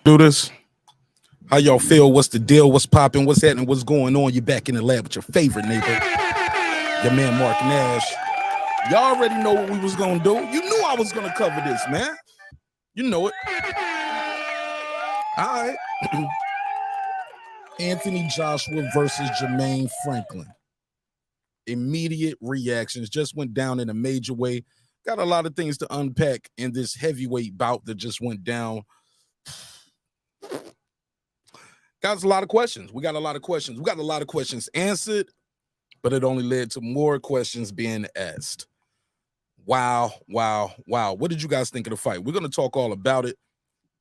Do this. How y'all feel? What's the deal? What's popping? What's happening? What's going on? You back in the lab with your favorite neighbor, your man Mark Nash. Y'all already know what we was gonna do. You knew I was gonna cover this, man. You know it. All right. Anthony Joshua versus Jermaine Franklin. Immediate reactions just went down in a major way. Got a lot of things to unpack in this heavyweight bout that just went down. Got a lot of questions. We got a lot of questions. We got a lot of questions answered, but it only led to more questions being asked. Wow. What did you guys think of the fight? We're going to talk all about it.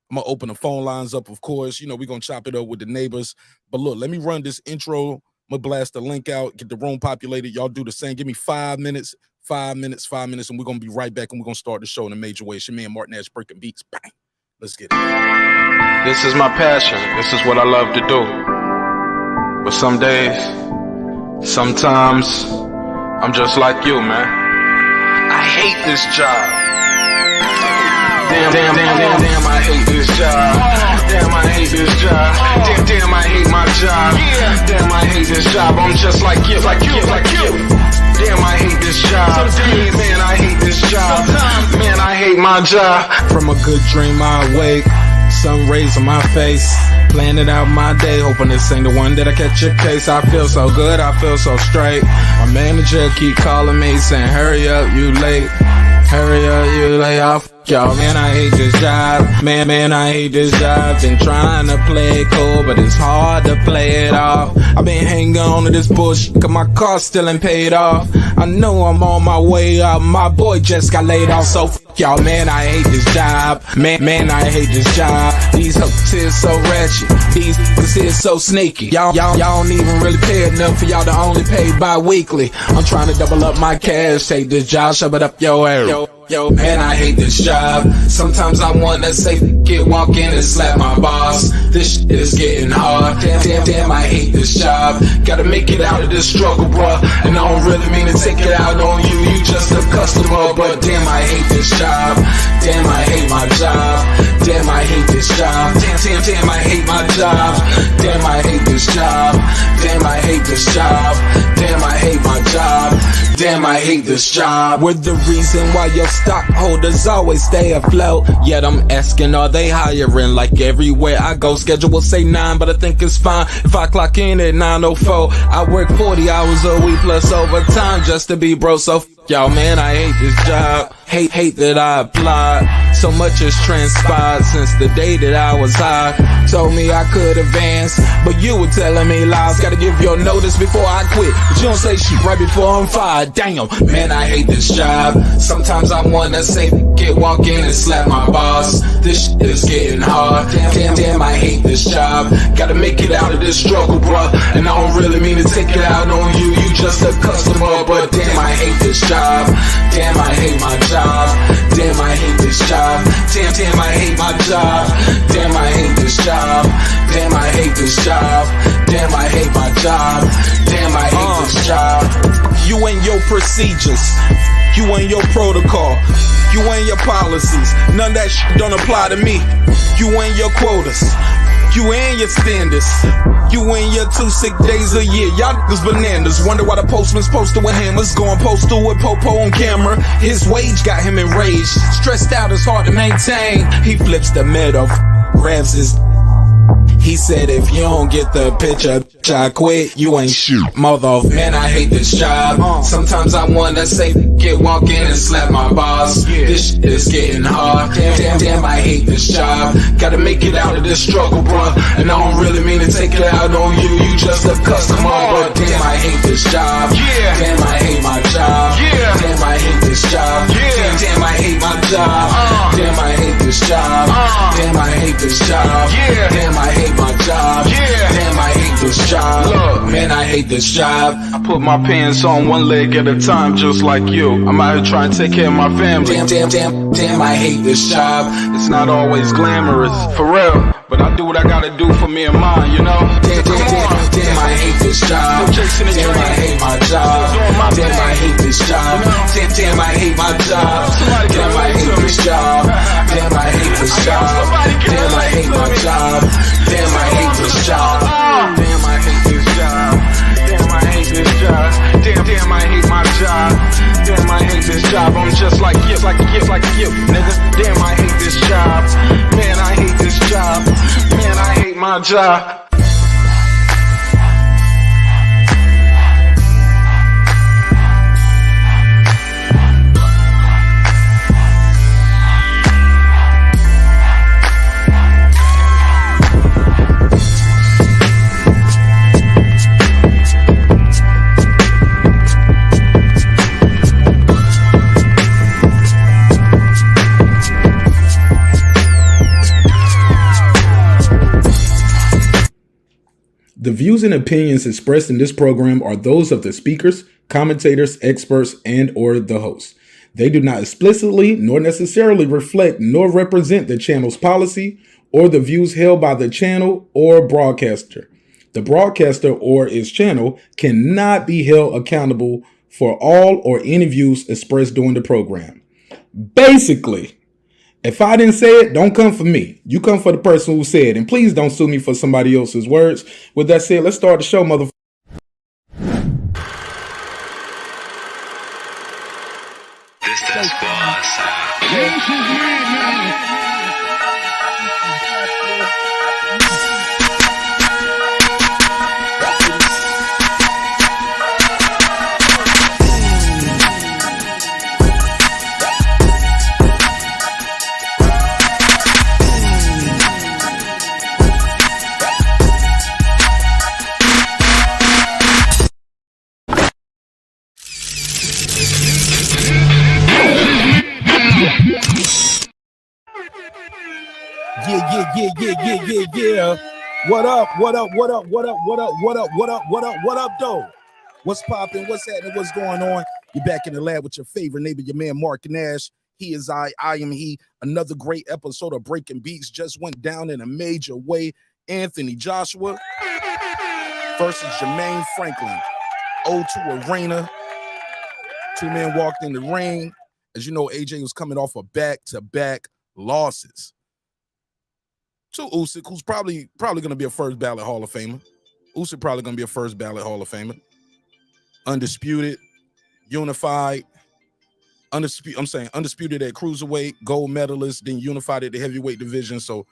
I'm going to open the phone lines up, of course. You know, we're going to chop it up with the neighbors. But look, let me run this intro. I'm going to blast the link out, get the room populated. Y'all do the same. Give me 5 minutes, and we're going to be right back, and we're going to start the show in a major way. It's your man, Martin Nash, breaking beats. Bang. Let's get it. This is my passion. This is what I love to do. But some days, sometimes, I'm just like you, man. I hate this job. Damn, I hate this job. Damn, I hate this job. Damn, I hate my job. Damn, I hate this job. I'm just like you. Damn, I hate this job. Man, I hate this job. Man, I hate my job. From a good dream I wake, sun rays on my face, planning out my day, hoping this ain't the one that I catch a case. I feel so good, I feel so straight. My manager keep calling me saying, hurry up, you late. Hurry up, you lay off. Y'all, man, I hate this job. Man, I hate this job. Been trying to play it cool, but it's hard to play it off. I've been hanging on to this bush, cause my car still ain't paid off. I know I'm on my way up. My boy just got laid off, so y'all, man, I hate this job. Man, I hate this job. These hooks is so ratchet. These niggas is so sneaky. Y'all don't even really pay enough for y'all to only pay bi-weekly. I'm trying to double up my cash. Take this job, shove it up your ass. Yo, man, I hate this job. Sometimes I wanna say, walk in and slap my boss. This shit is getting hard. Damn, I hate this job. Gotta make it out of this struggle, bruh. And I don't really mean to take it out on you. You just a customer, but damn, I hate this job. Damn, I hate my job. Damn, I hate this job. Damn, I hate my job. Damn, I hate this job. Damn, I hate this job. Damn, I hate my job. Damn, I hate this job. We're the reason why your stockholders always stay afloat. Yet I'm asking, are they hiring? Like everywhere I go, schedule will say 9, but I think it's fine if I clock in at 9:04. I work 40 hours a week plus overtime just to be bro. So y'all, man, I hate this job. Hate that I applied. So much has transpired since the day that I was high. Told me I could advance, but you were telling me lies. Gotta give your notice before I quit, but you don't say shit right before I'm fired. Damn, man, I hate this job. Sometimes I wanna say, walk in and slap my boss. This shit is getting hard. Damn, I hate this job. Gotta make it out of this struggle, bruh. And I don't really mean to take it out on you. You just a customer, but damn, I hate this job. Damn, I hate my job. Damn, I hate this job. Damn, I hate my job. Damn, I hate this job. Damn, I hate this job. Damn, I hate my job. Damn, I hate this job. You and your procedures, you and your protocol, you and your policies, none of that shit don't apply to me. You and your quotas, you and your standards, you and your 2 sick days a year. Y'all niggas bananas. Wonder why the postman's posted with hammers, going postal with Popo on camera. His wage got him enraged, stressed out, it's hard to maintain. He flips the middle, grabs his. He said, if you don't get the picture, I quit, you ain't shoot. Mother, man, I hate this job. Sometimes I wanna say, walk in and slap my boss. This shit is getting hard. Damn, I hate this job. Gotta make it out of this struggle, bruh. And I don't really mean to take it out on you. You just a customer, but damn, I hate this job. Damn, I hate my job. Damn, I hate this job. Damn, I hate my job. Damn, I hate this job. Damn, I hate this job. Damn, I hate my job. Damn, I hate this job. Look, man, I hate this job. I put my pants on one leg at a time, just like you. I'm out here trying to take care of my family. Damn, I hate this job. It's not always glamorous, for real, but I do what I gotta do for me and mine, you know? Damn, I hate this job. Damn, I hate my job. Damn, I hate this job. Damn, I hate my job. Damn, I hate this job. Damn, I hate this job. Damn, I hate my job. just like you, nigga. Damn, I hate this job. Man, I hate this job. Man, I hate my job. The views and opinions expressed in this program are those of the speakers, commentators, experts, and or the host. They do not explicitly nor necessarily reflect nor represent the channel's policy or the views held by the channel or broadcaster. The broadcaster or its channel cannot be held accountable for all or any views expressed during the program. Basically, if I didn't say it, don't come for me. You come for the person who said it. And please don't sue me for somebody else's words. With that said, let's start the show, motherfucker. This that's boss. Yeah. What up, though? What's popping? What's happening? What's going on? You're back in the lab with your favorite neighbor, your man, Mark Nash. He is I am he. Another great episode of Breaking Beats just went down in a major way. Anthony Joshua versus Jermaine Franklin. O2 Arena. Two men walked in the ring. As you know, AJ was coming off of back-to-back losses to Usyk, who's probably going to be a first ballot Hall of Famer. Usyk probably going to be a first ballot Hall of Famer. Undisputed, unified, undisputed at cruiserweight, gold medalist, then unified at the heavyweight division. So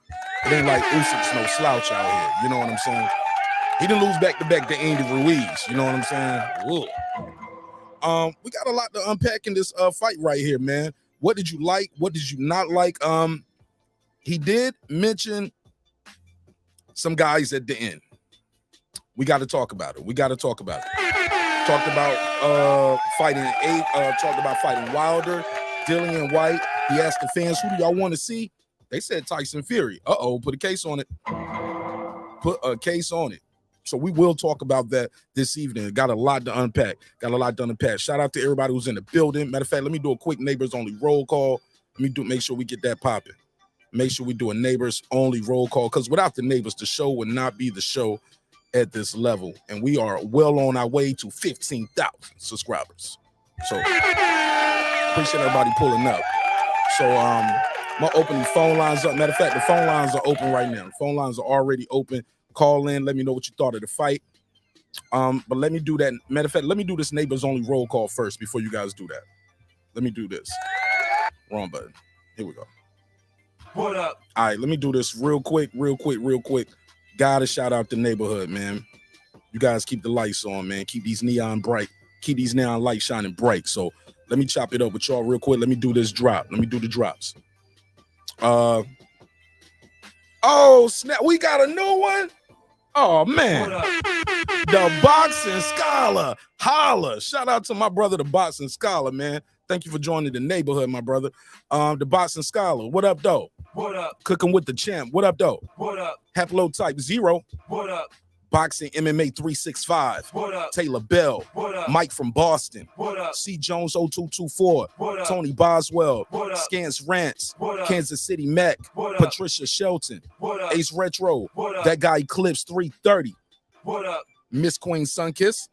it ain't like Usyk's no slouch out here. You know what I'm saying? He didn't lose back-to-back to Andy Ruiz. You know what I'm saying? Whoa. We got a lot to unpack in this fight right here, man. What did you like? What did you not like? He did mention some guys at the end. We got to talk about it. Talked about fighting Wilder, Dillian White. He asked the fans, who do y'all want to see? They said Tyson Fury. Put a case on it. So we will talk about that this evening. Got a lot to unpack. Shout out to everybody who's in the building. Matter of fact, let me do a quick neighbors only roll call. Make sure we get that popping. Make sure we do a neighbors only roll call, because without the neighbors, the show would not be the show at this level. And we are well on our way to 15,000 subscribers. So appreciate everybody pulling up. So I'm opening phone lines up. Matter of fact, the phone lines are open right now. The phone lines are already open. Call in. Let me know what you thought of the fight. But let me do that. Matter of fact, let me do this neighbors only roll call first before you guys do that. Let me do this. Wrong button. Here we go. What up? All right, let me do this real quick. Gotta shout out the neighborhood, man. You guys keep the lights on, man. Keep these neon bright. Keep these neon lights shining bright. So let me chop it up with y'all real quick. Let me do this drop. Let me do the drops. Oh, snap. We got a new one? Oh, man. The Boxing Scholar. Holla. Shout out to my brother, the Boxing Scholar, man. Thank you for joining the neighborhood, my brother. The Boxing Scholar. What up, though? What up? Cooking with the champ. What up, though? What up? Haplotype 0. What up? Boxing MMA 365. What up? Taylor Bell. What up? Mike from Boston. What up? C. Jones 0224. What up? Tony Boswell. What up? Scance Rants. What up? Kansas City Mac. What up? Patricia Shelton. What up? Ace Retro. What up? That guy Eclipse 330. What up? Miss Queen Sunkiss.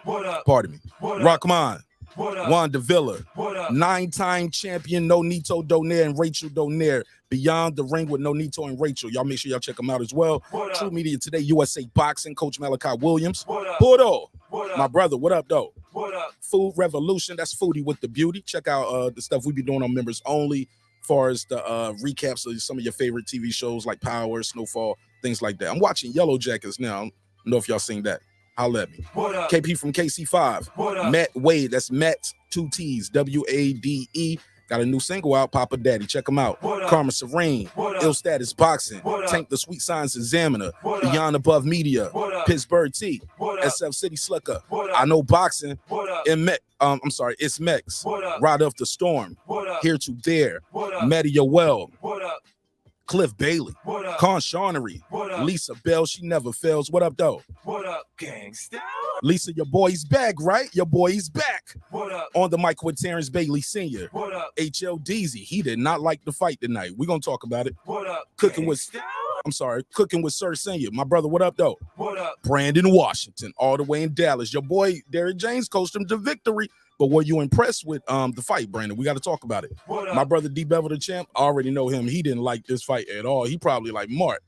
What up? Pardon me. What up? Rockman. What up? Wanda Villa. What up? 9-time champion Nonito Donaire and Rachel Donaire. Beyond the Ring with Nonito and Rachel. Y'all make sure y'all check them out as well. What True up? Media Today, USA Boxing, Coach Malachi Williams. What up? Puro. What up? My brother, what up, though? What up? Food Revolution. That's Foodie with the Beauty. Check out the stuff we be doing on members only, as far as the recaps of some of your favorite TV shows like Power, Snowfall, things like that. I'm watching Yellow Jackets now. I don't know if y'all seen that. Holla at me. KP from KC5. Matt Wade. That's Matt, 2 T's, WADE. Got a new single out, Papa Daddy. Check them out. Karma Serene, Ill Status Boxing, Tank the Sweet Science Examiner, Beyond Above Media, Pittsburgh T, SF City Slicker. I Know Boxing, it's Mex. Ride Up the Storm, Here to There, Media Well, Cliff Bailey, Con Shawnery, Lisa Bell, she never fails. What up, though? What up, gangsta? Lisa, your boy's back, right? Your boy's back. What up? On the mic with Terrence Bailey Sr. What up? HL Deezy, he did not like the fight tonight. We're going to talk about it. What up? Cooking with Sir Senior. My brother, what up, though? What up? Brandon Washington, all the way in Dallas. Your boy, Derrick James, coached him to victory. But were you impressed with the fight, Brandon? We got to talk about it. What up? My brother, D. Bevel, the champ, I already know him. He didn't like this fight at all. He probably like, Mark,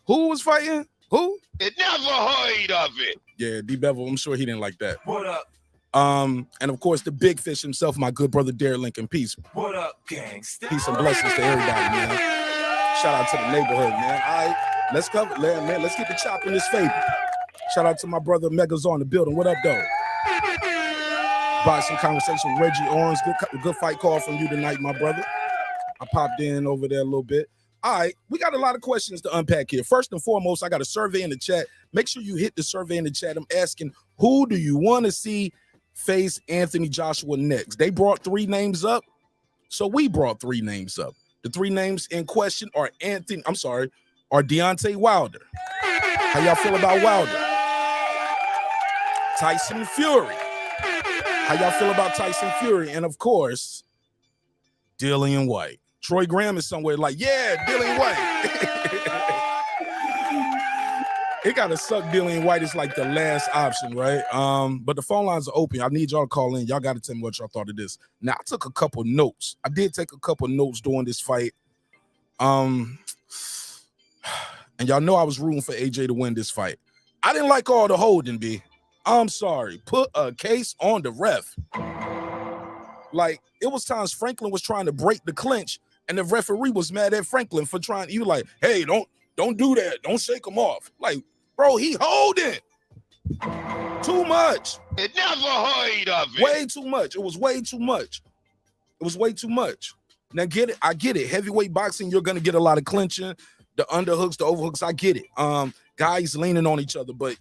who was fighting? Who? It never heard of it. Yeah, D. Bevel, I'm sure he didn't like that. What up? And of course, the big fish himself, my good brother, Derrick Lincoln. Peace. What up, gangsta? Peace and blessings to everybody, man. Shout out to the neighborhood, man. All right, let's cover, man. Let's get the chop in this favor. Shout out to my brother Mega's on the building. What up, though? Boxing conversation with Reggie Orange. Good fight call from you tonight, my brother. I popped in over there a little bit. All right, we got a lot of questions to unpack here. First and foremost, I got a survey in the chat. Make sure you hit the survey in the chat. I'm asking, who do you want to see face Anthony Joshua next? They brought 3 names up, so we brought 3 names up. The 3 names in question are Deontay Wilder. How y'all feel about Wilder? Tyson Fury. How y'all feel about Tyson Fury? And of course, Dillian White. Troy Graham is somewhere like, yeah, Dillian White. It gotta suck. Dillian White is like the last option, right? But the phone lines are open. I need y'all to call in. Y'all gotta tell me what y'all thought of this. Now, I took a couple notes. I did take a couple notes during this fight. And y'all know I was rooting for AJ to win this fight. I didn't like all the holding, B. I'm sorry. Put a case on the ref. Like, it was times Franklin was trying to break the clinch, and the referee was mad at Franklin for trying. He was like, hey, don't do that. Don't shake him off. Like, bro, he holding. Too much. It never heard of it. Way too much. It was way too much. It was way too much. Now, get it. I get it. Heavyweight boxing, you're going to get a lot of clinching. The underhooks, the overhooks, I get it. Guys leaning on each other, but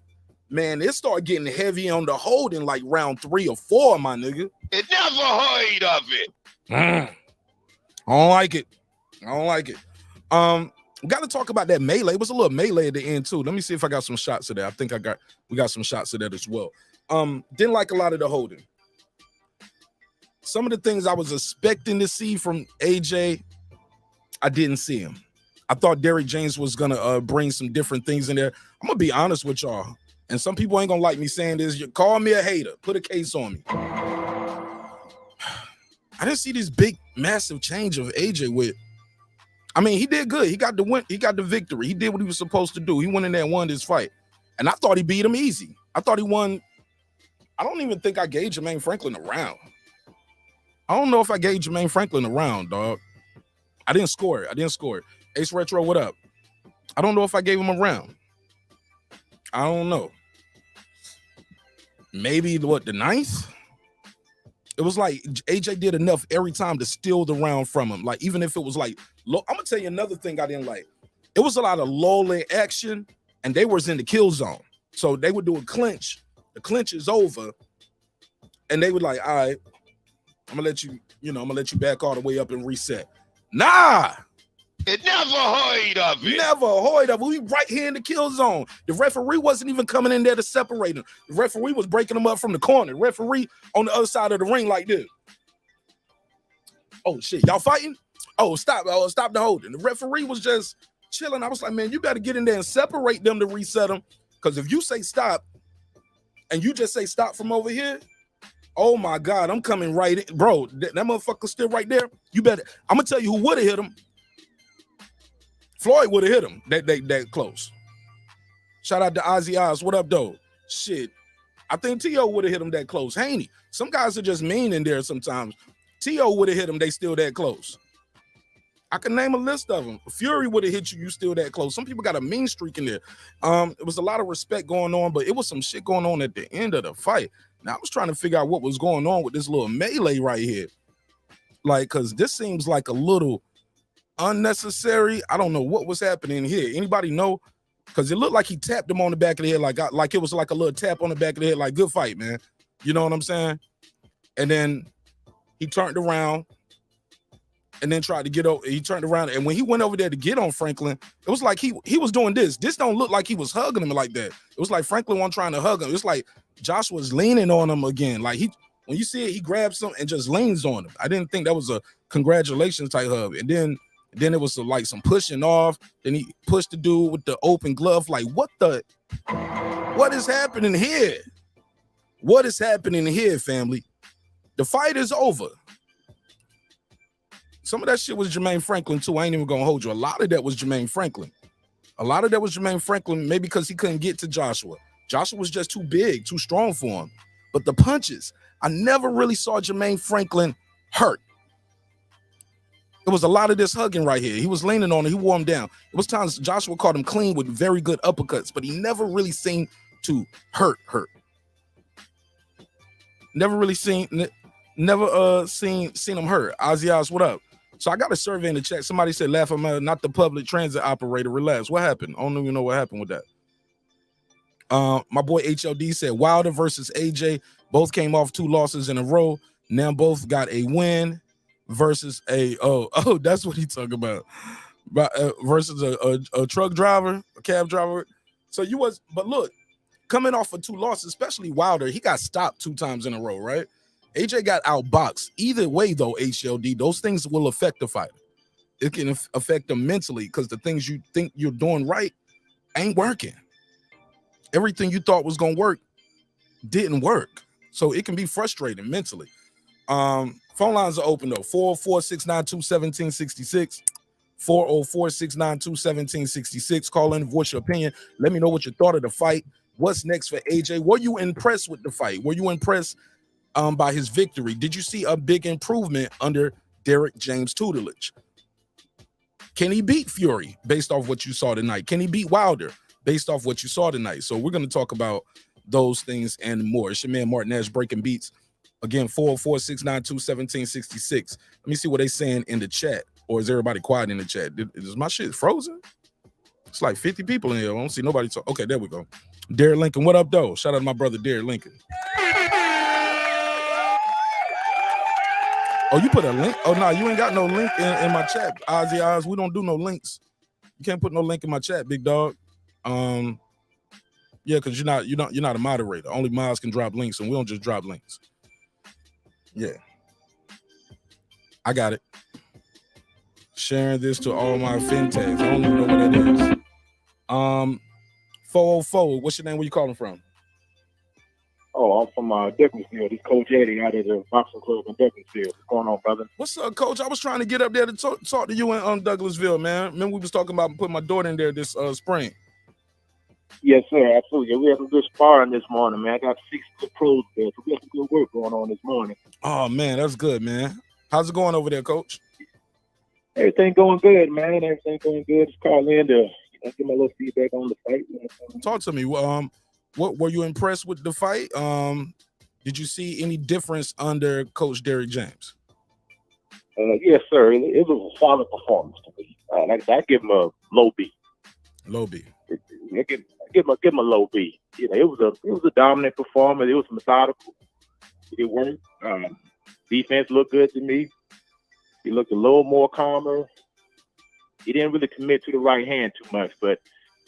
man, it started getting heavy on the holding like round 3 or 4, my nigga. It never heard of it. I don't like it. We got to talk about that melee. It was a little melee at the end too. Let me see if I got some shots of that. I think we got some shots of that as well. Didn't like a lot of the holding. Some of the things I was expecting to see from AJ, I didn't see him. I thought Derrick James was gonna bring some different things in there. I'm gonna be honest with y'all, and some people ain't gonna like me saying this. You call me a hater, put a case on me. I didn't see this big, massive change of AJ with. I mean, he did good. He got the win. He got the victory. He did what he was supposed to do. He went in there and won this fight, and I thought he beat him easy. I thought he won. I don't even think I gave Jermaine Franklin a round. I don't know if I gave Jermaine Franklin a round, dog. I didn't score it. Ace Retro, what up? I don't know if I gave him a round. I don't know. Maybe the 9th? It was like AJ did enough every time to steal the round from him. Like, even if it was like, low, I'm gonna tell you another thing I didn't like. It was a lot of low leg action, and they was in the kill zone. So they would do a clinch. The clinch is over, and they would like, all right, I'm gonna let you back all the way up and reset. Nah. It never heard of it. Never heard of it. We right here in the kill zone. The referee wasn't even coming in there to separate them. The referee was breaking them up from the corner. The referee on the other side of the ring like this. Oh, shit. Y'all fighting? Oh, stop. Oh, stop the holding. The referee was just chilling. I was like, man, you got to get in there and separate them to reset them. Because if you say stop and you just say stop from over here, oh, my God, I'm coming right in. Bro, that motherfucker still right there. You better. I'm going to tell you who would have hit him. Floyd would have hit him that close. Shout out to Ozzy Oz. What up, though? Shit. I think T.O. would have hit him that close. Haney, some guys are just mean in there sometimes. T.O. would have hit him, they still that close. I can name a list of them. Fury would have hit you, you still that close. Some people got a mean streak in there. It was a lot of respect going on, but it was some shit going on at the end of the fight. Now, I was trying to figure out what was going on with this little melee right here. Like, because this seems like a little unnecessary. I don't know what was happening here. Anybody know? Because it looked like he tapped him on the back of the head, like it was like a little tap on the back of the head, like good fight, man. You know what I'm saying? And then he turned around and then tried to get over. He turned around, and when he went over there to get on Franklin, it was like he was doing this. This don't look like he was hugging him like that. It was like Franklin wasn't trying to hug him. It's like Josh was leaning on him again. Like when you see it, he grabs him and just leans on him. I didn't think that was a congratulations type hug. And then it was like some pushing off. Then he pushed the dude with the open glove. Like, what is happening here? What is happening here, family? The fight is over. Some of that shit was Jermaine Franklin too. I ain't even gonna hold you. A lot of that was Jermaine Franklin. Maybe because he couldn't get to Joshua. Joshua was just too big, too strong for him. But the punches, I never really saw Jermaine Franklin hurt. It was a lot of this hugging right here. He was leaning on it. He wore him down. It was times Joshua caught him clean with very good uppercuts, but he never really seemed to hurt. Never seen him hurt. Oz, what up? So I got a survey in the chat. Somebody said, laugh at my, not the public transit operator. Relax. What happened? I don't even know what happened with that. My boy HLD said Wilder versus AJ. Both came off 2 losses in a row. Now both got a win versus that's what he talking about. Versus a truck driver, a cab driver. But look, coming off of 2 losses, especially Wilder, he got stopped 2 times in a row, right? AJ got outboxed. Either way, though, HLD, those things will affect the fighter. It can affect them mentally because the things you think you're doing right ain't working. Everything you thought was going to work didn't work. So it can be frustrating mentally. Phone lines are open, though. 404-692-1766. 404-692-1766. Call in, voice your opinion. Let me know what you thought of the fight. What's next for AJ? Were you impressed with the fight? Were you impressed by his victory? Did you see a big improvement under Derrick James' tutelage? Can he beat Fury based off what you saw tonight? Can he beat Wilder based off what you saw tonight? So we're going to talk about those things and more. It's your man Martin Nash breaking beats. Again, 404-692-1766. Let me see what they saying in the chat. Or is everybody quiet in the chat? Is my shit frozen? It's like 50 people in here. I don't see nobody talk. Okay, there we go. Derrick Lincoln, what up, though? Shout out to my brother, Derrick Lincoln. Oh, you put a link? Oh, no, you ain't got no link in my chat. Ozzy Oz, we don't do no links. You can't put no link in my chat, big dog. Yeah, because you're not a moderator. Only mods can drop links, and we don't just drop links. Yeah. I got it. Sharing this to all my fintechs. I don't even know what that is. 404, what's your name? Where you calling from? Oh, I'm from Beaconsfield. This Coach Eddie out of the boxing club in Beaconsfield. What's going on, brother? What's up, Coach? I was trying to get up there to talk to you in Douglasville, man. Remember we was talking about putting my daughter in there this spring. Yes, sir. Absolutely. We had some good sparring this morning, man. I got 6 good pros there, so we had some good work going on this morning. Oh, man, that's good, man. How's it going over there, Coach? Everything going good, man. Everything going good. Just call in to get my little feedback on the fight. Talk to me. What were you impressed with the fight? Did you see any difference under Coach Derrick James? Yes, sir. It was a solid performance to me. Like I said, I give him a low B. Low B. I give him a low B. You know, it was a dominant performance. It was methodical. It worked. Defense looked good to me. He looked a little more calmer. He didn't really commit to the right hand too much, but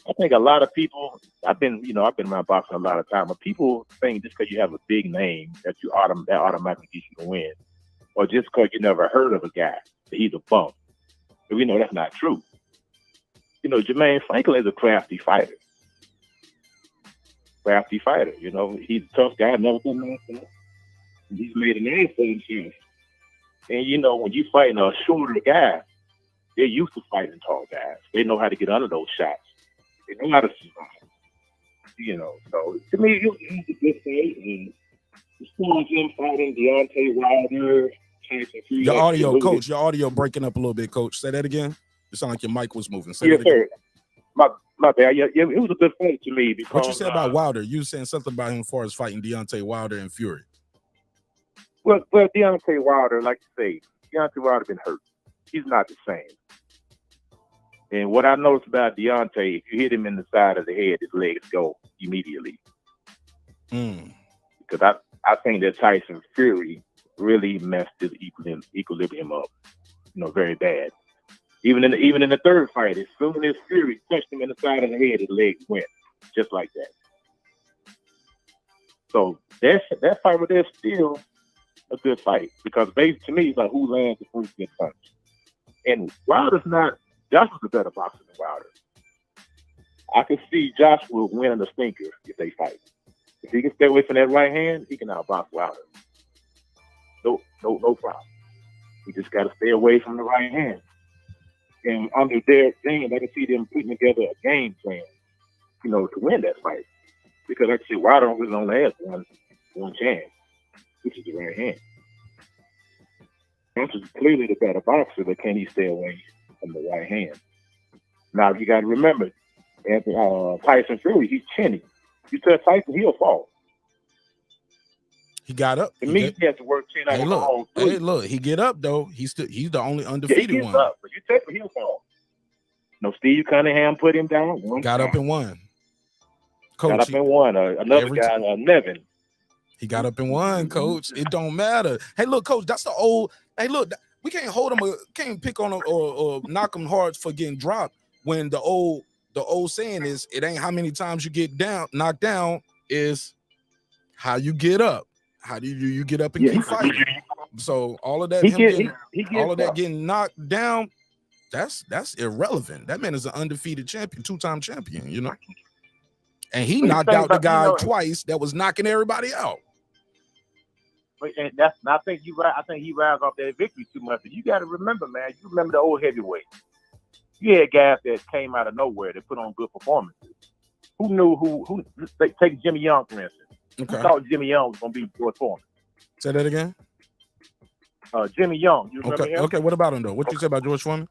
I think a lot of people, I've been around boxing a lot of time, but people think just because you have a big name that automatically gets you to win, or just because you never heard of a guy that he's a bum. But we know that's not true. You know, Jermaine Franklin is a crafty fighter. You know, he's a tough guy, never been myself. He's made a name for himself. And you know, when you fighting a shorter guy, they're used to fighting tall guys. They know how to get under those shots. They know how to survive. So to me, it was a good fight. And as far as him fighting Deontay Wilder, Tyson Fury, Your audio, absolutely. coach. Your audio breaking up a little bit, coach. Say that again. It sounded like your mic was moving. Say Yes, that again. sir. My bad. Yeah, it was a good fight to me because What you said about Wilder? You saying something about him as far as fighting Deontay Wilder and Fury. Well, Deontay Wilder, like you say, Deontay Wilder been hurt. He's not the same. And what I noticed about Deontay, if you hit him in the side of the head, his legs go immediately. Because I think that Tyson Fury really messed his equilibrium up, very bad. Even in the third fight, as soon as Fury touched him in the side of the head, his legs went just like that. So that fight right there is still a good fight because basically to me, it's like who lands the first good punch. And Joshua's a better boxer than Wilder. I can see Joshua winning the stinker if they fight. If he can stay away from that right hand, he can outbox Wilder. No problem. He just got to stay away from the right hand. And under Derrick, I can see them putting together a game plan, to win that fight. Because like I said, Wilder only has one chance, which is the right hand. Joshua's clearly the better boxer, but can he stay away from the right hand? Now, you got to remember, Tyson Fury, he's chinny. You tell Tyson, he'll fall. He got up. To me, he has to work chin out of the whole three. Hey, look, he get up though. He's the only undefeated one. Up, but you tell him he'll fall. Steve Cunningham put him down. Got up and won. Coach, got up and won. Another guy, Nevin. He got up and won, coach. It don't matter. Hey, look, coach, that's the old. Hey, look, we can't hold him, can't pick on him or knock him hard for getting dropped when the old saying is it ain't how many times you get knocked down, is how you get up. How do you get up and keep fighting? So all of that, getting knocked down, that's irrelevant. That man is an undefeated champion, 2-time champion, And he knocked out the guy twice that was knocking everybody out. And I think he rides off that victory too much. But you got to remember, man. You remember the old heavyweight. You had guys that came out of nowhere that put on good performances. Who knew who take Jimmy Young, for instance. Okay. Who thought Jimmy Young was going to be George Foreman? Say that again. Jimmy Young. You remember him? Okay. What about him though? What you say about George Foreman?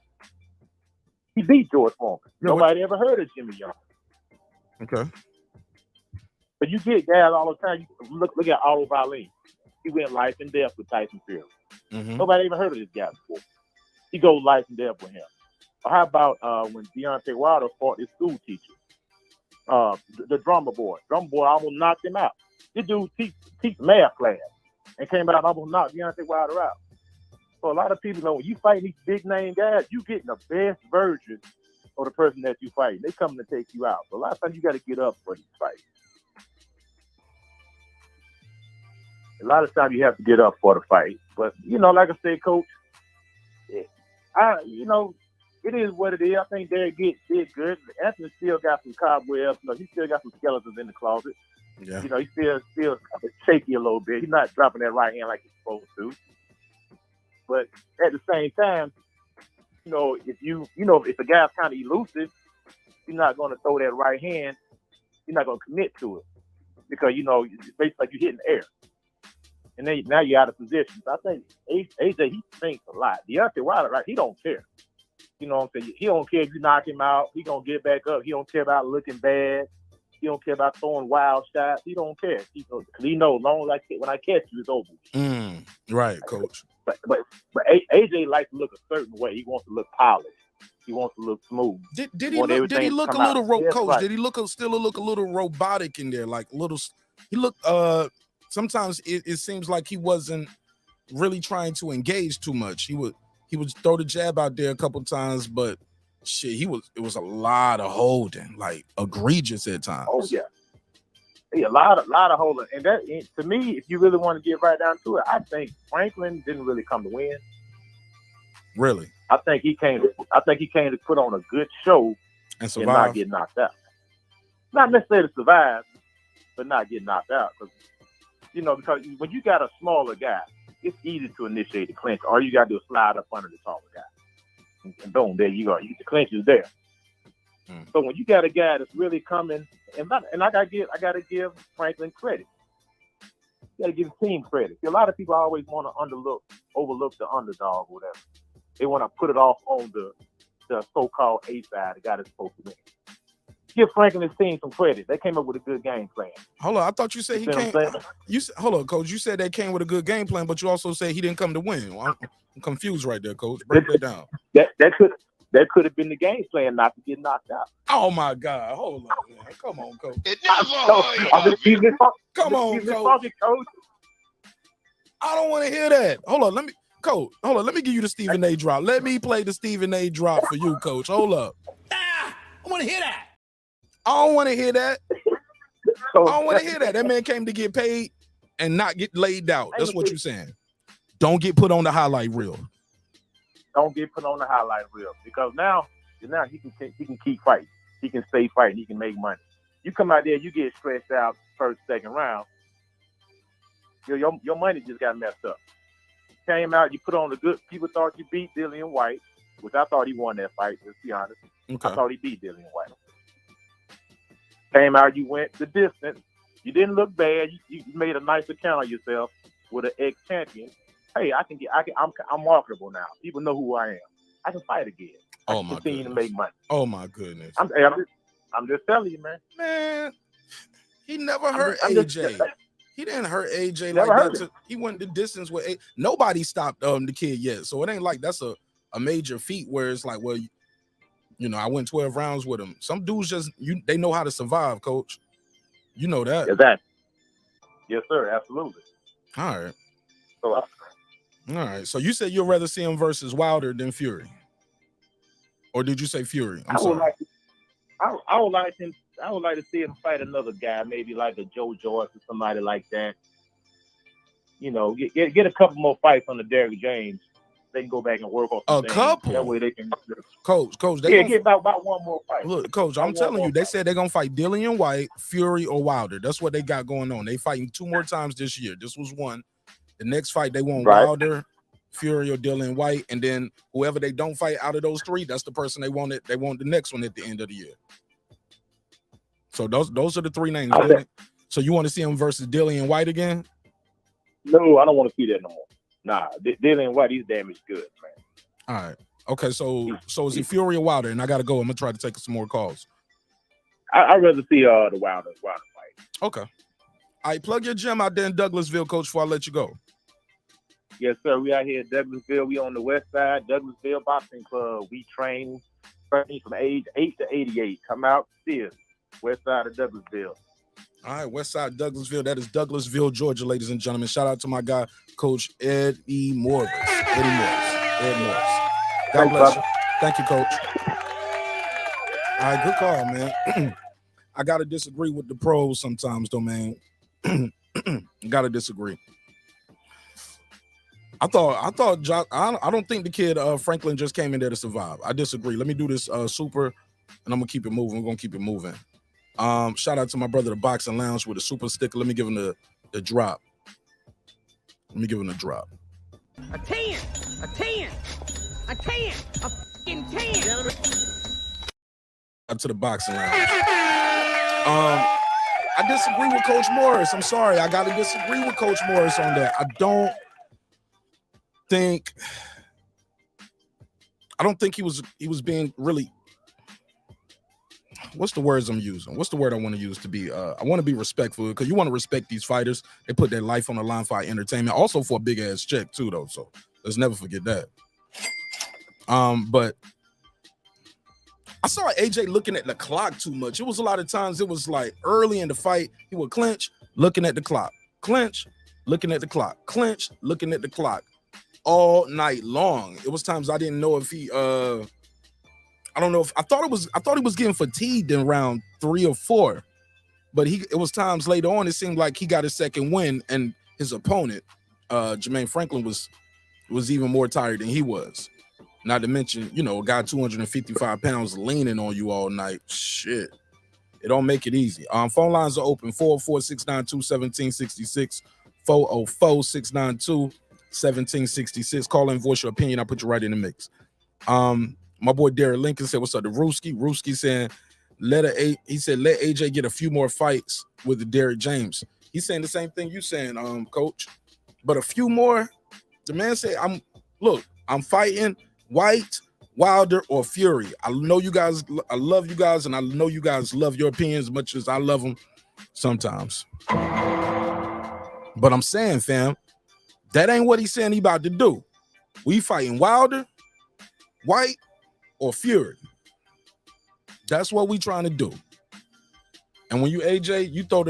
He beat George Foreman. Nobody ever heard of Jimmy Young. Okay. But you get guys all the time. You look at Otto Wallin. He went life and death with Tyson Fury. Mm-hmm. Nobody even heard of this guy before. He goes life and death with him. Or how about when Deontay Wilder fought his school teacher, the drummer boy? Drummer boy almost knocked him out. This dude teach math class and came out and almost knocked Deontay Wilder out. So a lot of people know when you fight these big name guys, you getting the best version of the person that you fight. They coming to take you out. So a lot of times you got to get up for these fights. A lot of times you have to get up for the fight. But, like I said, Coach, it is what it is. I think Derrick did good. Anthony still got some cobwebs. He still got some skeletons in the closet. Yeah. He's still shaky a little bit. He's not dropping that right hand like he's supposed to. But at the same time, if a guy's kind of elusive, you're not going to throw that right hand. You're not going to commit to it because, it's basically like you're hitting air. And then now you're out of position. So I think AJ, he thinks a lot. Deontay Wilder, right? He don't care. You know what I'm saying? He don't care if you knock him out. He gonna get back up. He don't care about looking bad. He don't care about throwing wild shots. He don't care. Because he knows, long as when I catch you, it's over. Right, Coach. But AJ likes to look a certain way. He wants to look polished. He wants to look smooth. Did he look a little coach? Right. Did he still look a little robotic in there? Like little. He looked. Sometimes it seems like he wasn't really trying to engage too much. He would throw the jab out there a couple times, but shit, it was a lot of holding, like egregious at times. Oh yeah, a lot of holding, and that to me, if you really want to get right down to it, I think Franklin didn't really come to win. Really, I think he came to put on a good show and survive, and not get knocked out. Not necessarily survive, but not get knocked out. Because when you got a smaller guy, it's easy to initiate the clinch. All you got to do is slide up under the taller guy. And boom, there you go. The clinch is there. So when you got a guy that's really coming and I gotta give Franklin credit. You gotta give the team credit. A lot of people always want to overlook the underdog or whatever. They want to put it off on the so-called A side, the guy that's supposed to win. Give Franklin and his team some credit. They came up with a good game plan. Hold on, I thought you said he came. Hold on, Coach. You said they came with a good game plan, but you also said he didn't come to win. Well, I'm confused right there, Coach. Break that down. That could have been the game plan, not to get knocked out. Oh my God! Hold on, man. Come on, Coach. It never heard of it. Come on, Coach. I don't want to hear that. Hold on, Coach. Hold on, let me give you the Stephen A. drop. Let me play the Stephen A. drop for you, Coach. Hold up. I want to hear that. I don't want to hear that. I don't want to hear that. That man came to get paid and not get laid out. That's what you're saying. Don't get put on the highlight reel. Don't get put on the highlight reel because now he can keep fighting. He can stay fighting. He can make money. You come out there, you get stressed out first, second round. Your money just got messed up. Came out, you put on the good. People thought you beat Dillian White, which I thought he won that fight. Let's be honest. Okay. I thought he beat Dillian White. Came out, you went the distance. You didn't look bad. You made a nice account of yourself with an ex-champion. Hey, I'm marketable now. People know who I am. I can fight again. I can continue to make money. Oh my goodness. I'm just telling you, man. Man, he never hurt AJ. He didn't hurt AJ like that. He went the distance with nobody stopped the kid yet. So it ain't like that's a major feat where it's like, well, I went 12 rounds with him. Some dudes they know how to survive, Coach. You know that. Exactly. Yes, sir. Absolutely. All right. All right. So you said you'd rather see him versus Wilder than Fury, or did you say Fury? I would like to see him fight another guy, maybe like a Joe Joyce or somebody like that. Get a couple more fights on the Derrick James. They can go back and work on a couple. That way they can. Coach. Get about one more fight. Look, Coach, I'm telling you, they said they're gonna fight Dillian White, Fury, or Wilder. That's what they got going on. They fighting 2 more times this year. This was one. The next fight they want Wilder, Fury, or Dillian White, and then whoever they don't fight out of those 3, that's the person they want. They want the next one at the end of the year. So those are the 3 names. So you want to see him versus Dillian White again? No, I don't want to see that no more. Nah, Dillian White, he's damaged goods, man. All right. Okay, so is it Fury or Wilder? And I got to go. I'm going to try to take some more calls. I'd rather see the Wilder fight. Okay. All right, plug your gym out there in Douglasville, Coach, before I let you go. Yes, sir. We out here in Douglasville. We on the west side, Douglasville Boxing Club. We train from age 8 to 88. Come out, see us. West side of Douglasville. All right, west side Douglasville. That is Douglasville, Georgia, ladies and gentlemen. Shout out to my guy, Coach Eddie Morris. Ed Morris. God bless you. Thank you, Coach. All right, good call, man. I got to disagree with the pros sometimes, though, man. Got to disagree. I don't think the kid Franklin just came in there to survive. I disagree. Let me do this super, and I'm going to keep it moving. We're going to keep it moving. Shout out to my brother, the Boxing Lounge, with a super sticker. Let me give him the drop. Let me give him the drop. A 10, a fucking 10. Up to the Boxing Lounge. I disagree with Coach Morris. I'm sorry. I got to disagree with Coach Morris on that. I don't think he was being really. What's the words I'm using? What's the word I want to use to be? I want to be respectful because you want to respect these fighters. They put their life on the line for our entertainment, also for a big ass check too, though. So let's never forget that. But I saw AJ looking at the clock too much. It was a lot of times. It was like early in the fight, he would clinch, looking at the clock, clinch, looking at the clock, clinch, looking at the clock, all night long. It was times I didn't know if he. I don't know if I thought he was getting fatigued in round 3 or 4, but it was times later on it seemed like he got his second win, and his opponent, Jermaine Franklin, was even more tired than he was. Not to mention, a guy 255 pounds leaning on you all night. Shit, it don't make it easy. Phone lines are open: 404-692-1766, 404-692-1766. Call in, voice your opinion. I'll put you right in the mix. My boy Derrick Lincoln said, "What's up, the Rooski?" Rooski saying, he said let AJ get a few more fights with the Derrick James. He's saying the same thing you saying, coach. But a few more. The man said, I'm fighting White, Wilder, or Fury. I know you guys, I love you guys, and I know you guys love your opinions as much as I love them sometimes. But I'm saying, fam, that ain't what he's saying he about to do. We fighting Wilder, White, or Fury. That's what we trying to do. And when you AJ, you throw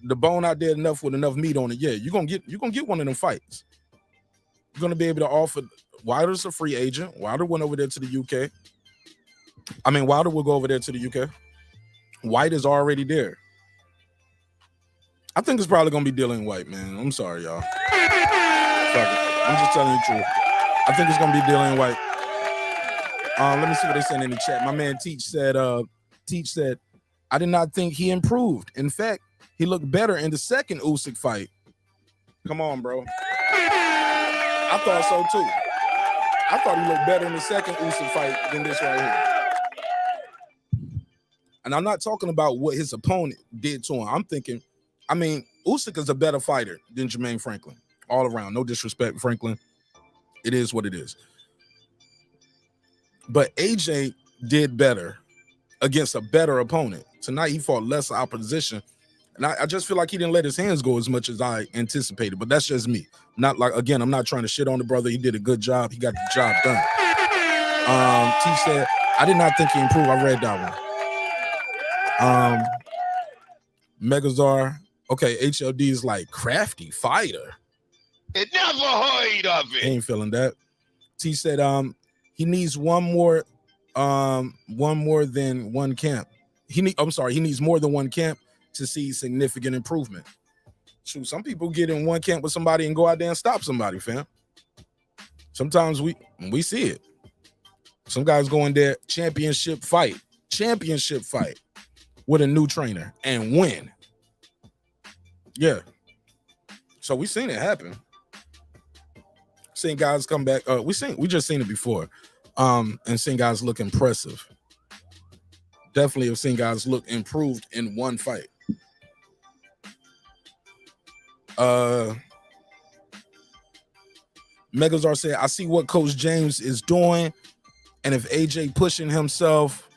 the bone out there enough with enough meat on it. Yeah, you're gonna get one of them fights. You're gonna be able to offer. Wilder's a free agent. Wilder went over there to the UK. I mean, Wilder will go over there to the UK. White is already there. I think it's probably gonna be Dylan White, man. I'm sorry, y'all. I'm just telling you the truth. I think it's gonna be Dylan White. Let me see what they said in the chat. My man Teach said, I did not think he improved. In fact, he looked better in the second Usyk fight. Come on, bro. I thought so too. I thought he looked better in the second Usyk fight than this right here. And I'm not talking about what his opponent did to him. I'm thinking, Usyk is a better fighter than Jermaine Franklin. All around. No disrespect, Franklin. It is what it is. But AJ did better against a better opponent. Tonight, he fought less opposition. And I just feel like he didn't let his hands go as much as I anticipated. But that's just me. Not like, again, I'm not trying to shit on the brother. He did a good job. He got the job done. T said, I did not think he improved. I read that one. Megazar. Okay, HLD is like crafty fighter. It never heard of it. Ain't feeling that. T said, he needs one more than one camp. He needs more than one camp to see significant improvement. Shoot, some people get in one camp with somebody and go out there and stop somebody, fam. Sometimes we see it. Some guys go in there, championship fight with a new trainer and win. Yeah. So we seen it happen. Seen guys come back. We just seen it before. And seen guys look impressive. Definitely have seen guys look improved in one fight. Megazar said, I see what Coach James is doing, and if AJ pushing himself,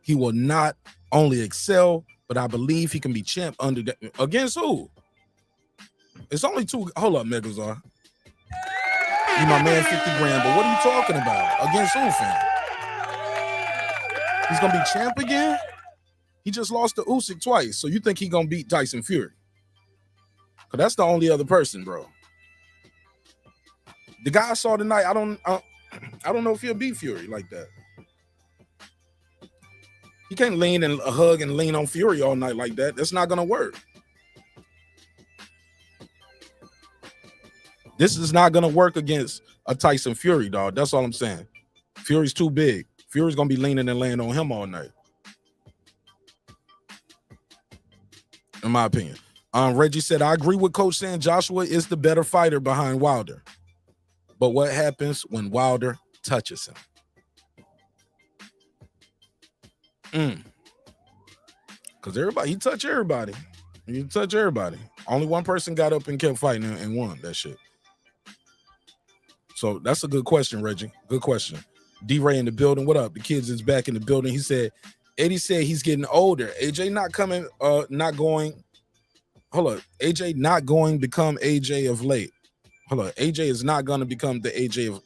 he will not only excel, but I believe he can be champ under that. Against who? It's only two. Hold up, Megazar. You my man 50 grand, but what are you talking about? Against who, fam? He's gonna be champ again? He just lost to Usyk twice, so you think he gonna beat Tyson Fury? Cause that's the only other person, bro. The guy I saw tonight, I don't know if he'll beat Fury like that. He can't lean and hug and lean on Fury all night like that. That's not gonna work. This is not gonna work against a Tyson Fury, dog. That's all I'm saying. Fury's too big. Fury's gonna be leaning and laying on him all night. In my opinion. Reggie said, I agree with Coach saying Joshua is the better fighter behind Wilder. But what happens when Wilder touches him? Because he touched everybody. He touched everybody. Only one person got up and kept fighting and won that shit. So that's a good question, Reggie. Good question. D-Ray in the building. What up? The kids is back in the building. He said, Eddie said he's getting older. AJ not coming, not going. Hold up. AJ not going become AJ of late. Hold up. AJ is not going to become the AJ of.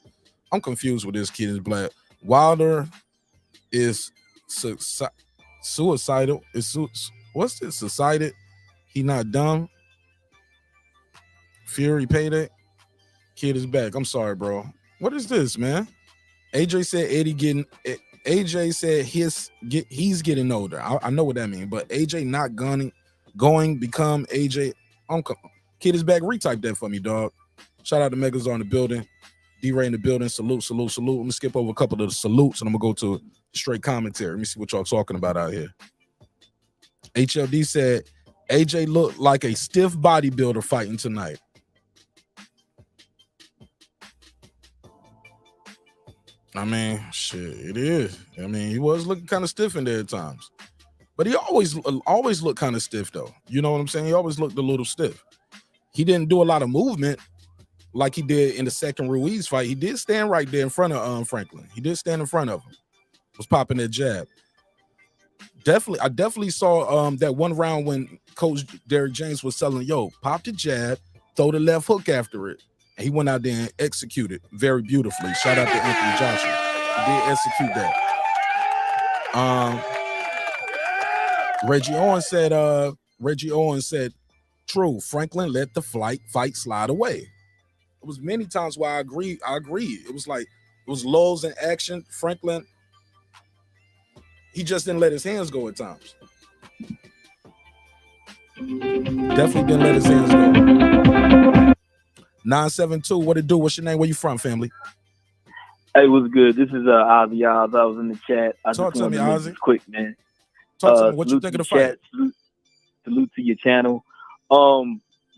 I'm confused with this kid in black. Wilder is suicidal. What's this? Suicided. He not dumb. Fury payday. Kid is back. I'm sorry, bro. What is this, man? AJ said AJ said he's getting older. I know what that means, but AJ not going become AJ. Kid is back. Retype that for me, dog. Shout out to Megazar in the building. D-Ray in the building. Salute. I'm gonna skip over a couple of the salutes and I'm gonna go to straight commentary. Let me see what y'all talking about out here. HLD said AJ looked like a stiff bodybuilder fighting tonight. I mean, shit, it is. I mean, he was looking kind of stiff in there at times, but he always looked kind of stiff though. You know what I'm saying? He always looked a little stiff. He didn't do a lot of movement like he did in the second Ruiz fight. He did stand right there in front of Franklin. He did stand in front of him. Was popping that jab. I definitely saw that one round when Coach Derrick James was telling, yo, pop the jab, throw the left hook after it. And he went out there and executed very beautifully. Shout out to Anthony Joshua. He did execute that. Reggie Owens said, true, Franklin let the fight slide away. It was many times where I agree. It was like, it was lulls in action. Franklin, he just didn't let his hands go at times. Definitely didn't let his hands go. 972, what it do? What's your name? Where you from, family? Hey, what's good? This is Ozzy Oz. I was in the chat. Talk to me, Ozzy. Quick, man. Talk to me. What you think of the fight? Salute to your channel.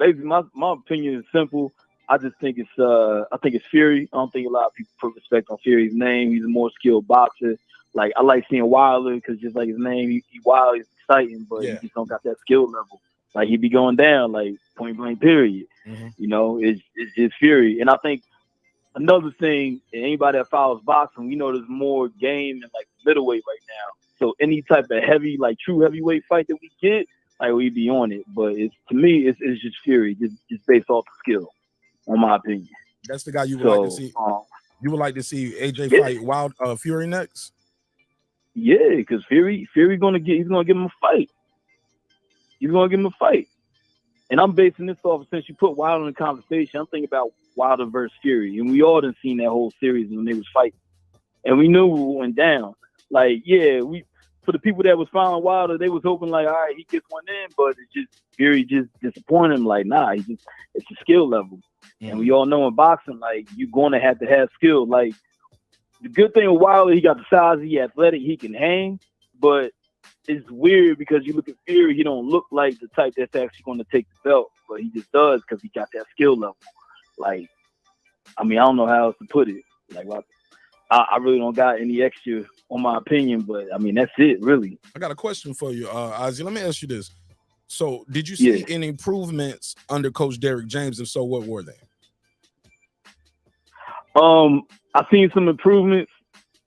Basically, my opinion is simple. I just think it's Fury. I don't think a lot of people put respect on Fury's name. He's a more skilled boxer. Like, I like seeing Wilder because just like his name, he Wilder is exciting, but he just don't got that skill level. Like, he be going down, like, point blank, period. Mm-hmm. You know, it's just Fury. And I think another thing, anybody that follows boxing, we know there's more game in, like, middleweight right now. So any type of heavy, like, true heavyweight fight that we get, like, we be on it. But to me, it's just Fury, just based off the skill, in my opinion. That's the guy you would like to see. You would like to see AJ fight Fury next? Yeah, because Fury he's gonna give him a fight. He's gonna give him a fight. And I'm basing this off, since you put Wilder in the conversation, I'm thinking about Wilder versus Fury. And we all done seen that whole series when they was fighting. And we knew what went down. Like, yeah, for the people that was following Wilder, they was hoping like, all right, he gets one in, but it's just Fury just disappointed him. Like, nah, it's a skill level. Mm-hmm. And we all know in boxing, like, you're gonna have to have skill. Like, the good thing with Wilder, he got the size, he athletic, he can hang, but it's weird because you look at Fury, he don't look like the type that's actually going to take the belt, but he just does because he got that skill level. Like, I mean, I don't know how else to put it. Like, I really don't got any extra on my opinion, but I mean, that's it, really. I got a question for you, Ozzy. Let me ask you this. So, did you see any improvements under Coach Derrick James? If so, what were they? I've seen some improvements.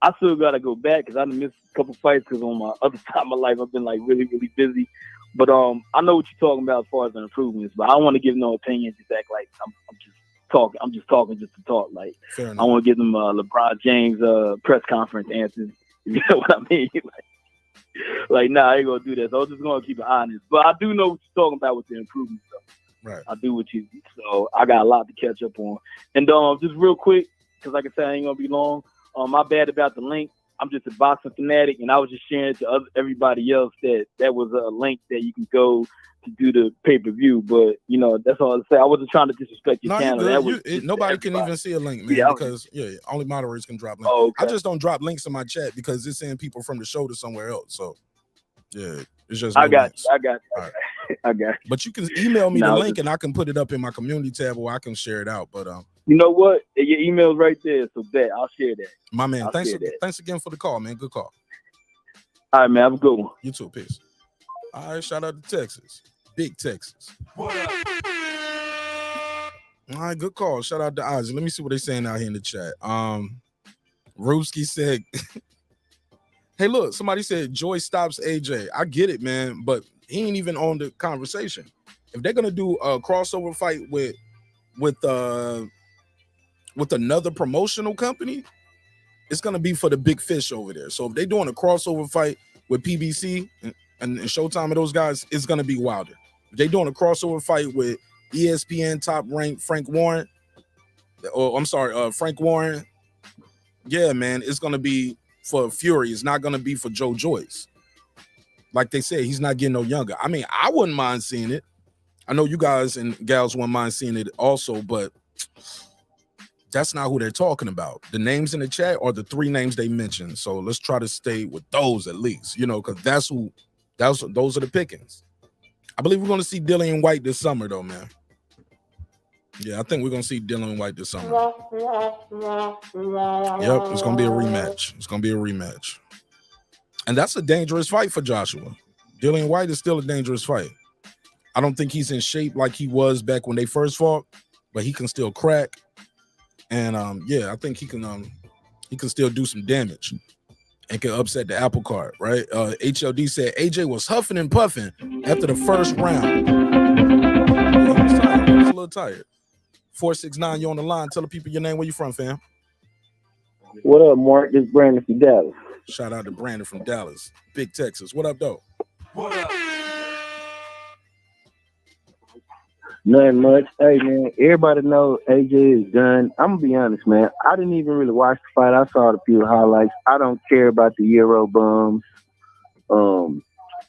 I still got to go back because I missed a couple fights because on my other side of my life, I've been like really, really busy. But I know what you're talking about as far as the improvements, but I don't want to give no opinion. Just act like I'm just talking. I'm just talking just to talk. Like, I want to give them LeBron James press conference answers. You know what I mean? like, nah, I ain't gonna do that. So I'm just gonna keep it honest. But I do know what you're talking about with the improvements stuff. Right. I do what you. So I got a lot to catch up on. And just real quick, because like I said, I ain't gonna be long. My bad about the link. I'm just a boxing fanatic, and I was just sharing to everybody else that was a link that you can go to do the pay-per-view. But, you know, that's all I say. I wasn't trying to disrespect your channel. Nobody can even see a link, man, because only moderators can drop links. Oh, okay. I just don't drop links in my chat because it's sending people from the show to somewhere else. So, yeah, it's just I got you. Right. I got you. But you can email me the link, and I can put it up in my community tab, or I can share it out. But you know what? Your email's right there, so bet I'll share that. My man, thanks again for the call, man. Good call. All right, man. Have a good one. You too. Peace. All right, shout out to Texas. Big Texas. All right, good call. Shout out to Ozzy. Let me see what they're saying out here in the chat. Ruski said, hey, look, somebody said Joy stops AJ. I get it, man, but he ain't even on the conversation. If they're gonna do a crossover fight with another promotional company, it's gonna be for the big fish over there. So if they're doing a crossover fight with PBC and Showtime and those guys, it's gonna be Wilder. If they're doing a crossover fight with ESPN top ranked Frank Warren, yeah, man, it's gonna be for Fury. It's not gonna be for Joe Joyce. Like they said, he's not getting no younger. I mean, I wouldn't mind seeing it. I know you guys and gals wouldn't mind seeing it also, but that's not who they're talking about. The names in the chat are the three names they mentioned. So let's try to stay with those at least, you know, because those are the pickings. I believe we're going to see Dillian White this summer, though, man. Yeah, I think we're gonna see Dillian White this summer. Yep, it's gonna be a rematch. It's gonna be a rematch, and that's a dangerous fight for Joshua. Dillian White is still a dangerous fight. I don't think he's in shape like he was back when they first fought, but he can still crack. And yeah, I think he can still do some damage and can upset the apple cart, right? HLD said AJ was huffing and puffing after the first round. He was tired. He was a little tired. 469, you on the line. Tell the people your name. Where you from, fam? What up, Mark? This is Brandon from Dallas. Shout out to Brandon from Dallas, Big Texas. What up, though? What up? Nothing much. Hey, man, everybody knows AJ is done. I'm going to be honest, man. I didn't even really watch the fight. I saw the few highlights. I don't care about the Euro bums. I'm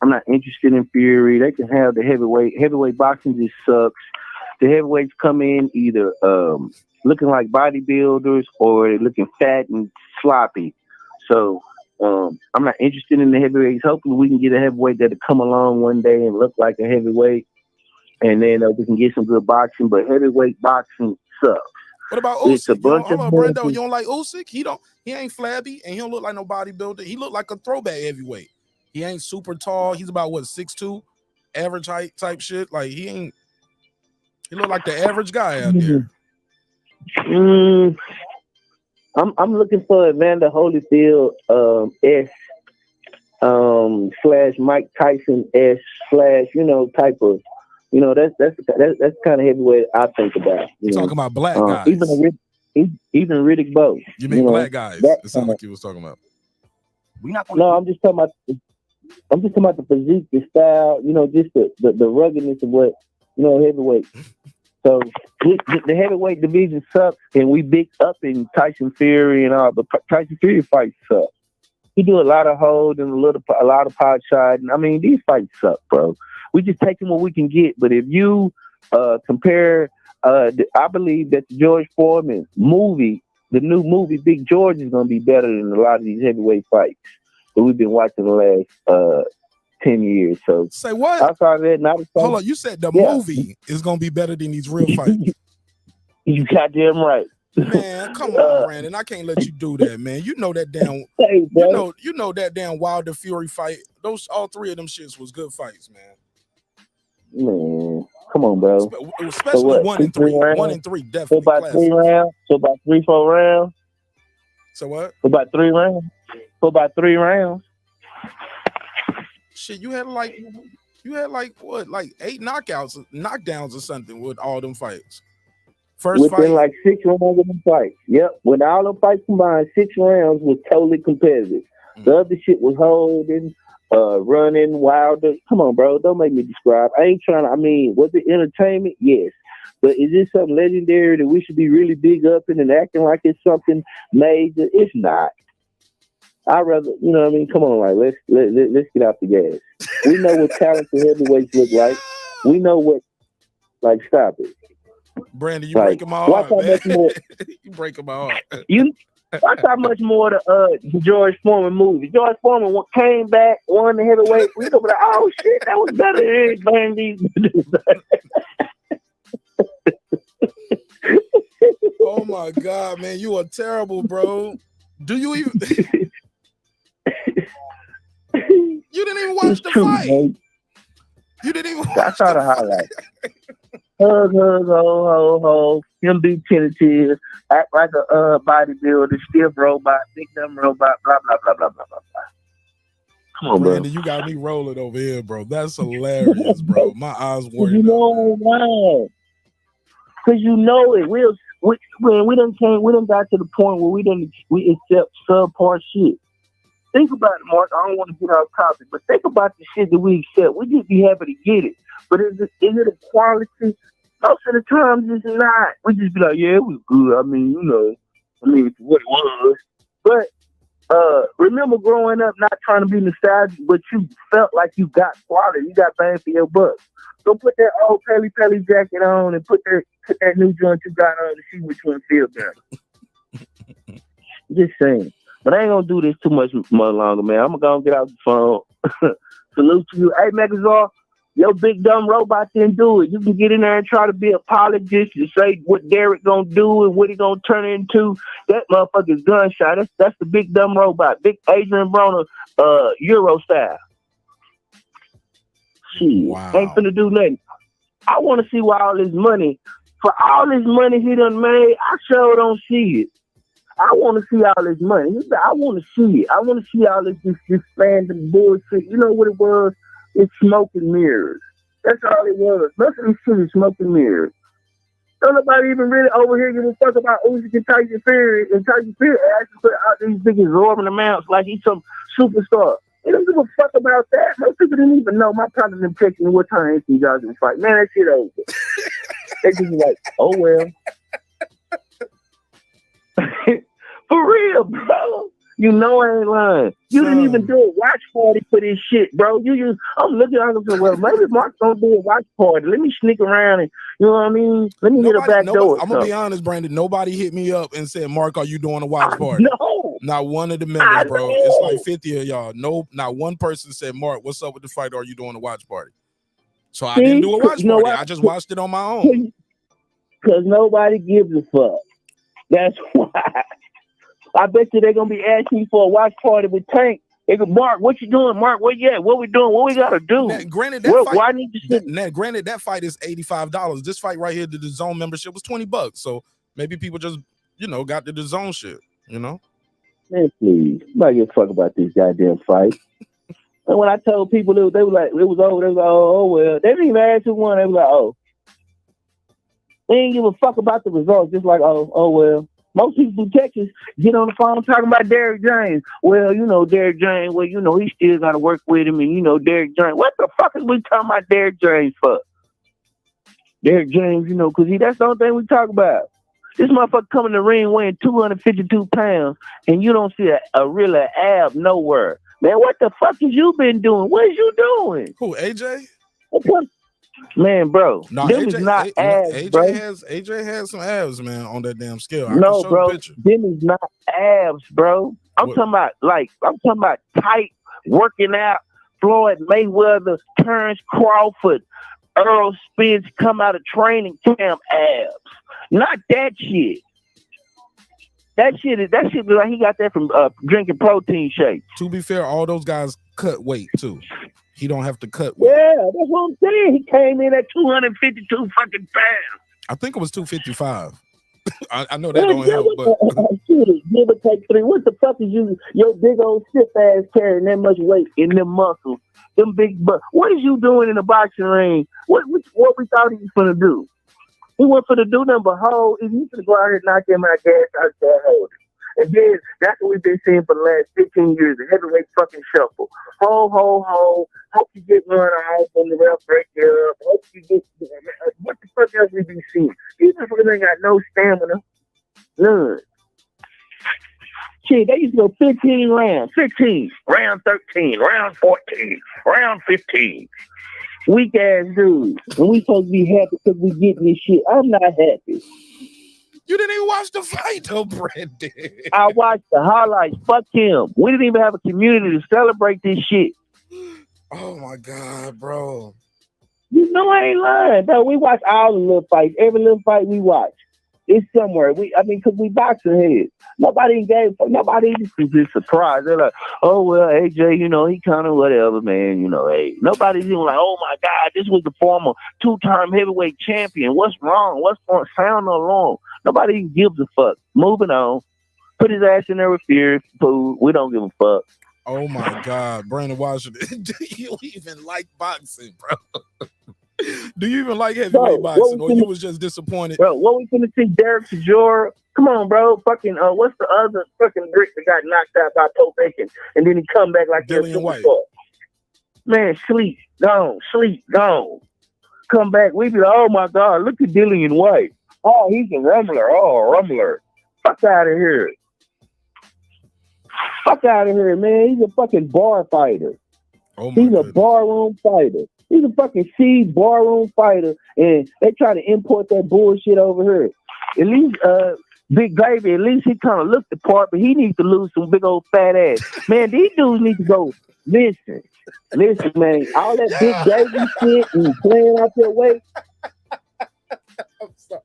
not interested in Fury. They can have the heavyweight. Heavyweight boxing just sucks. The heavyweights come in either looking like bodybuilders or they're looking fat and sloppy. So I'm not interested in the heavyweights. Hopefully we can get a heavyweight that'll come along one day and look like a heavyweight. And then we can get some good boxing. But heavyweight boxing sucks. What about Usyk? Hold on, Brando. You don't like Usyk? He ain't flabby and he don't look like no bodybuilder. He look like a throwback heavyweight. He ain't super tall. He's about 6'2", average height type shit. Like he look like the average guy out there. I'm looking for Evander Holyfield / Mike Tyson / type of, that's the kind of heavyweight I think about. You talking about black guys? Even Riddick Bowe. You mean black guys? It sounds like you was talking about. I'm just talking about the physique, the style, just the ruggedness of what, heavyweight. So the heavyweight division sucks, and we big up in Tyson Fury and all, but Tyson Fury fights suck. He do a lot of hold and a lot of pot shot. I mean, these fights suck, bro. We just taking what we can get. But if you compare, I believe that the George Foreman movie, the new movie Big George, is going to be better than a lot of these heavyweight fights that we've been watching the last 10 years. So say what? Outside of that, hold on. You said the movie is going to be better than these real fights. You goddamn right. Man, come on, Brandon. I can't let you do that, man. You know that damn. You know that damn Wilder Fury fight. All three of them shits was good fights, man. Man, come on, bro. Especially so 1 and 3. 1 and 3, definitely. So about 3 rounds. So about 3-4 rounds. So what? For about 3 rounds. For about 3 rounds. Shit, you had like what, like 8 knockdowns or something with all them fights. Within fight, like 6 rounds of the fight. Yep. When all the fights combined, 6 rounds was totally competitive. The other shit was holding, running, Wilder. Come on, bro. Don't make me describe. I ain't trying to, was it entertainment? Yes. But is this something legendary that we should be really big up in and acting like it's something major? It's not. I'd rather, come on, like, let's get out the gas. We know what talented heavyweights look like. We know what, like, stop it. Brandon, you breaking my heart, man. You breaking my heart. Watch how much more the George Foreman movie. George Foreman came back, won the heavyweight. We go like, oh shit, that was better than anything these. Oh my God, man, you are terrible, bro. Do you even? You didn't even watch the fight. Man. You didn't even watch. I saw the highlight. Hug, ho. Him be tentative, act like a bodybuilder, stiff robot, big dumb robot, blah, blah, blah, blah, blah, blah. Come on, Brandon, bro. you got me rolling over here, bro. That's hilarious, bro. My eyes watering. You know why? Because you know it. We done got to the point where we accept subpar shit. Think about it, Mark. I don't want to get off topic, but think about the shit that we accept. We just be happy to get it. But is it a quality? Most of the times it's not. We just be like, yeah, it was good. It's what it was. But remember growing up not trying to be nostalgic, but you felt like you got quality. You got bang for your buck. So put that old Pelly jacket on and put that new joint you got on to see which one feels better. Just saying. But I ain't gonna do this too much longer, man. I'm gonna get out the phone. Salute to you. Hey, Megazord, Your big dumb robot didn't do it. You can get in there and try to be apologist and say what Derrick gonna do and what he gonna turn into. That motherfucker's gunshot. That's the big dumb robot. Big Adrian Broner, Euro style. Shit. Wow. Ain't finna do nothing. I wanna see why all this money, for all this money he done made, I sure don't see it. I want to see all this money. I want to see it. I want to see all this fandom bullshit. You know what it was? It's smoke and mirrors. That's all it was. Most of this shit is smoke and mirrors. Don't nobody even really over here give a fuck about Usyk and Tyson Fury. And Tyson Fury actually put out these big exorbitant amounts like he's some superstar. They don't give a fuck about that. Most people didn't even know. My partner didn't text me what time these guys can fight. Man, that shit over. They just like, oh well. For real, bro. You know I ain't lying. You didn't even do a watch party for this shit, bro. I'm looking at it, well, maybe Mark's gonna do a watch party. Let me sneak around and, you know what I mean? Let me hit a back door. I'm gonna be honest, Brandon. Nobody hit me up and said, Mark, are you doing a watch party? No. Not one of the members, bro. It's like 50 of y'all. No, not one person said, Mark, what's up with the fight? Are you doing a watch party? So I didn't do a watch party. I just watched it on my own. Because nobody gives a fuck. That's why. I bet you they're gonna be asking you for a watch party with Tank. They go, Mark, what you doing? Mark, where you at? What we doing? What we gotta do? Now, granted, that fight is $85. This fight right here, the DAZN membership was $20. So maybe people just, got the DAZN shit, Man, please. Nobody give a fuck about this goddamn fight. And when I told people they were like, it was over, they was like, oh well. They didn't even ask who won. They was like, oh. They didn't give a fuck about the results, just like, oh well. Most people in Texas get on the phone talking about Derrick James. Well, Derrick James, he still got to work with him. And, Derrick James. What the fuck is we talking about Derrick James for? Derrick James, because that's the only thing we talk about. This motherfucker coming to the ring weighing 252 pounds, and you don't see a real ab nowhere. Man, what the fuck has you been doing? What is you doing? Who, AJ? Man, bro, no, them is not abs, AJ has some abs, man, on that damn scale. No, bro, them is not abs, bro. I'm talking about tight, working out, Floyd Mayweather, Terrence Crawford, Earl Spence come out of training camp abs. Not that shit. That shit is like he got that from drinking protein shakes. To be fair, all those guys cut weight too. He don't have to cut weight. Yeah, that's what I'm saying. He came in at 252 fucking pounds. I think it was 255. I know that don't help, but give or take 3. What the fuck is your big old stiff ass carrying that much weight in them muscles? Them big butt. What is you doing in the boxing ring? What we thought he was gonna do? He wasn't gonna do nothing but hold. He's gonna go out here and knock him out gas out there hold. And then that's what we've been seeing for the last 15 years, the heavyweight fucking shuffle. Ho. Hope you get run off when the ref break you up. Hope you get what the fuck else we been seeing? These motherfuckers ain't got no stamina. None. Shit, they used to go 15 rounds. 15, round 13, round 14, round 15. Weak ass dudes. And we supposed to be happy because we getting this shit. I'm not happy. You didn't even watch the fight, though, Brandon. I watched the highlights. Fuck him. We didn't even have a community to celebrate this shit. Oh my God, bro. You know I ain't lying, bro. We watch all the little fights. Every little fight we watch. It's somewhere. Because we boxing heads. Nobody was just surprised. They're like, oh, well, AJ, he kind of whatever, man. Hey. Nobody's even like, oh, my God, this was the former 2-time heavyweight champion. What's wrong? What's wrong? Sound along. Nobody even gives a fuck. Moving on. Put his ass in there with Fury. We don't give a fuck. Oh, my God. Brandon Washington, do you even like boxing, bro? Do you even like heavyweight boxing, or you was just disappointed? Bro, what we finna see Derek Tajor? Come on, bro. Fucking, what's the other fucking brick that got knocked out by Pope Bacon, and then he come back like Dillian White. Man, sleep, gone. Come back, we be like, oh my God, look at Dillian White. Oh, he's a rumbler. Oh, rumbler. Fuck out of here. Fuck out of here, man. He's a fucking bar fighter. Oh my He's goodness. A barroom fighter. He's a fucking seed barroom fighter, and they try to import that bullshit over here. At least Big Baby, at least he kind of looked the part, but he needs to lose some big old fat ass. Man, these dudes need to go. Listen, man. All that Big Baby shit and playing out their way. I'm sorry.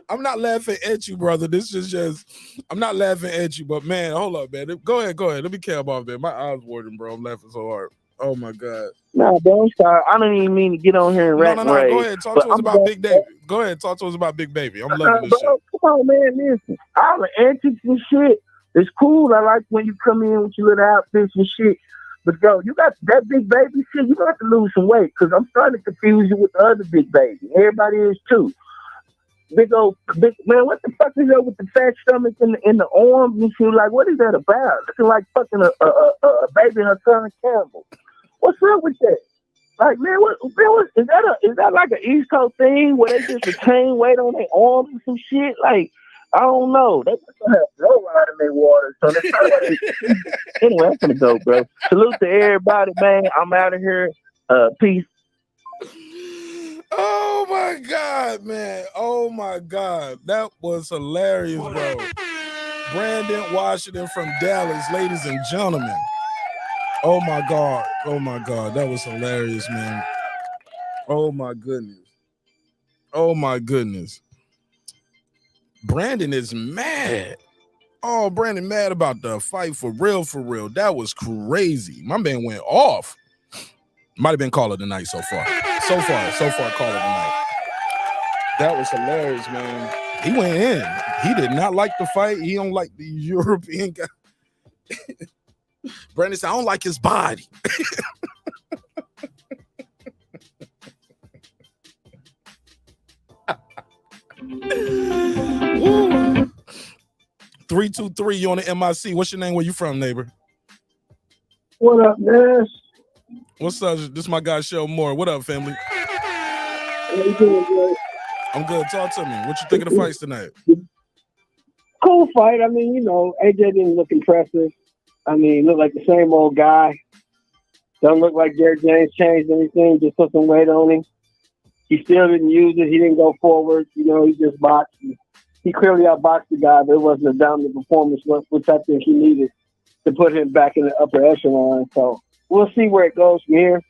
I'm not laughing at you, brother. This is just, I'm not laughing at you, but man, hold up, man. Go ahead. Let me cap off, man. My eyes watering, bro. I'm laughing so hard. Oh my God. Nah, don't start. I don't even mean to get on here and rant. No. Go ahead. Talk to us about Big Baby. Go ahead. Talk to us about Big Baby. I'm loving this shit. Come on, man. Listen, all the antics and shit. It's cool. I like when you come in with your little outfits and shit. But yo, you got that Big Baby shit. You got to lose some weight because I'm starting to confuse you with the other Big Baby. Everybody is too. Big man, what the fuck is that with the fat stomach in the arms and shit? Like, what is that about? Looking like fucking a baby and her son Campbell. What's up with that? Like, man, what is that like an East Coast thing where they just retain weight on their arms and some shit? Like, I don't know. They just have fluoride in their water. So that's anyway, I'm gonna go, bro. Salute to everybody, man. I'm out of here. Peace. Oh my God, man. Oh my God. That was hilarious, bro. Brandon Washington from Dallas, ladies and gentlemen. Oh my God. That was hilarious, man. Oh my goodness. Brandon is mad. Oh, Brandon mad about the fight for real. That was crazy. My man went off. Might have been call of the night so far. So far, call of the night. That was hilarious, man. He went in. He did not like the fight. He don't like the European guy. Brandon said, I don't like his body. Woo. 323, you on the MIC. What's your name? Where you from, neighbor? What up, man? What's up? This is my guy, Shell Moore. What up, family? How you doing, bro? I'm good. Talk to me. What you think of the fights tonight? Cool fight. I mean, AJ didn't look impressive. I mean, looked like the same old guy. Don't look like Derrick James changed anything. Just put some weight on him. He still didn't use it. He didn't go forward. He just boxed. He clearly outboxed the guy, but it wasn't a dominant performance, which I think he needed to put him back in the upper echelon. So we'll see where it goes from here.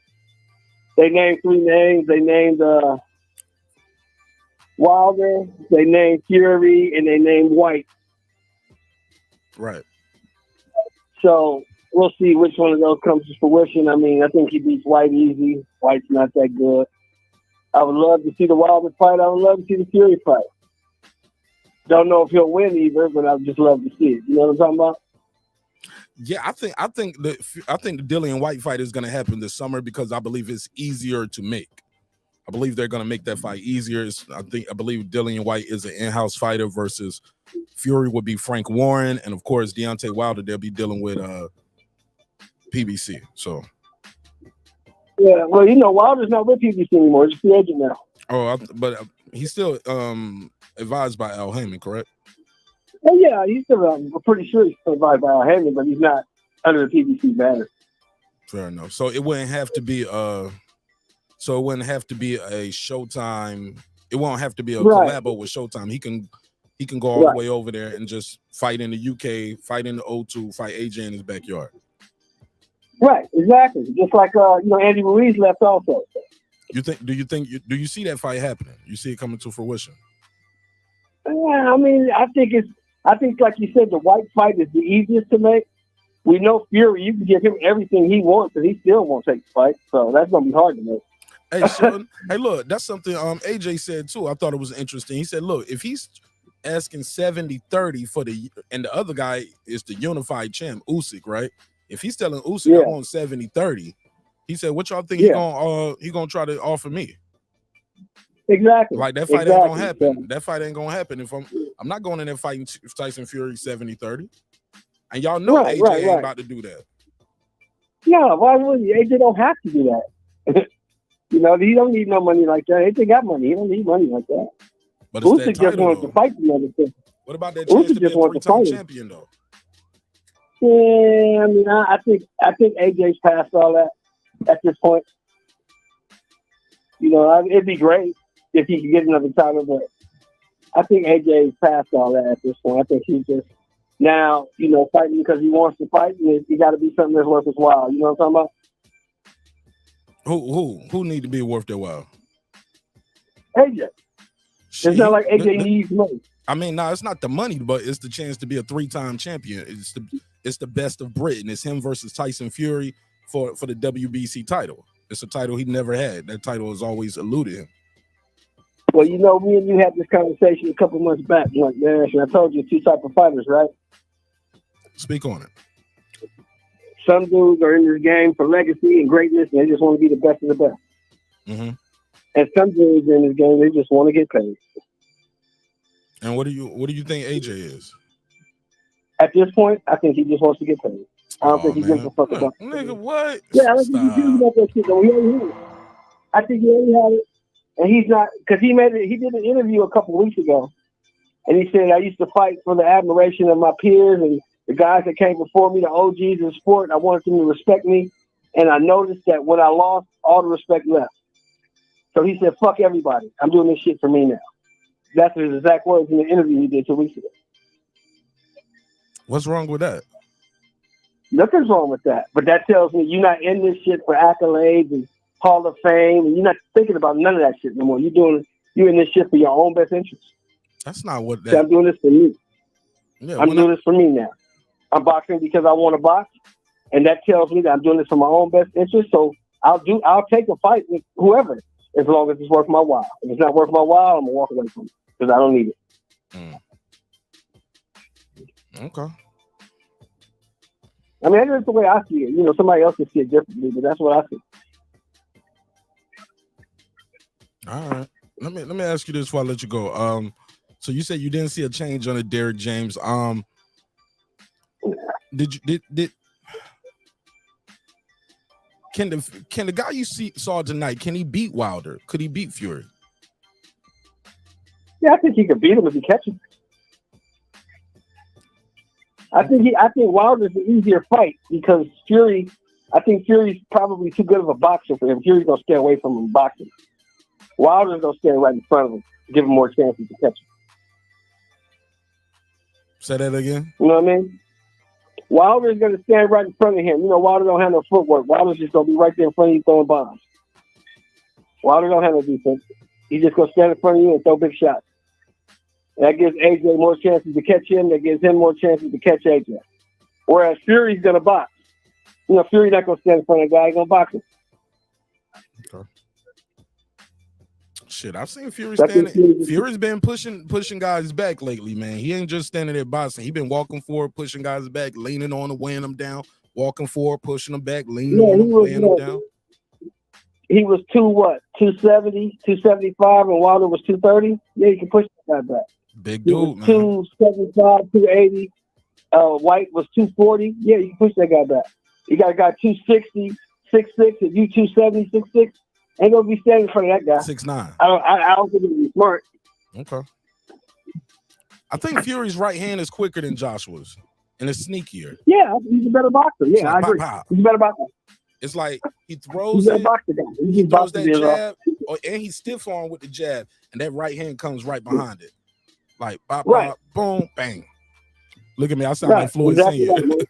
They named 3 names. They named Wilder, they named Fury, and they named White. Right. So we'll see which one of those comes to fruition. I mean, I think he beats White easy. White's not that good. I would love to see the Wilder fight. I would love to see the Fury fight. Don't know if he'll win either, but I would just love to see it. You know what I'm talking about? Yeah, I think the Dillian White fight is going to happen this summer because I believe it's easier to make. I believe they're going to make that fight easier. I believe Dillian White is an in-house fighter versus Fury would be Frank Warren, and of course Deontay Wilder. They'll be dealing with PBC. So yeah, well, Wilder's not with PBC anymore. He's a free agent now. But he's still advised by Al Heyman, correct? Oh yeah, he's still. I'm pretty sure he's still advised by Al Heyman, but he's not under the PBC banner. Fair enough. So it wouldn't have to be a Showtime. It won't have to be a collabo with Showtime. He can go all the way over there and just fight in the UK, fight in the O2, fight AJ in his backyard. Right, exactly. Just like Andy Ruiz left also. Do you see that fight happening? You see it coming to fruition? Yeah, I mean, I think like you said, the White fight is the easiest to make. We know Fury, you can give him everything he wants, and he still won't take the fight. So that's gonna be hard to make. Hey, Sheldon, hey, look, that's something AJ said too. I thought it was interesting. He said, look, if he's asking 70-30 and the other guy is the unified champ, Usyk, right? If he's telling Usyk I want 70-30, he said, what y'all think he gonna try to offer me? Exactly. Like that fight ain't gonna happen. Yeah. That fight ain't gonna happen if I'm not going in there fighting Tyson Fury 70-30. And y'all know AJ ain't about to do that. No, why would he? AJ don't have to do that. He don't need no money like that. AJ got money. He don't need money like that. But it's Usyk just wants to fight the other thing. What about that chance to be a 3-time champion though? Yeah, I mean, I think AJ's past all that at this point. It'd be great if he could get another title, but I think AJ's past all that at this point. I think he's just now, fighting because he wants to fight, and it got to be something that's worth his while. You know what I'm talking about? Who need to be worth their while? AJ. It's not like AJ needs money. I mean, no, it's not the money, but it's the chance to be a 3-time champion. It's the best of Britain. It's him versus Tyson Fury for the WBC title. It's a title he never had. That title has always eluded him. Well, me and you had this conversation a couple months back, and I told you 2 types of fighters, right? Speak on it. Some dudes are in this game for legacy and greatness, and they just want to be the best of the best. Mm-hmm. And some dudes in this game, they just want to get paid. And what do you think AJ is? At this point, I think he just wants to get paid. I don't think he gives a fuck about it. Nigga, what? Yeah, I don't think he gives about that shit. Though. He already had it. I think he already had it. And he's not, because he did an interview a couple weeks ago, and he said, I used to fight for the admiration of my peers and the guys that came before me, the OGs in sport. I wanted them to respect me, and I noticed that when I lost, all the respect left. So he said, fuck everybody. I'm doing this shit for me now. That's his exact words in the interview he did 2 weeks ago. What's wrong with that? Nothing's wrong with that. But that tells me you're not in this shit for accolades and Hall of Fame, and you're not thinking about none of that shit no more. You're in this shit for your own best interest. That's not what that. So I'm doing this for me. Yeah, I'm doing this for me now. I'm boxing because I want to box, and that tells me that I'm doing this for my own best interest. So I'll take a fight with whoever, as long as it's worth my while. If it's not worth my while, I'm gonna walk away from it because I don't need it. Okay. I mean, that's the way I see it. Somebody else can see it differently, but that's what I see. All right. Let me ask you this before I let you go. So you said you didn't see a change under Derrick James. Can the guy you saw tonight, can he beat Wilder? Could he beat Fury? Yeah, I think he could beat him if he catches him. I think Wilder's the easier fight because Fury's probably too good of a boxer for him. Fury's gonna stay away from him boxing. Wilder's gonna stay right in front of him, give him more chances to catch him. Say that again. You know what I mean? Wilder's gonna stand right in front of him. Wilder don't have no footwork. Wilder's just gonna be right there in front of you throwing bombs. Wilder don't have no defense. He's just gonna stand in front of you and throw big shots. That gives AJ more chances to catch him. That gives him more chances to catch AJ. Whereas Fury's gonna box. Fury's not gonna stand in front of the guy. He's gonna box him. Okay. Shit, I've seen Fury standing. Fury's been pushing guys back lately, man. He ain't just standing there boxing. He been walking forward, pushing guys back, leaning on them, weighing them down, walking forward, pushing them back, leaning on them, weighing them down. He was 270, 275, and Wilder was 230. Yeah, you can push that guy back. Big dude, man. 275, 280. White was 240. Yeah, you can push that guy back. You got a guy 260, 6'6", and you 270, 6'6". Ain't gonna be standing in front of that guy. 6'9". I don't think he'd be smart. Okay. I think Fury's right hand is quicker than Joshua's, and it's sneakier. Yeah, he's a better boxer. Yeah, I agree. He's a better boxer. It's like he throws it. He throws that jab, and he's stiff arm with the jab, and that right hand comes right behind it. Like bop, bop, boom, bang. Look at me, I sound like Floyd Senior. Right,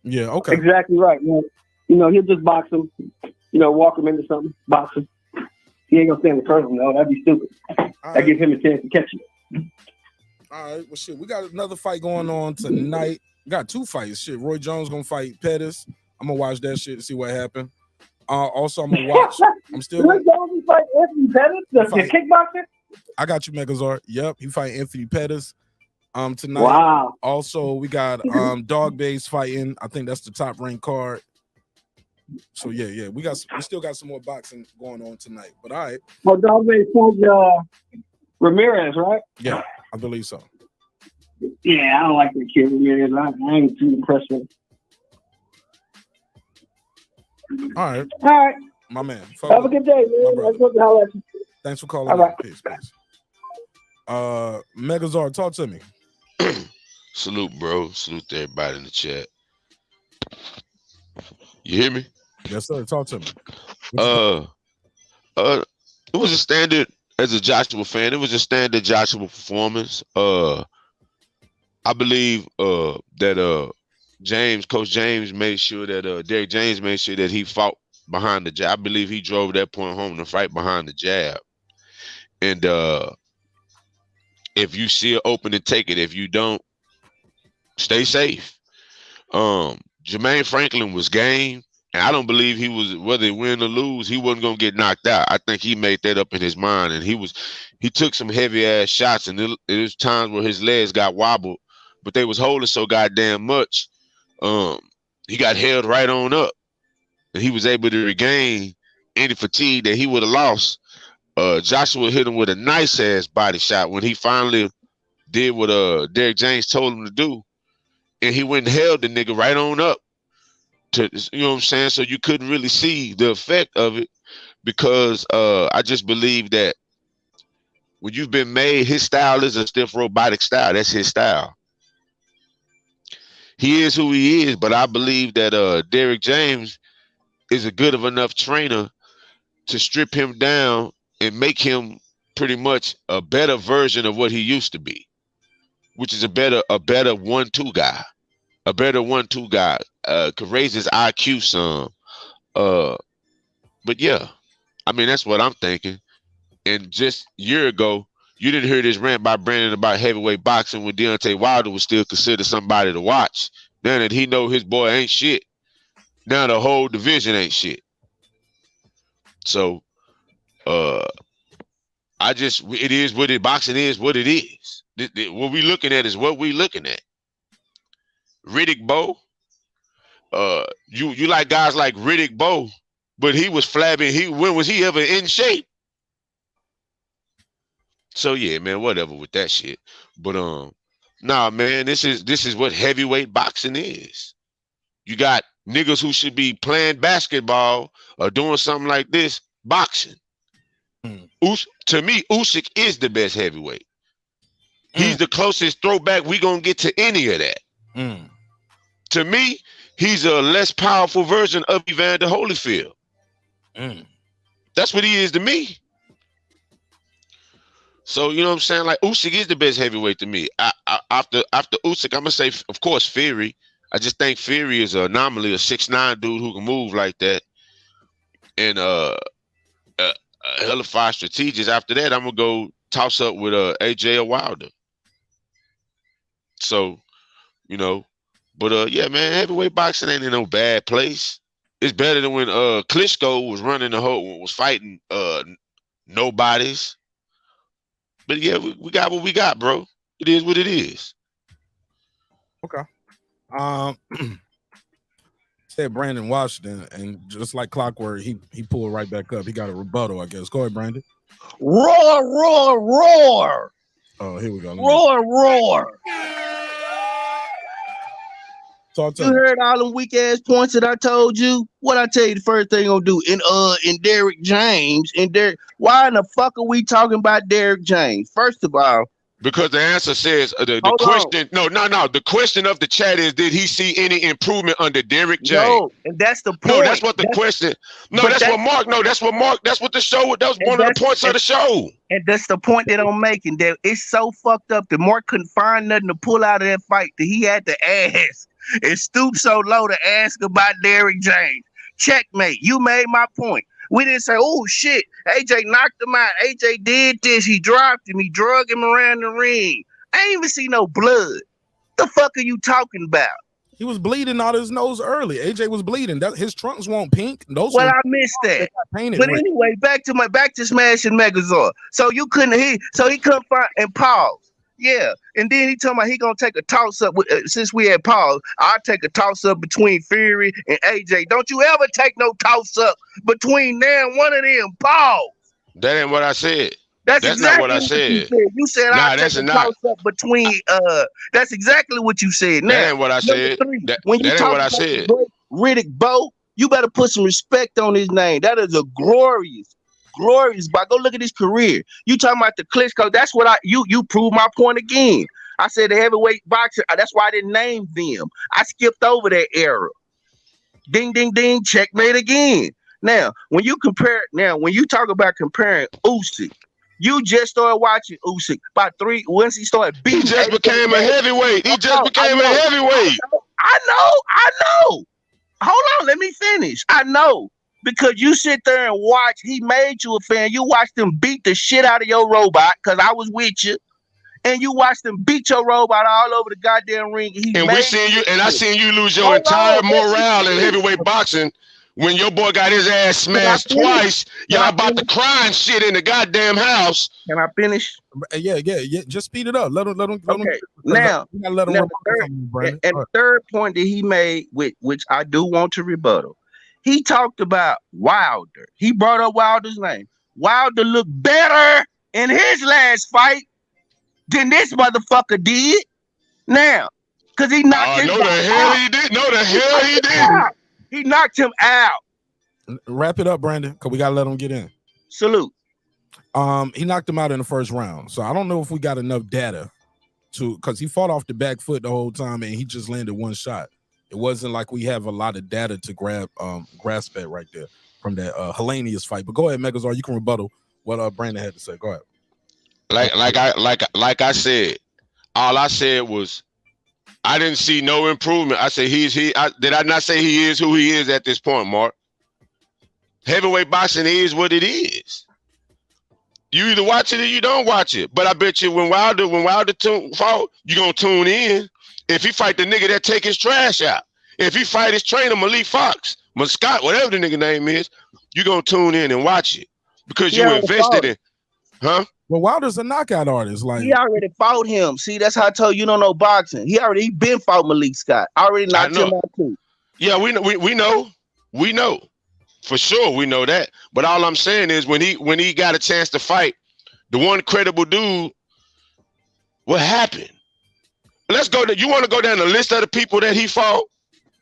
yeah, okay. Exactly right. He'll just box him. Walk him into something, box him. He ain't gonna stand in front of him, though. That'd be stupid. That gives him a chance to catch you. All right, well, shit, we got another fight going on tonight. We got 2 fights. Shit, Roy Jones gonna fight Pettis. I'm gonna watch that shit to see what happened. Also, I'm gonna watch. I'm still. Roy Jones fight Anthony Pettis, the kickboxer. I got you, Megazord. Yep, he fight Anthony Pettis. Tonight. Wow. Also, we got Dog Base fighting. I think that's the top ranked card. So yeah, we still got some more boxing going on tonight. But all right. Well, Dog Base fought Ramirez, right? Yeah, I believe so. Yeah, I don't like that kid Ramirez. I ain't too impressed with him. All right. All right. My man. Have a good day, man. Let's go to holler at you. Thanks for calling. All right. Peace. Megazord, talk to me. Salute, bro. Salute to everybody in the chat. You hear me? Yes, sir. Talk to me. It was a standard as a Joshua fan, it was a standard Joshua performance. I believe that Coach James made sure that Derrick James made sure that he fought behind the jab. I believe he drove that point home to fight behind the jab. And if you see it open and take it, if you don't, stay safe. Jermaine Franklin was game, and I don't believe he was, whether he win or lose, he wasn't gonna get knocked out. I think he made that up in his mind, and he took some heavy ass shots, and there was times where his legs got wobbled, but they was holding so goddamn much. He got held right on up, and he was able to regain any fatigue that he would have lost. Joshua hit him with a nice ass body shot when he finally did what Derrick James told him to do, and he went and held the nigga right on up to, you know what I'm saying? So you couldn't really see the effect of it, because I just believe that when you've been made, his style is a stiff robotic style. That's his style. He is who he is, but I believe that Derrick James is a good of enough trainer to strip him down and make him pretty much a better version of what he used to be, which is a better 1-2 guy. A better 1-2 guy. Could raise his IQ some. But yeah, I mean, that's what I'm thinking. And just a year ago, you didn't hear this rant by Brandon about heavyweight boxing when Deontay Wilder was still considered somebody to watch. Now that he know his boy ain't shit, now the whole division ain't shit. So, it is what it. Boxing is what it is. What we looking at is what we looking at. Riddick Bowe, you like guys like Riddick Bowe, but he was flabby. When was he ever in shape? So yeah, man, whatever with that shit. But nah, man, this is what heavyweight boxing is. You got niggas who should be playing basketball or doing something like this, boxing. To me, Usyk is the best heavyweight. He's the closest throwback we gonna get to any of that. To me, he's a less powerful version of Evander Holyfield. That's what he is to me. So, you know what I'm saying? Like, Usyk is the best heavyweight to me. After Usyk, I'm gonna say, of course, Fury. I just think Fury is an anomaly, a 6'9" dude who can move like that. And hella five strategies. After that, I'm gonna go toss up with AJ or Wilder. So, you know, but yeah, man, heavyweight boxing ain't in no bad place. It's better than when Klitschko was fighting nobodies. But yeah, we got what we got, bro. It is what it is. Okay. Said Brandon Washington, and just like clockwork, he pulled right back up. He got a rebuttal, I guess. Go ahead, Brandon. Roar, roar, roar. Oh, here we go. Roar, roar. Talk to you heard all them weak ass points that I told you? What I tell you the first thing I'm gonna do in Derrick James and Derrick. Why in the fuck are we talking about Derrick James? First of all, because the answer says the question. No. The question of the chat is: did he see any improvement under Derrick James? No, and that's the point. No, that's what the question. No, that's what Mark. No, that's what Mark. That's what the show. That was one of the points of the show. And that's the point that I'm making. That it's so fucked up that Mark couldn't find nothing to pull out of that fight that he had to ask and stoop so low to ask about Derrick James. Checkmate. You made my point. We didn't say, oh shit, AJ knocked him out. AJ did this. He dropped him. He drug him around the ring. I ain't even see no blood. The fuck are you talking about? He was bleeding out his nose early. AJ was bleeding. His trunks weren't pink. I missed that. But anyway, back to Smash and Megazord. So he couldn't find and pause. Yeah, and then he told me he gonna take a toss up since we had pause. I'll take a toss up between Fury and AJ. Don't you ever take no toss up between there and one of them. Pause. That ain't what I said. That's exactly not what I said. You said I'll take a toss up between. That's exactly what you said. Now, that ain't what I said. That ain't what I said. Riddick Bowe, you better put some respect on his name. That is a glorious. But go look at his career. You talking about the Klitschko? That's what you proved my point again. I said the heavyweight boxer. That's why I didn't name them. I skipped over that era. Ding, ding, ding. Checkmate again. Now, when you talk about comparing Usyk You just started watching Usyk about 3 once he started beating. He just became a heavyweight. He just became a heavyweight. I know. Hold on, let me finish. I know. Because you sit there and watch, he made you a fan. You watched him beat the shit out of your robot, because I was with you. And you watched him beat your robot all over the goddamn ring. And we seen you, and I seen you lose your entire morale in heavyweight boxing when your boy got his ass smashed twice. Y'all about to cry and shit in the goddamn house. Can I finish? Yeah. Just speed it up. Let him. Okay. Now, the third point that he made, which I do want to rebuttal, he talked about Wilder. He brought up Wilder's name. Wilder looked better in his last fight than this motherfucker did. Now, because he knocked him out. No, the hell he didn't. He knocked him out. Wrap it up, Brandon, because we got to let him get in. Salute. He knocked him out in the first round. So I don't know if we got enough data because he fought off the back foot the whole time and he just landed one shot. It wasn't like we have a lot of data to grasp at right there from that Hellenius fight. But go ahead, Megazord. You can rebuttal what Brandon had to say. Go ahead. Like I said, all I said was I didn't see no improvement. I said did I not say he is who he is at this point, Mark? Heavyweight boxing is what it is. You either watch it or you don't watch it. But I bet you when Wilder fought, you gonna tune in. If he fight the nigga that take his trash out, if he fight his trainer Malik Fox, Scott, whatever the nigga name is, you gonna tune in and watch it because you invested in, huh? Well, Wilder's a knockout artist. Like he already fought him. See, that's how I told you don't know boxing. He been fought Malik Scott. I already knocked him out too. Yeah, we know. For sure, we know that. But all I'm saying is when he got a chance to fight the one credible dude, what happened? Let's go. You want to go down the list of the people that he fought?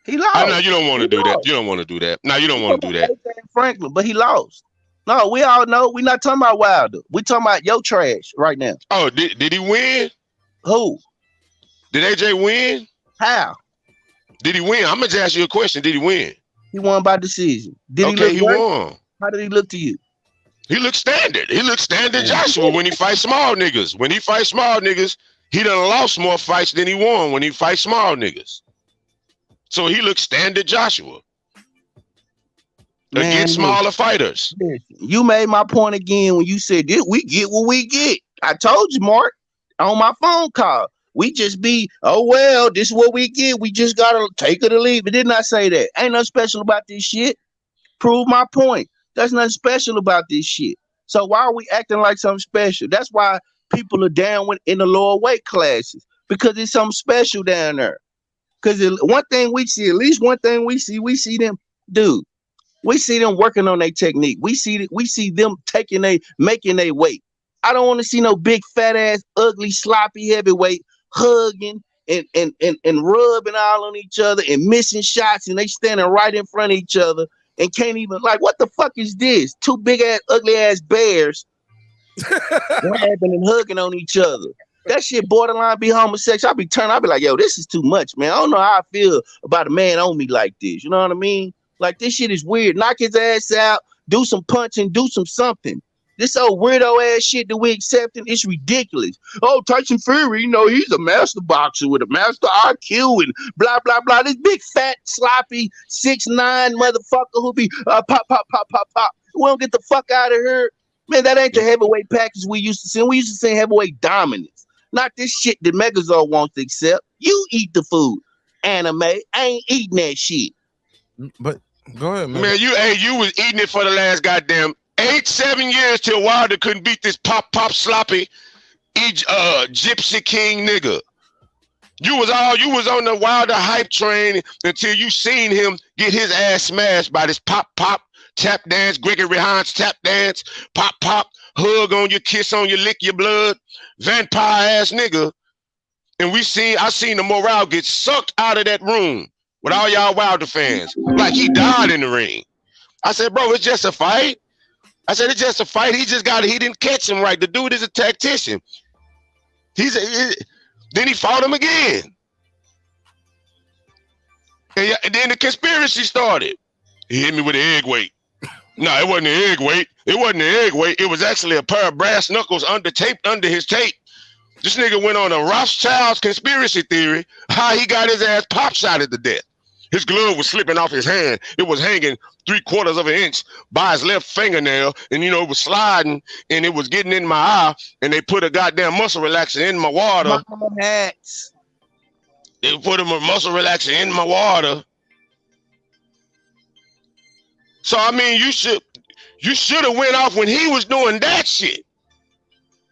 He lost. I know you don't want to do that. You don't want to do that. No, you don't want to do that. Franklin, but he lost. No, we all know. We're not talking about Wilder. We're talking about your trash right now. Oh, did he win? Who? Did AJ win? How? Did he win? I'm gonna just ask you a question. Did he win? He won by decision. He won. How did he look to you? He looked standard. He looked standard Joshua when he fights small niggas. When he fights small niggas, he done lost more fights than he won when he fights small niggas. So he looked standard Joshua against smaller fighters. You made my point again when you said we get what we get. I told you, Mark, on my phone call. We just be, oh, well, this is what we get. We just got to take it or leave it. Didn't I say that? Ain't nothing special about this shit. Prove my point. There's nothing special about this shit. So why are we acting like something special? That's why people are down in the lower weight classes, because it's something special down there. Because one thing we see, at least one thing we see them, dude, we see them working on their technique. We see them making their weight. I don't want to see no big, fat ass, ugly, sloppy heavyweight hugging and rubbing all on each other and missing shots, and they standing right in front of each other and can't even, like, what the fuck is this? Two big ass, ugly ass bears grabbing and hugging on each other. That shit borderline be homosexual. I'll be like, yo, this is too much, man. I don't know how I feel about a man on me like this. You know what I mean? Like, this shit is weird. Knock his ass out, do some punching, do some something. This old weirdo ass shit that we accepting, it's ridiculous. Oh, Tyson Fury, he's a master boxer with a master IQ and blah, blah, blah. This big, fat, sloppy, 6'9" motherfucker who be pop, pop, pop, pop, pop. We don't get the fuck out of here. Man, that ain't the heavyweight package we used to see. We used to see heavyweight dominance. Not this shit that Megazord wants to accept. You eat the food. Anime, I ain't eating that shit. But go ahead, man. Man, you was eating it for the last goddamn 7 years till Wilder couldn't beat this pop sloppy gypsy king nigga. You was on the Wilder hype train until you seen him get his ass smashed by this pop tap dance, Gregory Hines tap dance, pop hug on you, kiss on you, lick your blood, vampire ass nigga. And I seen the morale get sucked out of that room with all y'all Wilder fans, like he died in the ring. I said, bro, it's just a fight. It's just a fight. He didn't catch him right. The dude is a tactician. Then he fought him again. And then the conspiracy started. He hit me with the egg weight. No, it wasn't the egg weight. It wasn't an egg weight. It was actually a pair of brass knuckles taped under his tape. This nigga went on a Rothschild's conspiracy theory how he got his ass pop shotted to death. His glove was slipping off his hand. It was hanging 3/4 of an inch by his left fingernail, and it was sliding, and it was getting in my eye. And they put a goddamn muscle relaxer in my water. They put a muscle relaxer in my water. So I mean, you should have went off when he was doing that shit.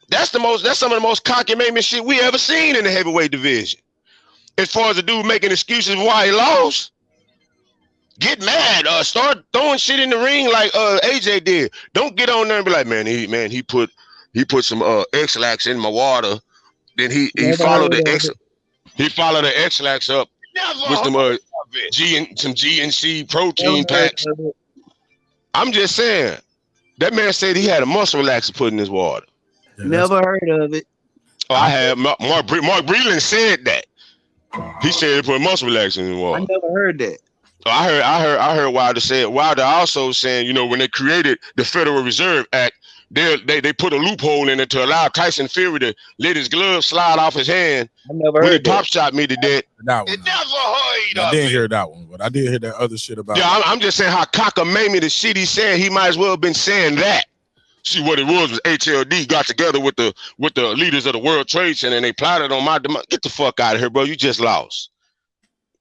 That's some of the most cockamamie shit we ever seen in the heavyweight division. As far as the dude making excuses why he lost, get mad, start throwing shit in the ring like AJ did. Don't get on there and be like, he put some X-Lax in my water. Then he followed the X-Lax up with some some GNC protein packs. I'm just saying, that man said he had a muscle relaxer put in his water. Never heard of it. Oh, I had Mark Breland said that. He said he put muscle relaxer in his water. I never heard that. I heard Wilder say it. Wilder also saying, when they created the Federal Reserve Act, they put a loophole in it to allow Tyson Fury to let his glove slide off his hand. I never heard when he that. Pop shot me to death. That one. I didn't hear that one, but I did hear that other shit about. Yeah, I'm just saying how cockamamie the shit he said. He might as well have been saying that. See, what it was HLD got together with the leaders of the World Trade Center and they plotted on my demise. Get the fuck out of here, bro. You just lost.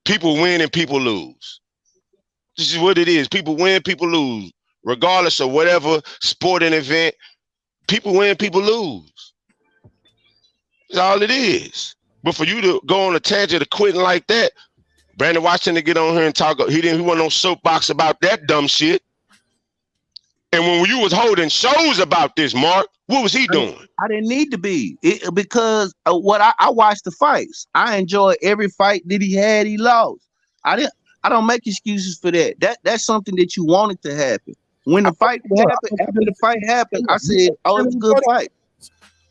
People win and people lose. This is what it is. People win, people lose. Regardless of whatever sporting event, people win, people lose. That's all it is. But for you to go on a tangent of quitting like that, Brandon Washington to get on here and talk, he wasn't no soapbox about that dumb shit. And when you was holding shows about this, Mark, what was he doing? I didn't need to be because I watched the fights. I enjoyed every fight that he had. He lost. I don't make excuses for that. That's something that you wanted to happen. When the fight happened, after the fight happened, I said, "Oh, it was a good fight."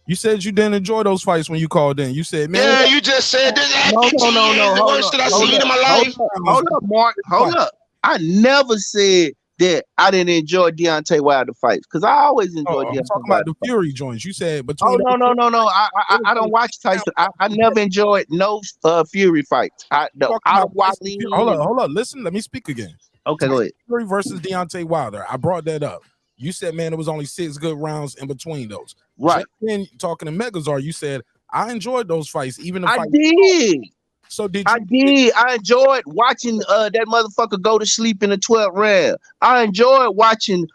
You said you didn't enjoy those fights when you called in. You said, "Man, yeah, you just said this. No. The worst that I seen in my life." Hold up, Mark. Hold up. I never said that I didn't enjoy Deontay Wilder fights because I always enjoyed Deontay. I'm talking about the Fury joints. You said between. No. I don't watch Tyson. I never enjoyed no Fury fights. Hold on. Listen, let me speak again. Okay, go ahead. Fury versus Deontay Wilder. I brought that up. You said, man, it was only 6 good rounds in between those. Right. Then talking to Megazar, you said I enjoyed those fights, even if I did. So did you? I did. I enjoyed watching that motherfucker go to sleep in the 12th round. I enjoyed watching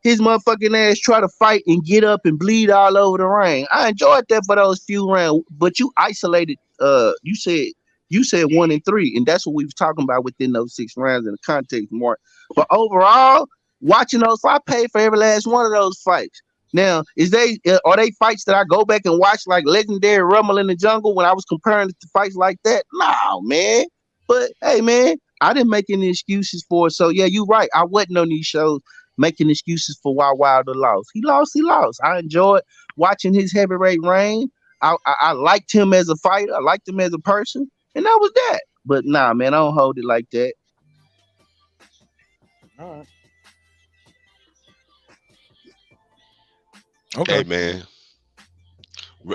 his motherfucking ass try to fight and get up and bleed all over the ring. I enjoyed that for those few rounds. But you isolated. You said 1 and 3, and that's what we was talking about within those 6 rounds in the context, Mark. But overall, watching those fights, I paid for every last one of those fights. Now, are they fights that I go back and watch like legendary Rumble in the Jungle when I was comparing it to fights like that? No, man. But hey, man, I didn't make any excuses for it. So yeah, you're right. I wasn't on these shows making excuses for why Wilder lost. He lost. I enjoyed watching his heavyweight reign. I liked him as a fighter. I liked him as a person, and that was that. But nah, man, I don't hold it like that. All right. Okay, man.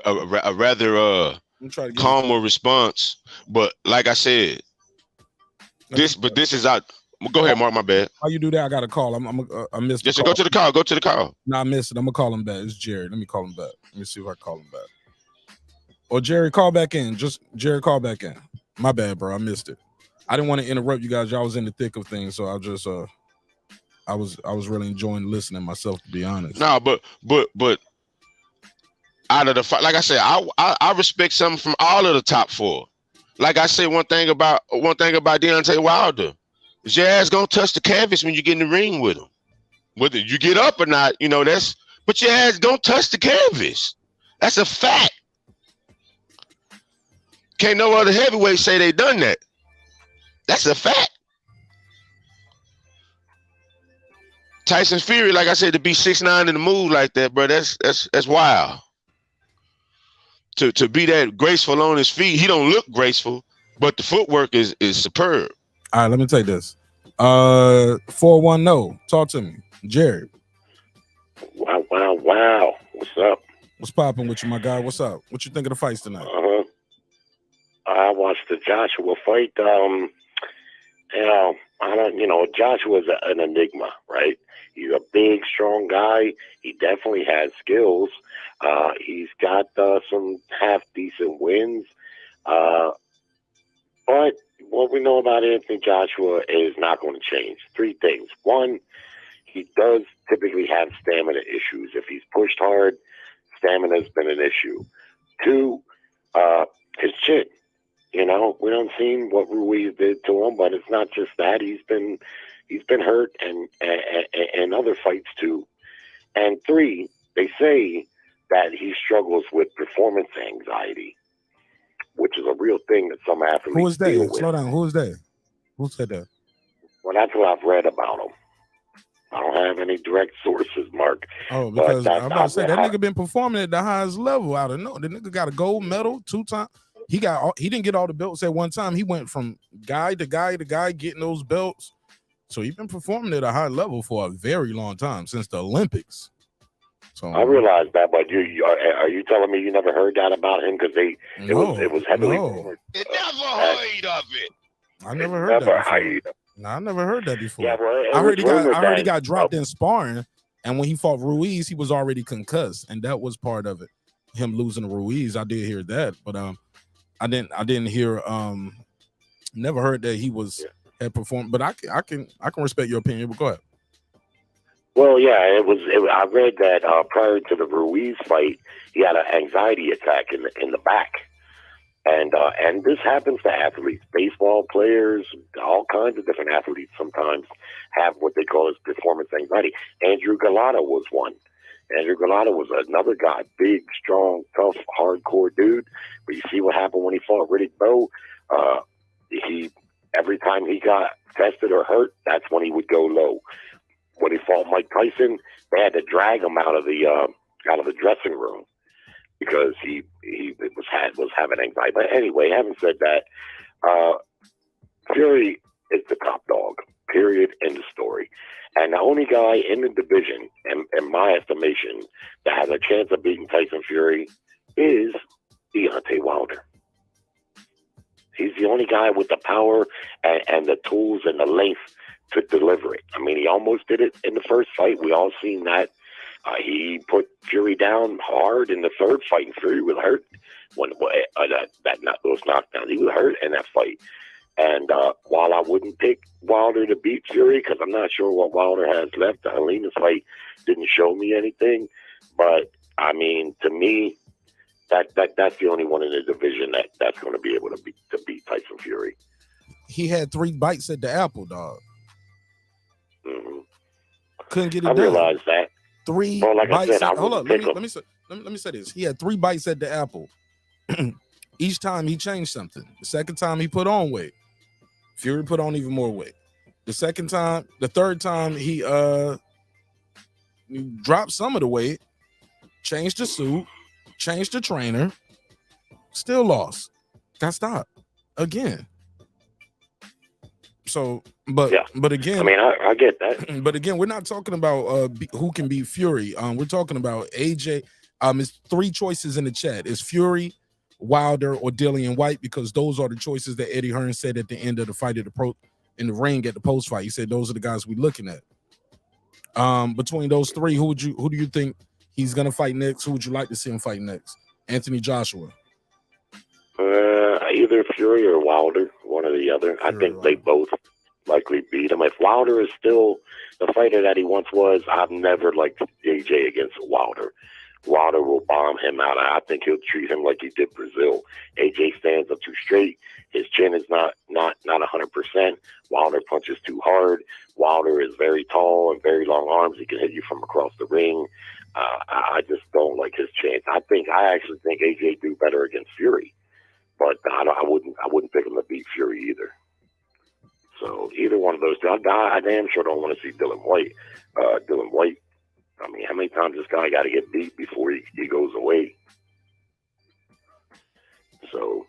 A rather calmer response, but like I said, this is out. Go ahead, Mark. My bad. How you do that? I got a call. I missed. Just go to the call. Go to the call. No, I missed it. I'm gonna call him back. It's Jerry. Let me call him back. Let me see if I call him back. Or Jerry, call back in. Just Jerry, call back in. My bad, bro. I missed it. I didn't want to interrupt you guys. Y'all was in the thick of things, so I just I was really enjoying listening myself, to be honest. No, but out of the fight, like I said, I respect something from all of the top 4. Like I said, one thing about Deontay Wilder is your ass gonna touch the canvas when you get in the ring with him. Whether you get up or not, but your ass gonna touch the canvas. That's a fact. Can't no other heavyweight say they done that. That's a fact. Tyson Fury, like I said, to be 6'9" in the move like that, bro, that's wild. To be that graceful on his feet, he don't look graceful, but the footwork is superb. All right, let me take this. 410, talk to me, Jerry. Wow. What's up? What's popping with you, my guy? What's up? What you think of the fights tonight? I watched the Joshua fight. Joshua's an enigma, right? He's a big, strong guy. He definitely has skills. He's got some half decent wins. But what we know about Anthony Joshua is not going to change. Three things. One, he does typically have stamina issues. If he's pushed hard, stamina's been an issue. Two, his chin. We don't see what Ruiz did to him, but it's not just that. He's been hurt and other fights too. And three, they say that he struggles with performance anxiety, which is a real thing that some athletes Who is that? deal with. Slow down. Who is that? Who said that? Well, that's what I've read about him. I don't have any direct sources, Mark. Oh, because I'm about to say that nigga been performing at the highest level. I don't know. The nigga got a gold medal 2 times. He didn't get all the belts at one time. He went from guy to guy to guy getting those belts. So he's been performing at a high level for a very long time, since the Olympics. So I realize that, but are you telling me you never heard that about him? Because it was heavily rumored. You never heard of it. I never heard that before. No, I never heard that before. Yeah, well, I heard he got dropped in sparring, and when he fought Ruiz, he was already concussed, and that was part of it. Him losing to Ruiz, I did hear that, but I didn't hear. Never heard that he had performed. But I can respect your opinion. But go ahead. Well, yeah, I read that prior to the Ruiz fight, he had an anxiety attack in the back, and this happens to athletes, baseball players, all kinds of different athletes. Sometimes have what they call as performance anxiety. Andrew Galata was one. Andrew Galata was another guy, big, strong, tough, hardcore dude. But you see what happened when he fought Riddick Bowe. Every time he got tested or hurt, that's when he would go low. When he fought Mike Tyson, they had to drag him out of the dressing room because he was having anxiety. But anyway, having said that, Fury is the top dog. Period. End of story. And the only guy in the division, in my estimation, that has a chance of beating Tyson Fury is Deontay Wilder. He's the only guy with the power and the tools and the length to deliver it. I mean, he almost did it in the first fight. We all seen that. He put Fury down hard in the third fight, and Fury was hurt when those knockdowns. He was hurt in that fight. And while I wouldn't pick Wilder to beat Fury, because I'm not sure what Wilder has left, the Helena fight didn't show me anything. But I mean, to me, that's the only one in the division that's going to be able to beat Tyson Fury. He had 3 bites at the apple, dog. Mm-hmm. Couldn't get it I done. realized that. 3 well, like bites. I said, hold up. Let me say this. He had 3 bites at the apple. Each time he changed something. The second time he put on weight. Fury put on even more weight. The third time he dropped some of the weight, changed the suit, changed the trainer, still lost. Got stopped again. So, but again, I mean, I get that. But again, we're not talking about who can beat Fury. We're talking about AJ. It's 3 choices in the chat. It's Fury, Wilder, or Dillian White, because those are the choices that Eddie Hearn said at the end of the fight in the ring at the post fight. He said those are the guys we're looking at. Between those 3, who do you think he's gonna fight next? Who would you like to see him fight next? Anthony Joshua. Either Fury or Wilder, one or the other. I think they both likely beat him. If Wilder is still the fighter that he once was, I've never liked AJ against Wilder. Wilder will bomb him out. I think he'll treat him like he did Brazil. AJ stands up too straight. His chin is not 100%. Wilder punches too hard. Wilder is very tall and very long arms. He can hit you from across the ring. I just don't like his chance. I actually think AJ do better against Fury, but I wouldn't pick him to beat Fury either. So either one of those two. I damn sure don't want to see Dillian White. I mean, how many times this guy got to get beat before he goes away? So,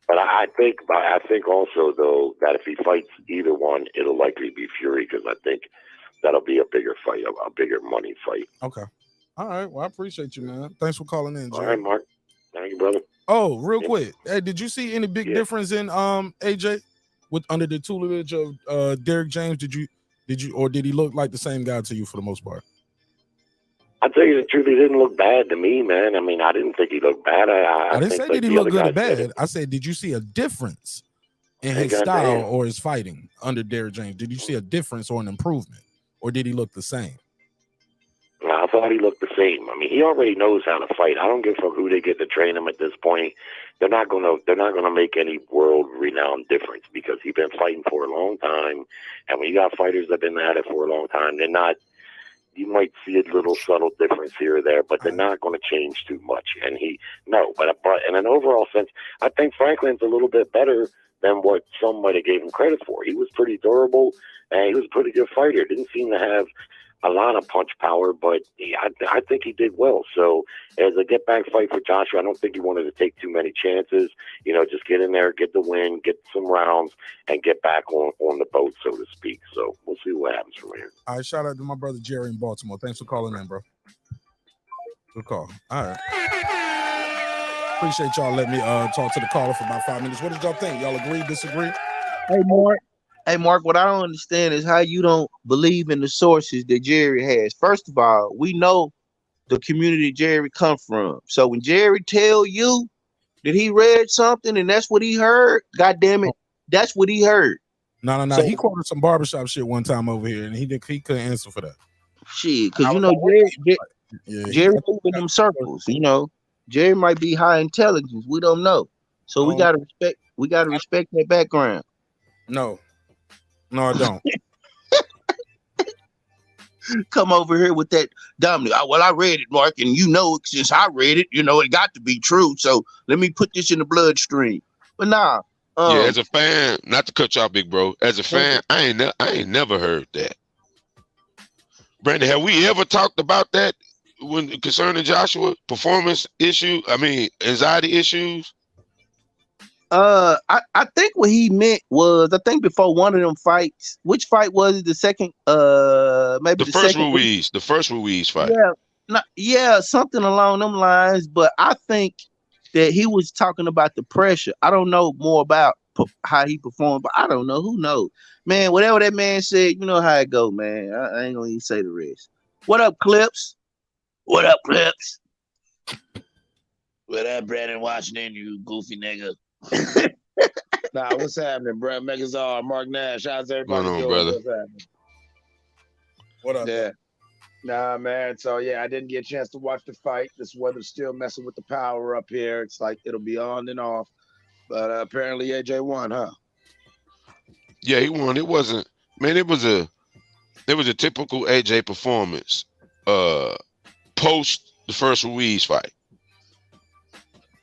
but I think also though that if he fights either one, it'll likely be Fury, because I think that'll be a bigger fight, a bigger money fight. Okay. All right. Well, I appreciate you, man. Thanks for calling in, Jay. All right, Mark. Thank you, brother. Oh, real quick. Hey, did you see any big difference in AJ with under the tutelage of Derrick James? Did you or did he look like the same guy to you for the most part? I'll tell you the truth, he didn't look bad to me, man. I mean, I didn't think he looked bad. I didn't think say that did he the look other good or guys bad. I said, did you see a difference in Hey, his style goddamn. or his fighting under Derrick James? Did you see a difference or an improvement? Or did he look the same? No, I thought he looked the same. I mean, he already knows how to fight. I don't give a fuck who they get to train him at this point. They're not gonna make any world renowned difference because he's been fighting for a long time. And when you got fighters that have been at it for a long time, they're not. You might see a little subtle difference here or there, but they're not going to change too much. And but in an overall sense, I think Franklin's a little bit better than what some might have gave him credit for. He was pretty durable and he was a pretty good fighter. Didn't seem to have a lot of punch power, but I think he did well. So as a get back fight for Joshua, I don't think he wanted to take too many chances. You know, just get in there, get the win, get some rounds, and get back on the boat, so to speak. So we'll see what happens from here. All right, shout out to my brother Jerry in Baltimore. Thanks for calling in, bro. Good call. All right. Appreciate y'all letting me talk to the caller for about 5 minutes. What did y'all think? Y'all agree, disagree? Hey, Mark, what I don't understand is how you don't believe in the sources that Jerry has. First of all, we know the community Jerry come from. So when Jerry tell you that he read something and that's what he heard, God damn it, that's what he heard. No. So, he quoted some barbershop shit one time over here, and he couldn't answer for that. Shit, because you know Jerry move in them circles. You know, Jerry might be high intelligence. We don't know. So we gotta respect that background. No, I don't. Come over here with that dominant. Well, I read it, Mark, and you know, since I read it, you know, it got to be true. So let me put this in the bloodstream. But nah. Yeah, as a fan, not to cut you off, big bro. As a fan, I ain't never heard that. Brandon, have we ever talked about that when concerning Joshua performance issue? I mean, anxiety issues. I think what he meant was, I think before one of them fights, which fight was it? The second, maybe the first Ruiz, the first Ruiz fight. Yeah, something along them lines. But I think that he was talking about the pressure. I don't know more about how he performed, but I don't know. Who knows, man? Whatever that man said, you know how it go, man. I ain't gonna even say the rest. What up, Clips? What up, Clips? What up, Brandon Washington? You goofy nigga. Nah, what's happening, bro? Megazar, Mark Nash. How's everybody doing? Brother? What's happening? What up? Yeah. Nah, man. So yeah, I didn't get a chance to watch the fight. This weather's still messing with the power up here. It's like it'll be on and off. But apparently AJ won, huh? Yeah, he won. It was a typical AJ performance. Post the first Ruiz fight.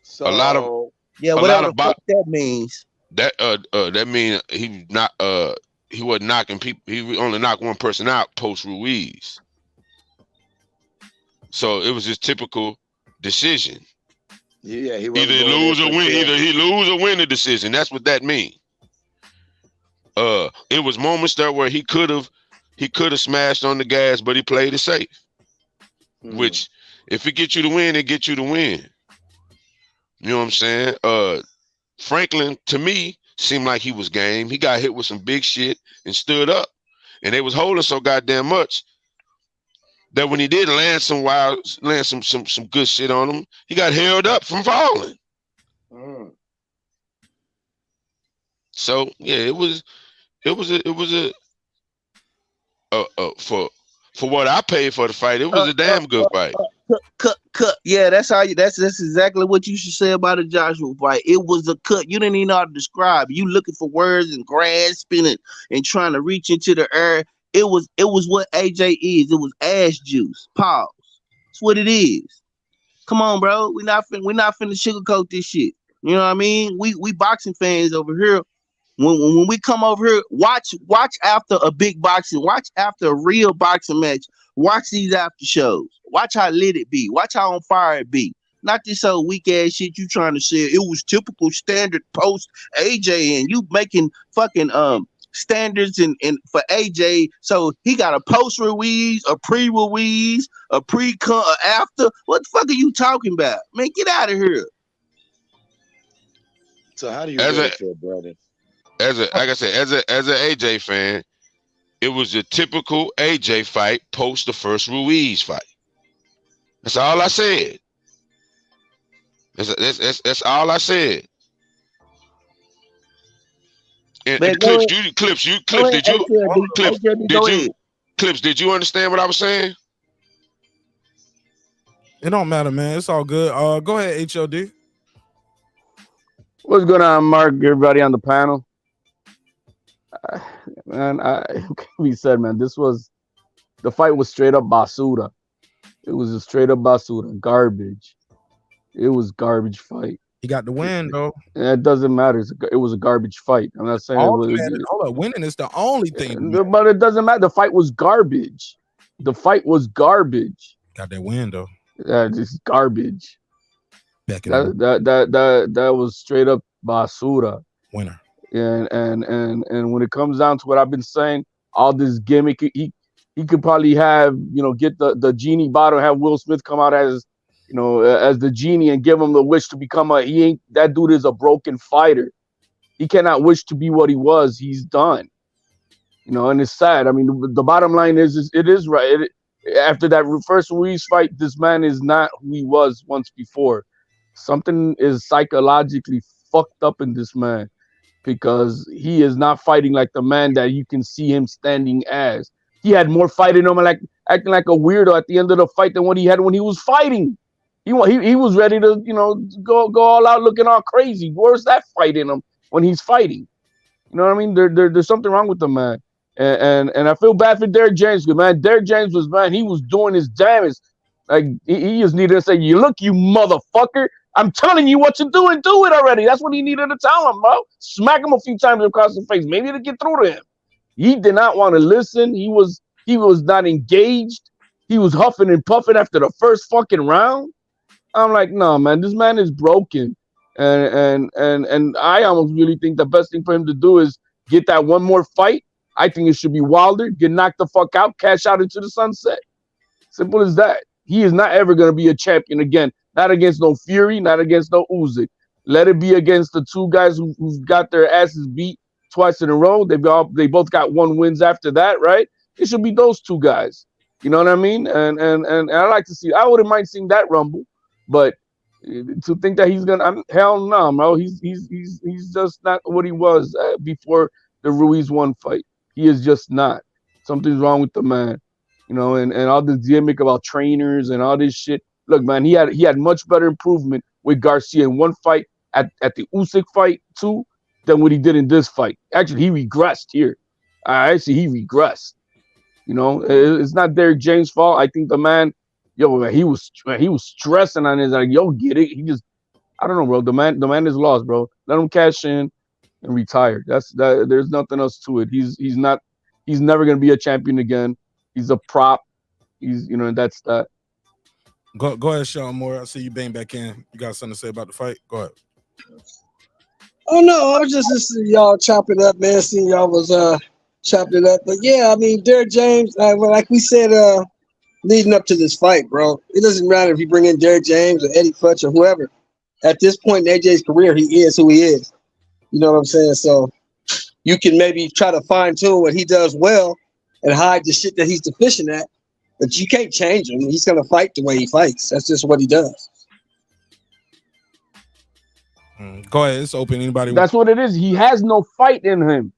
So whatever the fuck that means. That means he wasn't knocking people. He only knocked one person out post Ruiz. So it was his typical decision. Yeah, he either lose or win. Either he lose or win the decision. That's what that means. It was moments there where he could have smashed on the gas, but he played it safe. Which, if it gets you to win, it gets you to win. You know what I'm saying? Franklin, to me, seemed like he was game. He got hit with some big shit and stood up. And they was holding so goddamn much that when he did land some good shit on him, he got held up from falling. So yeah, it was for what I paid for the fight, it was a damn good fight. Cut. Yeah, that's exactly what you should say about a Joshua fight. It was a cut. You didn't even know how to describe. You looking for words and grasping it and trying to reach into the air. It was what AJ is. It was ass juice. Pause. That's what it is. Come on, bro. We're not finna sugarcoat this shit. You know what I mean? We boxing fans over here. When we come over here, watch after a big boxing, watch after a real boxing match. Watch these after shows. Watch how lit it be. Watch how on fire it be. Not this old weak ass shit you trying to say. It was typical standard post AJ and you making fucking standards and for AJ. So he got a post Ruiz, a pre Ruiz, a pre after. What the fuck are you talking about? Man, get out of here. So how do you really feel, brother? Like I said, as an AJ fan, it was a typical AJ fight post the first Ruiz fight. That's all I said. That's all I said. And Clips, did you understand what I was saying? It don't matter, man. It's all good. Go ahead, HOD. What's going on, Mark? Everybody on the panel. Man, we said, man, the fight was straight up basura. It was a straight up basura, garbage. It was garbage fight. He got the win, though. It doesn't matter. It was a garbage fight. I'm not saying hold up, winning is the only thing. But it doesn't matter. The fight was garbage. The fight was garbage. Got that win, though. Yeah, just garbage. That was straight up basura. Winner. And when it comes down to what I've been saying, all this gimmick, he could probably have, get the genie bottle, have Will Smith come out as the genie and give him the wish to become that dude is a broken fighter. He cannot wish to be what he was. He's done. And it's sad. I mean, the bottom line is it is right. After that first Ruiz fight, this man is not who he was once before. Something is psychologically fucked up in this man because he is not fighting like the man that you can see him standing as. He had more fight in him, like acting like a weirdo at the end of the fight than what he had when he was fighting. He was ready to, go all out looking all crazy. Where's that fight in him when he's fighting? You know what I mean? There's something wrong with the man. And I feel bad for Derrick James, because, man, Derrick James he was doing his damage. Like, he just needed to say, you motherfucker. I'm telling you what to do and do it already. That's what he needed to tell him, bro. Smack him a few times across the face, maybe to get through to him. He did not want to listen. He was not engaged. He was huffing and puffing after the first fucking round. I'm like, no, man, this man is broken. And I almost really think the best thing for him to do is get that one more fight. I think it should be Wilder, get knocked the fuck out, cash out into the sunset. Simple as that. He is not ever going to be a champion again. Not against no Fury, not against no Usyk. Let it be against the two guys who've got their asses beat twice in a row. They both got 1 wins after that, right? It should be those two guys. You know what I mean? And I like to see. I wouldn't mind seeing that rumble, but to think that he's gonna, hell no, bro. He's just not what he was before the Ruiz 1 fight. He is just not. Something's wrong with the man. And all this gimmick about trainers and all this shit. Look, man, he had much better improvement with Garcia in 1 fight at the Usyk fight too than what he did in this fight. Actually, he regressed here. He regressed. It's not Derrick James' fault. I think the man, he was stressing on his, like, get it. He just, I don't know, bro. The man is lost, bro. Let him cash in and retire. There's nothing else to it. He's never gonna be a champion again. He's a prop. And that's that. Go ahead, Sean Moore. I see you bang back in. You got something to say about the fight? Go ahead. Oh no, I was just listening to y'all chop it up, man. Seeing y'all was chopping it up. But yeah, I mean, Derrick James, like we said, leading up to this fight, bro. It doesn't matter if you bring in Derrick James or Eddie Futch or whoever. At this point in AJ's career, he is who he is. You know what I'm saying? So you can maybe try to fine tune what he does well and hide the shit that he's deficient at. But you can't change him. He's going to fight the way he fights. That's just what he does. Go ahead. It's open. Anybody? That's what it is. He has no fight in him.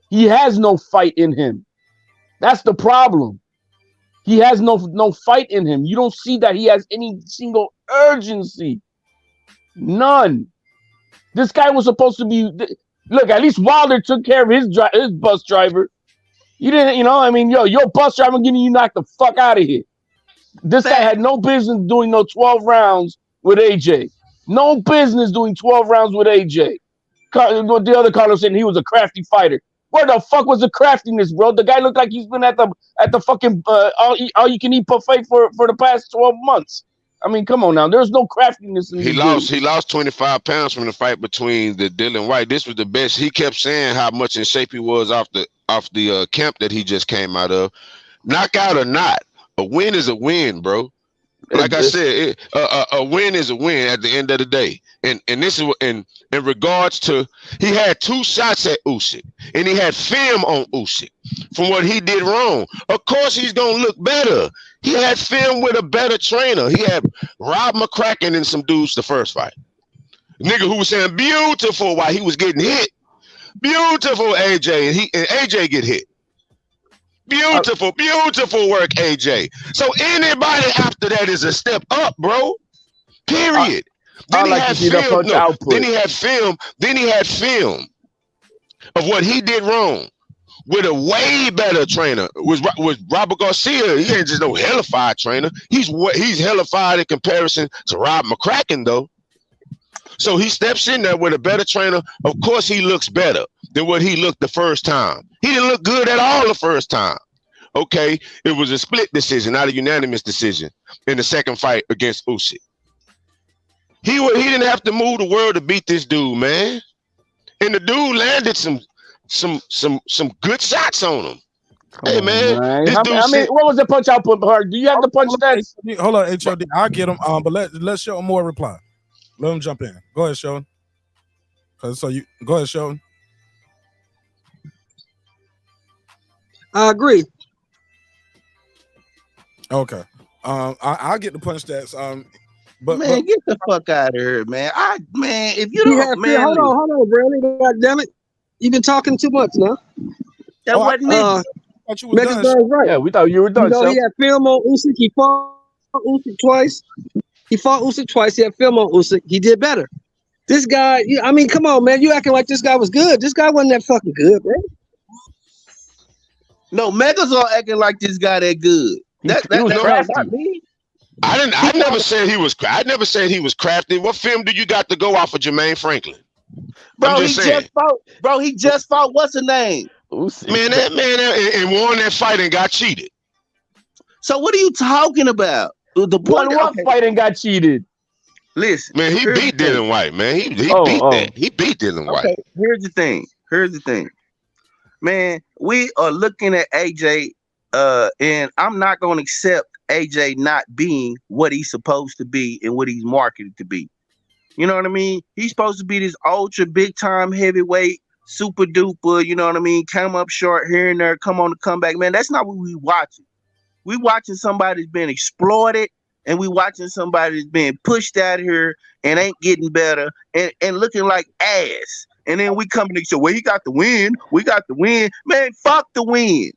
He has no fight in him. That's the problem. He has no fight in him. You don't see that he has any single urgency. None. This guy was supposed to be. Look, at least Wilder took care of his bus driver. You didn't, your bus driver getting you knocked the fuck out of here. This guy had no business doing no 12 rounds with AJ. No business doing 12 rounds with AJ. The other Carlos said he was a crafty fighter. Where the fuck was the craftiness, bro? The guy looked like he's been at the fucking all you can eat buffet for the past 12 months. I mean, come on now. There's no craftiness in He this dude. lost 25 pounds from the fight between the Dylan White. This was the best. He kept saying how much in shape he was off the camp that he just came out of. Knockout or not, a win is a win, bro. Like I said, a win is a win at the end of the day. And this is in regards to, he had 2 shots at Usyk, and he had film on Usyk from what he did wrong. Of course, he's gonna look better. He had film with a better trainer. He had Rob McCracken and some dudes the first fight. Nigga who was saying beautiful while he was getting hit. Beautiful AJ, and AJ get hit. Beautiful, beautiful work, AJ. So anybody after that is a step up, bro. Period. Then he had film. No, then he had film. Then he had film of what he did wrong with a way better trainer. Was Robert Garcia? He ain't just no hellified trainer. He's hellified in comparison to Rob McCracken, though. So he steps in there with a better trainer. Of course, he looks better than what he looked the first time. He didn't look good at all the first time. Okay, it was a split decision, not a unanimous decision in the second fight against Usyk. He didn't have to move the world to beat this dude, man. And the dude landed some good shots on him. Hey man, this dude what was the punch output? Do you have the punch stats? Hold on, HOD. I'll get him. But let's show him more reply. Let him jump in. Go ahead, Sheldon. Go ahead, Sheldon. I agree. Okay. I'll get the punch stats. But get the fuck out of here, man. If you don't, man. Hold on, Brandon. God damn it. You've been talking too much now. That wasn't me. I thought you were done. Right. Yeah, we thought you were done. He had film on Usyk. He fought Usyk twice. He had film on Usyk. He did better. This guy, I mean, come on, man. You acting like this guy was good. This guy wasn't that fucking good, man. No, Mega's all acting like this guy that good. That's not me. I never said he was. I never said he was crafty. What film do you got to go off of Jermaine Franklin? Bro, he just fought. What's the name? Man, that man and won that fight and got cheated. So what are you talking about? The point what fight and got cheated? Listen, man, he beat Dylan White. Man, he beat that. He beat Dylan White. Here's the thing. Man, we are looking at AJ, and I'm not going to accept AJ not being what he's supposed to be and what he's marketed to be. You know what I mean? He's supposed to be this ultra big time heavyweight, super duper, you know what I mean? Come up short here and there, come on the comeback. Man, that's not what we watching. We watching somebody that's been exploited, and we watching somebody that's being pushed out here and ain't getting better and looking like ass. And then we come and say, well, he got the win. We got the win. Man, fuck the win.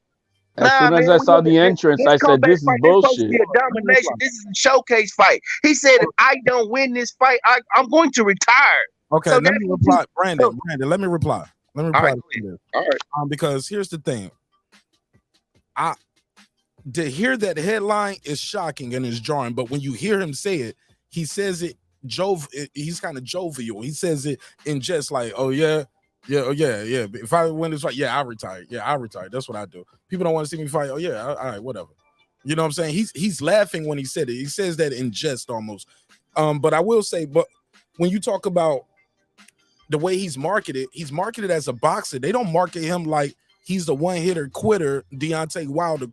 As soon as I saw the entrance, I said, this is bullshit. This is a domination. This is a showcase fight. He said, if I don't win this fight, I'm going to retire. Okay, so let me reply. Brandon, let me reply. Let me reply to this. All right. Because here's the thing. To hear that headline is shocking and is jarring, but when you hear him say it, he says it he's kind of jovial. He says it in just like, oh yeah. If I win this fight, I retire. I retire. That's what I do. People don't want to see me fight. Oh yeah, all right, whatever. You know what I'm saying? He's laughing when he said it. He says that in jest almost. But I will say, but when you talk about the way he's marketed as a boxer. They don't market him like he's the one-hitter quitter, Deontay Wilder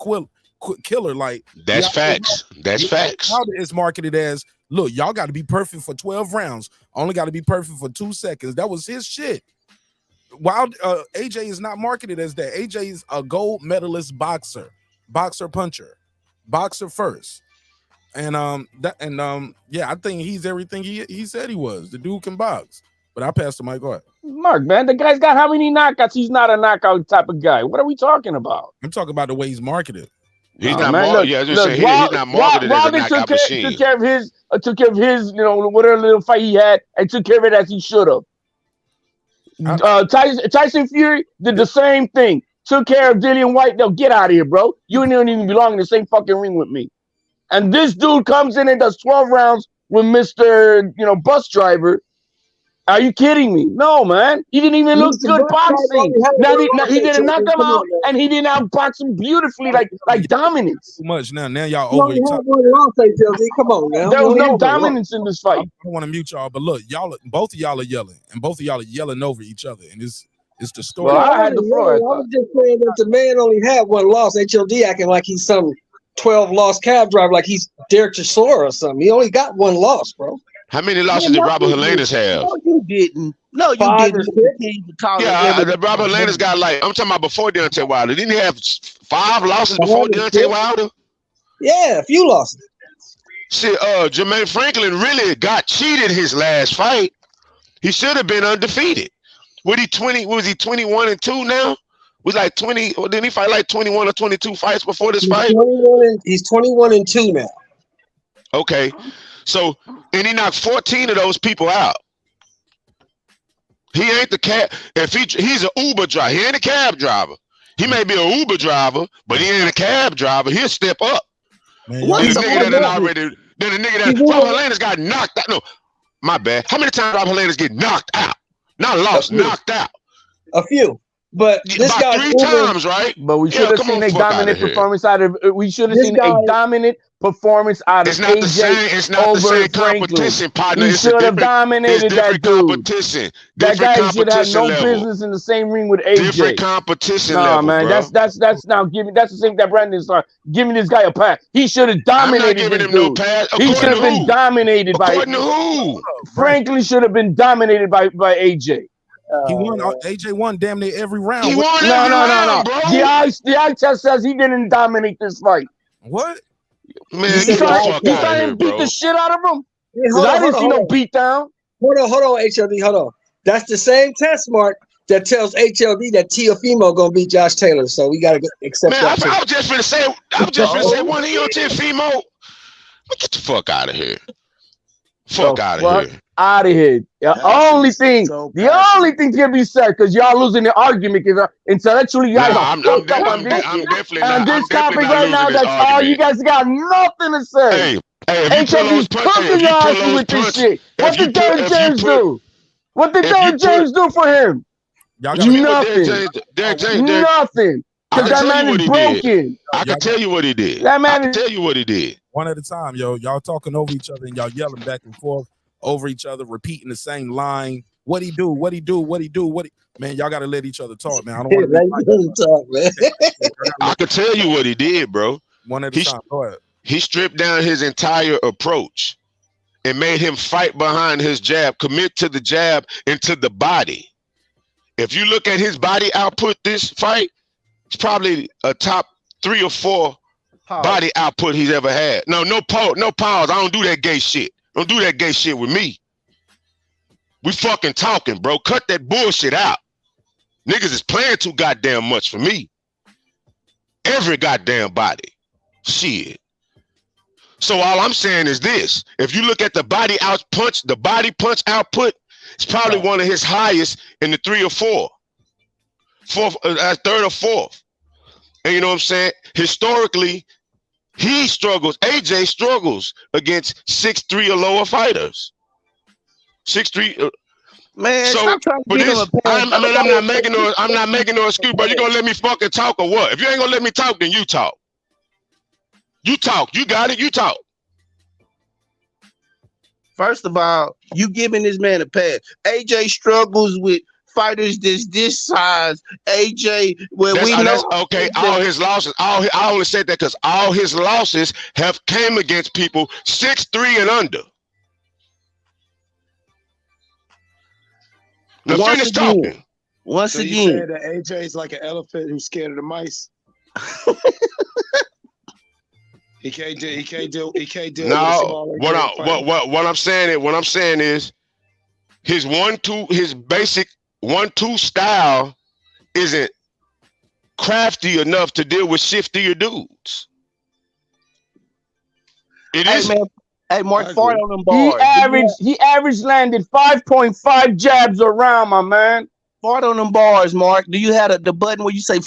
killer. Like that's facts. That's facts. Wilder is marketed as, look, y'all got to be perfect for 12 rounds. Only got to be perfect for 2 seconds. That was his shit. Wild AJ is not marketed as that. AJ is a gold medalist boxer puncher, boxer first. And I think he's everything he said he was. The dude can box. But I'll pass the mic. Go ahead. Mark, man, the guy's got how many knockouts? He's not a knockout type of guy. What are we talking about? I'm talking about the way he's marketed. He's not marketed. Yeah, I was just saying, he's not marketed as a knockout machine. Took care of his, whatever little fight he had, and took care of it as he should have. Tyson Fury did the same thing. Took care of Dillian White. No, get out of here, bro. You don't even belong in the same fucking ring with me. And this dude comes in and does 12 rounds with Mr. Bus driver. Are you kidding me? No, man. He didn't even look Mr. good Buckshot boxing. only had Now, one now loss, he didn't HOD. knock him Come out, on, man. and he didn't outbox him beautifully, like dominance. Too much now. Now y'all You over only each had other. one loss, HLD. Come on now. There You was only no had one loss. dominance in this fight. I don't want to mute y'all, but look, both of y'all are yelling, and both of y'all are yelling over each other, and it's the story. Well, No, I had the wasn't floor. yelling. I was just saying that the man only had one loss. HLD acting like he's some 12 loss cab driver, like he's Derek Chisora or something. He only got one loss, bro. How many losses did Robert Helenas have? No, you didn't. No, you 5 or didn't. 6. Yeah, Robert Helenas got like, I'm talking about before Deontay Wilder. Didn't he have 5 losses before 5 or Deontay 6. Wilder? Yeah, a few losses. See, Jermaine Franklin really got cheated his last fight. He should have been undefeated. Was he 21-2 now? Was like 20, or didn't he fight like 21 or 22 fights before this fight? He's 21-2 now. Okay. So, and he knocked 14 of those people out. He ain't the cab. If he's an Uber driver, he ain't a cab driver. He may be an Uber driver, but he ain't a cab driver. He'll step up. Man, Then the nigga that Robert Helenas got knocked out. No, my bad. How many times Robert Helenas get knocked out? Not lost, knocked out. A few. But this about guy's 3 times, right? But we should have seen a dominant performance out of. We should have This seen guy- a dominant performance out of It's not AJ the same. It's not the over same Franklin. competition, partner. He It's a should have different- dominated it's that different dude. competition. That Different guy should have competition no level. business in the same ring with AJ. Different competition Nah, level, man, bro. that's now giving. That's the same that Brandon started giving this guy a pass. He should have dominated giving this him no dude. pass. He According should have to been who? dominated by. According to who? Franklin should have been dominated by AJ. He won. AJ won damn near every round. He What- won No, every no, no, round, no. bro. The eye test says he didn't dominate this fight. What? Man, He's get the trying fuck to out of here, beat bro. the shit out of him. Hey, Because hold I on, didn't see hold no on. beat down. Hold on, HLD, hold on. That's the same test mark that tells HLD that Teofimo gonna beat Josh Taylor. So we gotta accept Man, that. I was just finna say, one of you on Teofimo. Get the fuck out of here. Fuck out of here. Out of here. The only thing can be said, because y'all losing the argument, because intellectually you guys Nah, are I'm fucked up on this I'm shit. definitely And not. on this I'm topic definitely not right now, losing this that's all. You argument. guys got nothing to say. Hey, if you pull those HLD's cooking your ass with this shit. What did Derrick James do? What did Derrick James do for him? Nothing. Nothing. Because that man is broken. I can tell you what he did. That man I can tell you what he did. One at a time, yo. Y'all talking over each other and y'all yelling back and forth over each other, repeating the same line. What he do? What he do? What he do? What he... Man, y'all gotta let each other talk, man. I don't want to talk, man. I can tell you what he did, bro. One at a time. Go ahead. He stripped down his entire approach and made him fight behind his jab, commit to the jab and to the body. If you look at his body output this fight, it's probably a top 3 or 4 body output he's ever had. No pause. I don't do that gay shit. Don't do that gay shit with me. We fucking talking, bro. Cut that bullshit out. Niggas is playing too goddamn much for me. Every goddamn body. Shit. So all I'm saying is this. If you look at the body punch output, it's probably one of his highest in the 3 or 4. Third or fourth. And you know what I'm saying? Historically, he struggles. AJ struggles against 6'3" or lower fighters. 6'3". Man, so stop trying to give him a pass. I'm not making no excuse, bro. You gonna let me fucking talk or what? If you ain't gonna let me talk, then you talk. You talk. You got it. You talk. First of all, you giving this man a pass. AJ struggles with fighters this size. AJ, okay. All his losses. I only said that because all his losses have came against people 6'3" and under. Now finish talking. Once so again, you said that AJ is like an elephant who's scared of the mice. He can't deal. No, what I'm saying is his basic 1-2 style isn't crafty enough to deal with shiftier dudes. It is. Hey, Mark, fart on them bars. He averaged landed 5.5 jabs around, my man. Fart on them bars, Mark. Do you have the button where you say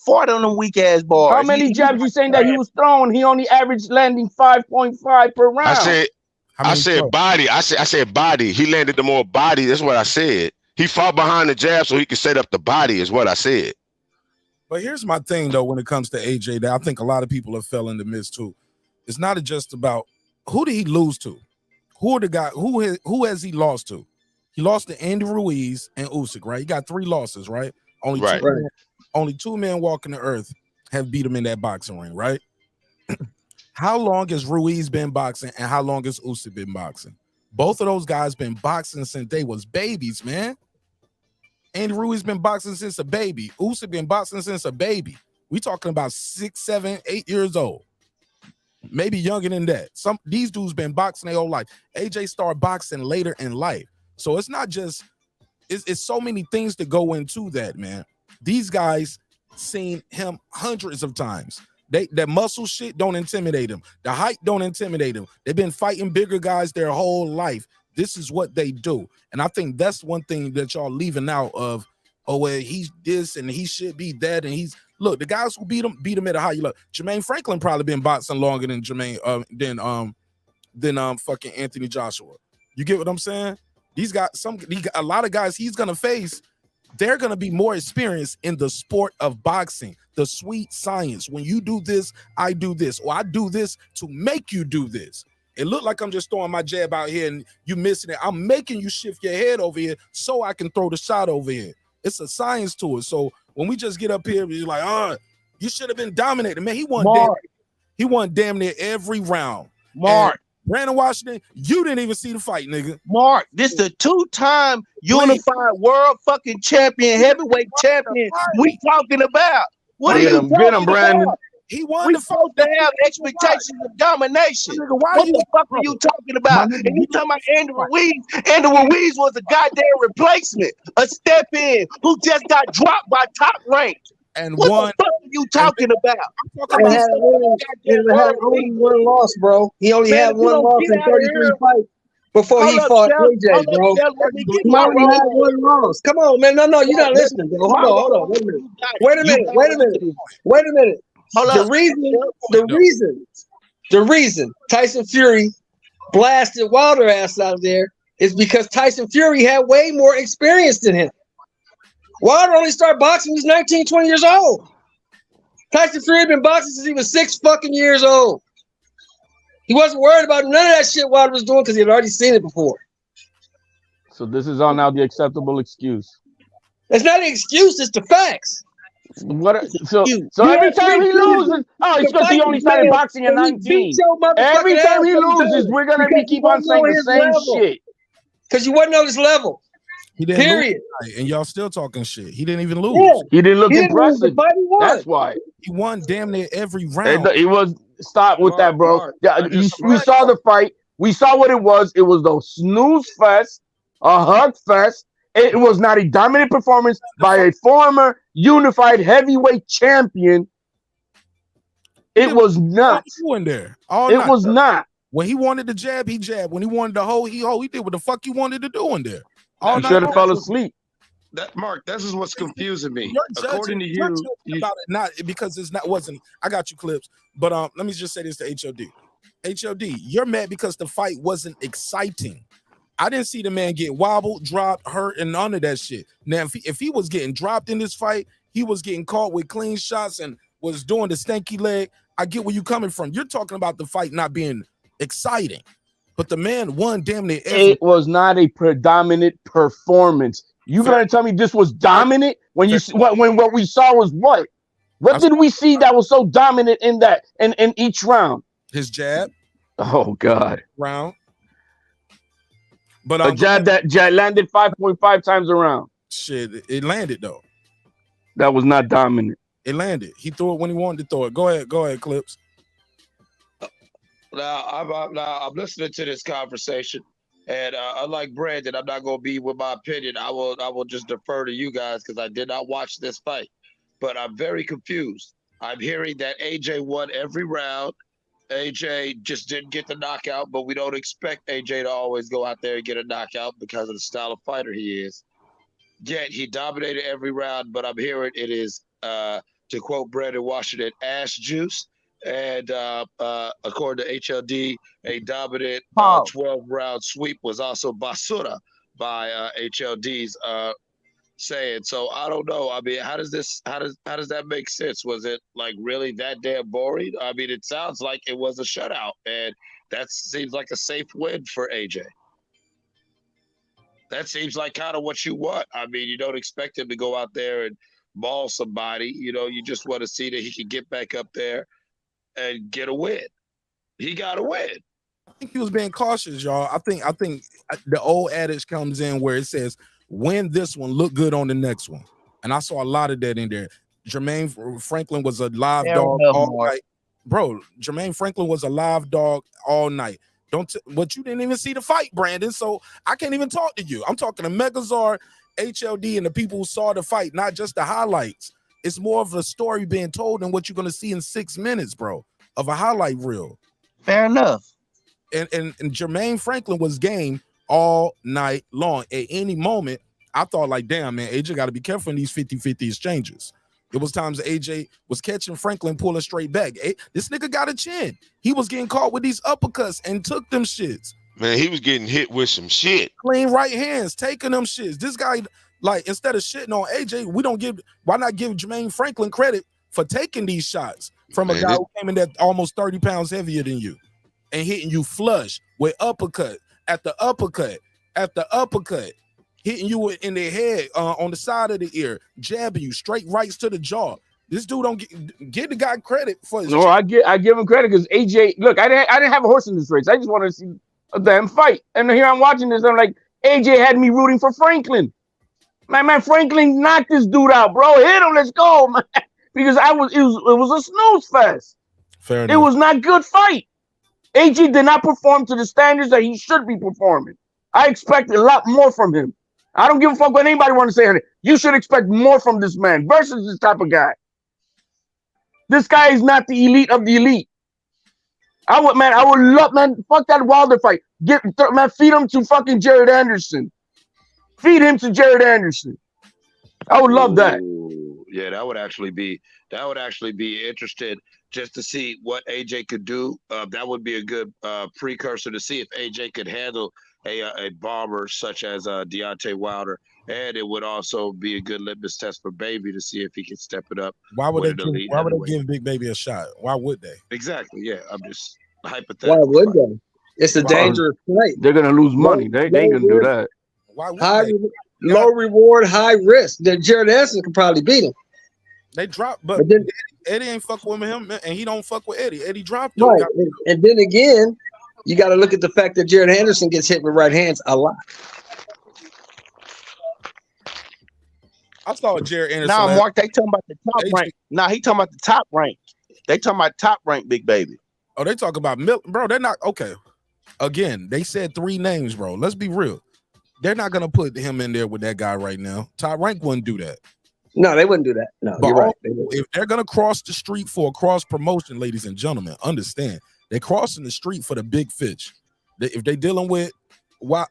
fart on them weak ass bars? How many jabs you saying that he was throwing? He only averaged landing 5.5 per round. I said How I many said throws? body. I said body. He landed the more body. That's what I said. He fought behind the jab so he could set up the body. Is what I said. But here's my thing though, when it comes to AJ, that I think a lot of people have fell in the midst too. It's not just about who did he lose to, who are the guy who has he lost to? He lost to Andy Ruiz and Usyk, right? He got 3 losses, right? Only Right. only 2 men walking the earth have beat him in that boxing ring, right? How long has Ruiz been boxing and how long has Usyk been boxing? Both of those guys been boxing since they was babies, man. Andy Ruiz been boxing since a baby. Usyk been boxing since a baby. We talking about 6, 7, 8 years old. Maybe younger than that. These dudes been boxing their whole life. AJ started boxing later in life. So it's not just, it's so many things to go into that, man. These guys seen him hundreds of times. That muscle shit don't intimidate them. The height don't intimidate them. They've been fighting bigger guys their whole life. This is what they do. And I think that's one thing that y'all leaving out of, oh, well, he's this and he should be that. And he's, look, the guys who beat him at a high level. Jermaine Franklin probably been boxing longer than than fucking Anthony Joshua. You get what I'm saying? A lot of guys he's gonna face, they're gonna be more experienced in the sport of boxing, the sweet science. When you do this, I do this, or I do this to make you do this. It looked like I'm just throwing my jab out here and you missing it. I'm making you shift your head over here so I can throw the shot over here. It's a science to it. So when we just get up here, you're like, you should have been dominated. Man, he won damn near every round. Mark. And Brandon Washington, you didn't even see the fight, nigga. Mark, this the 2-time unified world fucking champion, heavyweight champion we talking about. What are you talking about? Brandon. He won we the fight. supposed to have expectations of domination. What the fuck are you talking about? And you talking about Andy Ruiz? Andy Ruiz was a goddamn replacement, a step in who just got dropped by Top Rank. And what one, the fuck are you talking about? He had only one loss, bro. He only had one loss in 33 fights before he fought AJ, bro. He only had one loss. Come on, man. No, you're not listening, bro. Hold on. Wait a minute. The reason Tyson Fury blasted Wilder ass out there is because Tyson Fury had way more experience than him. Wilder only started boxing when he was 19, 20 years old. Tyson Fury had been boxing since he was 6 fucking years old. He wasn't worried about none of that shit Wilder was doing because he had already seen it before. So this is all now the acceptable excuse. It's not an excuse, it's the facts. So every time he loses, it's because he only started boxing at 19. Every time he loses, we're gonna keep on saying the same shit. Because you wasn't on his level. He didn't Period. Lose, and y'all still talking shit. He didn't even lose. Yeah. He didn't look impressive. That's why he won damn near every round. It was stop with that, bro. We saw the fight. We saw what it was. It was the snooze fest, a hug fest. It was not a dominant performance by a former unified heavyweight champion. It was not. In there. It was not. When he wanted to jab, he jabbed. When he wanted to hold, he hold. He did what the fuck he wanted to do in there. He should have fell asleep. Mark, this is what's confusing me. According to you, about it, not because it's not wasn't. I got you clips, but let me just say this to HOD. HOD, you're mad because the fight wasn't exciting. I didn't see the man get wobbled, dropped, hurt, and none of that shit. Now, if he was getting dropped in this fight, he was getting caught with clean shots and was doing the stanky leg. I get where you're coming from. You're talking about the fight not being exciting, but the man won damn near every. It was not a predominant performance. You gonna tell me this was dominant when you when what we saw was what? What did we see that was so dominant in that in each round? His jab. Oh God. Round. But a jab that landed 5.5 times around. Shit, it landed though. That was not dominant. It landed. He threw it when he wanted to throw it. Go ahead, Clips. Now I'm listening to this conversation, and unlike Brandon, I'm not going to be with my opinion. I will just defer to you guys because I did not watch this fight, but I'm very confused. I'm hearing that AJ won every round. AJ just didn't get the knockout, but we don't expect AJ to always go out there and get a knockout because of the style of fighter he is. Yet he dominated every round, but I'm hearing it is, to quote Brandon Washington, ass juice. And according to HLD, a dominant Pause. 12-round sweep was also basura by HLD's saying. So I don't know. I mean, how does that make sense? Was it like really that damn boring? I mean, it sounds like it was a shutout, and that seems like a safe win for AJ. That seems like kind of what you want. I mean, you don't expect him to go out there and maul somebody. You know, you just want to see that he can get back up there and get a win. He got a win. I think he was being cautious, y'all. I think the old adage comes in where it says, win this one, look good on the next one. And I saw a lot of that in there. Jermaine Franklin was a live dog all night. Bro, Jermaine Franklin was a live dog all night. But you didn't even see the fight, Brandon. So I can't even talk to you. I'm talking to Megazard, HLD, and the people who saw the fight, not just the highlights. It's more of a story being told than what you're going to see in 6 minutes, bro, of a highlight reel. Fair enough. And Jermaine Franklin was game all night long. At any moment, I thought like, damn, man, AJ got to be careful in these 50-50 exchanges. It was times AJ was catching Franklin pulling straight back. This nigga got a chin. He was getting caught with these uppercuts and took them shits. Man, he was getting hit with some shit. Clean right hands, taking them shits. This guy, like, instead of shitting on AJ, why not give Jermaine Franklin credit for taking these shots from a guy who came in that almost 30 pounds heavier than you and hitting you flush with uppercut after uppercut after uppercut, hitting you in the head, on the side of the ear, jabbing you straight rights to the jaw. This dude don't get the guy credit for his. No, I give him credit because AJ. Look, I didn't have a horse in this race. I just wanted to see a damn fight. And here I'm watching this. And I'm like, AJ had me rooting for Franklin. Man, Franklin knocked this dude out, bro. Hit him. Let's go, man. Because it was a snooze fest. Fair enough. It was not good fight. AJ did not perform to the standards that he should be performing. I expected a lot more from him. I don't give a fuck what anybody want to say. You should expect more from this man versus this type of guy. This guy is not the elite of the elite. I would love, man, fuck that Wilder fight. Feed him to fucking Jared Anderson. Feed him to Jared Anderson. I would love that. Yeah, that would actually be interesting just to see what AJ could do. That would be a good precursor to see if AJ could handle a bomber such as Deontay Wilder, and it would also be a good litmus test for Baby to see if he can step it up. Why would they give Big Baby a shot? Why would they? Exactly. Yeah, I'm just hypothetical. Why would they? It's a dangerous fight. They're gonna lose money. They ain't gonna do that. Why would low reward, high risk. That Jared Anderson could probably beat him. They dropped, but then, Eddie ain't fuck with him, and he don't fuck with Eddie. Eddie dropped him. Right. And then again, you got to look at the fact that Jared Anderson gets hit with right hands a lot. I saw Jared Anderson. Nah, Mark, they talking about the top rank. Nah, he talking about the top rank. They talking about top rank, Big Baby. Oh, they talk about bro. They're not okay. Again, they said 3 names, bro. Let's be real. They're not gonna put him in there with that guy right now. Top rank wouldn't do that. No, they wouldn't do that. No, but you're right. If they're gonna cross the street for a cross promotion, ladies and gentlemen, understand they're crossing the street for the big fish. If they dealing with,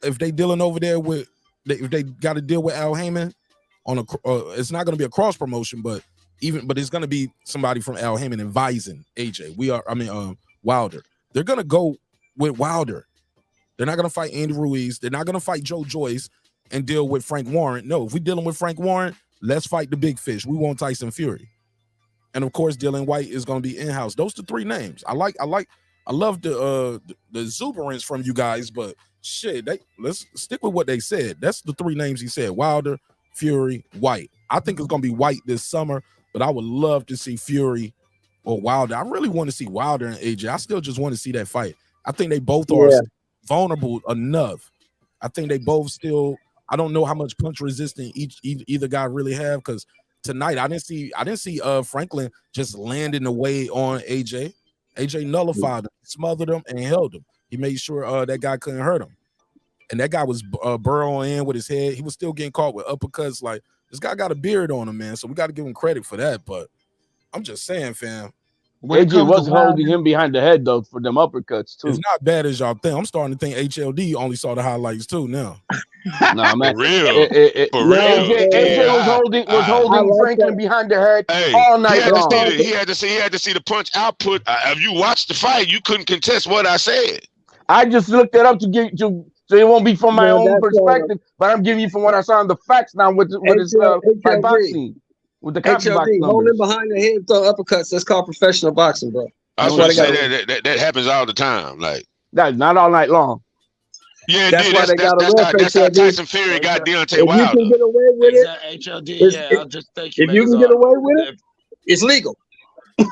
if they dealing over there with, if they got to deal with Al Heyman on a, it's not gonna be a cross promotion, but it's gonna be somebody from Al Heyman advising AJ. Wilder. They're gonna go with Wilder. They're not gonna fight Andy Ruiz. They're not gonna fight Joe Joyce and deal with Frank Warren. No, if we're dealing with Frank Warren, let's fight the big fish. We want Tyson Fury. And of course, Dylan White is gonna be in-house. Those are the 3 names. I love the exuberance from you guys, but shit, let's stick with what they said. That's the 3 names he said: Wilder, Fury, White. I think it's gonna be White this summer, but I would love to see Fury or Wilder. I really want to see Wilder and AJ. I still just want to see that fight. I think they both are vulnerable enough. I think they both still. I don't know how much punch resistance either guy really have, because tonight I didn't see Franklin just landing away on AJ. AJ nullified him, smothered him, and held him. He made sure that guy couldn't hurt him. And that guy was burrowing in with his head. He was still getting caught with uppercuts. Like, this guy got a beard on him, man. So we got to give him credit for that. But I'm just saying, fam, AJ was holding him behind the head though for them uppercuts too. It's not bad as y'all think. I'm starting to think HLD only saw the highlights too now. No, man. For real. For real. AJ was holding Franklin behind the head all night long. He had to see the punch output. If you watched the fight, you couldn't contest what I said. I just looked it up to get you, so it won't be from my own perspective, but I'm giving you from what I saw in the facts now with his fight boxing. With the HLD, holding behind the head, throw uppercuts. That's called professional boxing, bro. I was gonna say that happens all the time. Like that's not all night long. Yeah, that's why they got that's how Tyson Fury got Deontay Wilder. If you can get away with it, HLD, I'll just thank you. If you can get away with it, it's legal.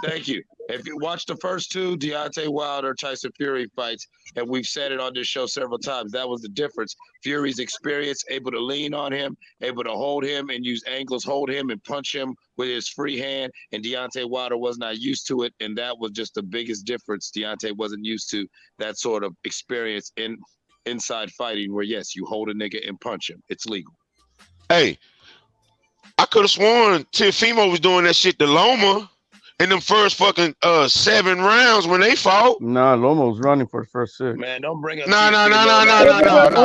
Thank you. If you watch the first two Deontay Wilder, Tyson Fury fights, and we've said it on this show several times, that was the difference. Fury's experience, able to lean on him, able to hold him and use angles, hold him and punch him with his free hand, and Deontay Wilder was not used to it, and that was just the biggest difference. Deontay wasn't used to that sort of experience in inside fighting where, yes, you hold a nigga and punch him. It's legal. Hey, I could have sworn Teofimo was doing that shit to Loma in them first fucking 7 rounds when they fought. Nah, Loma was running for the first 6. Man, don't bring up No.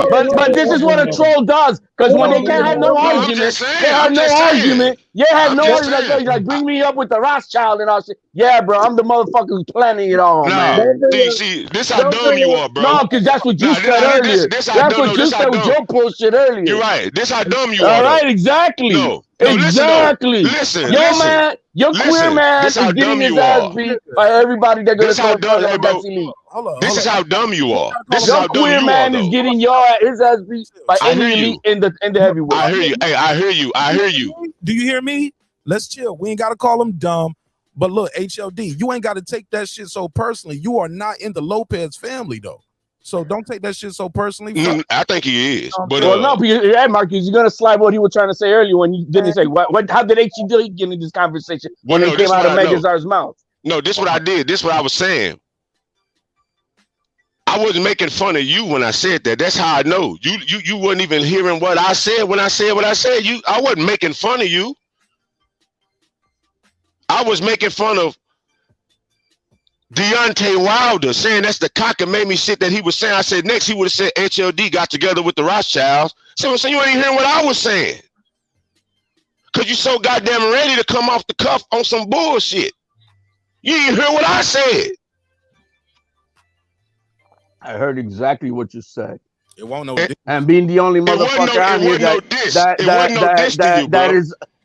But this is what a troll does, because when they can't have no argument, they have no argument. Yeah, have no argument. Like bring me up with the Rothschild and all shit. Yeah, bro, I'm the motherfucker who's planning it all, man. See, this how dumb you are, bro. No, because that's what you said earlier. That's what you said with your bullshit earlier. You're right. This how dumb you are. All right, exactly. No, exactly. Listen, man, your queer man is getting his ass beat by everybody that goes to that's elite. This is how dumb you are. This is how Your dumb queer you man are. is getting his ass beat by any elite in the heavyweight. I hear you. Hey, I hear you. I hear you. Do you hear me? Let's chill. We ain't got to call him dumb. But look, HLD, you ain't got to take that shit so personally. You are not in the Lopez family, though. So don't take that shit so personally. I think he is. But no, Marcus, you're gonna slide what he was trying to say earlier when you didn't say what. How did HLD get in this conversation when it came out of Megazar's mouth? No, this is what I did. This is what I was saying. I wasn't making fun of you when I said that. That's how I know. You weren't even hearing what I said when I said what I said. I wasn't making fun of you. I was making fun of Deontay Wilder, saying that's the cock that made me shit that he was saying. I said next he would have said HLD got together with the Rothschilds. So you ain't hearing what I was saying. Cause you so goddamn ready to come off the cuff on some bullshit. You didn't hear what I said. I heard exactly what you said. It won't no and being the only motherfucker out here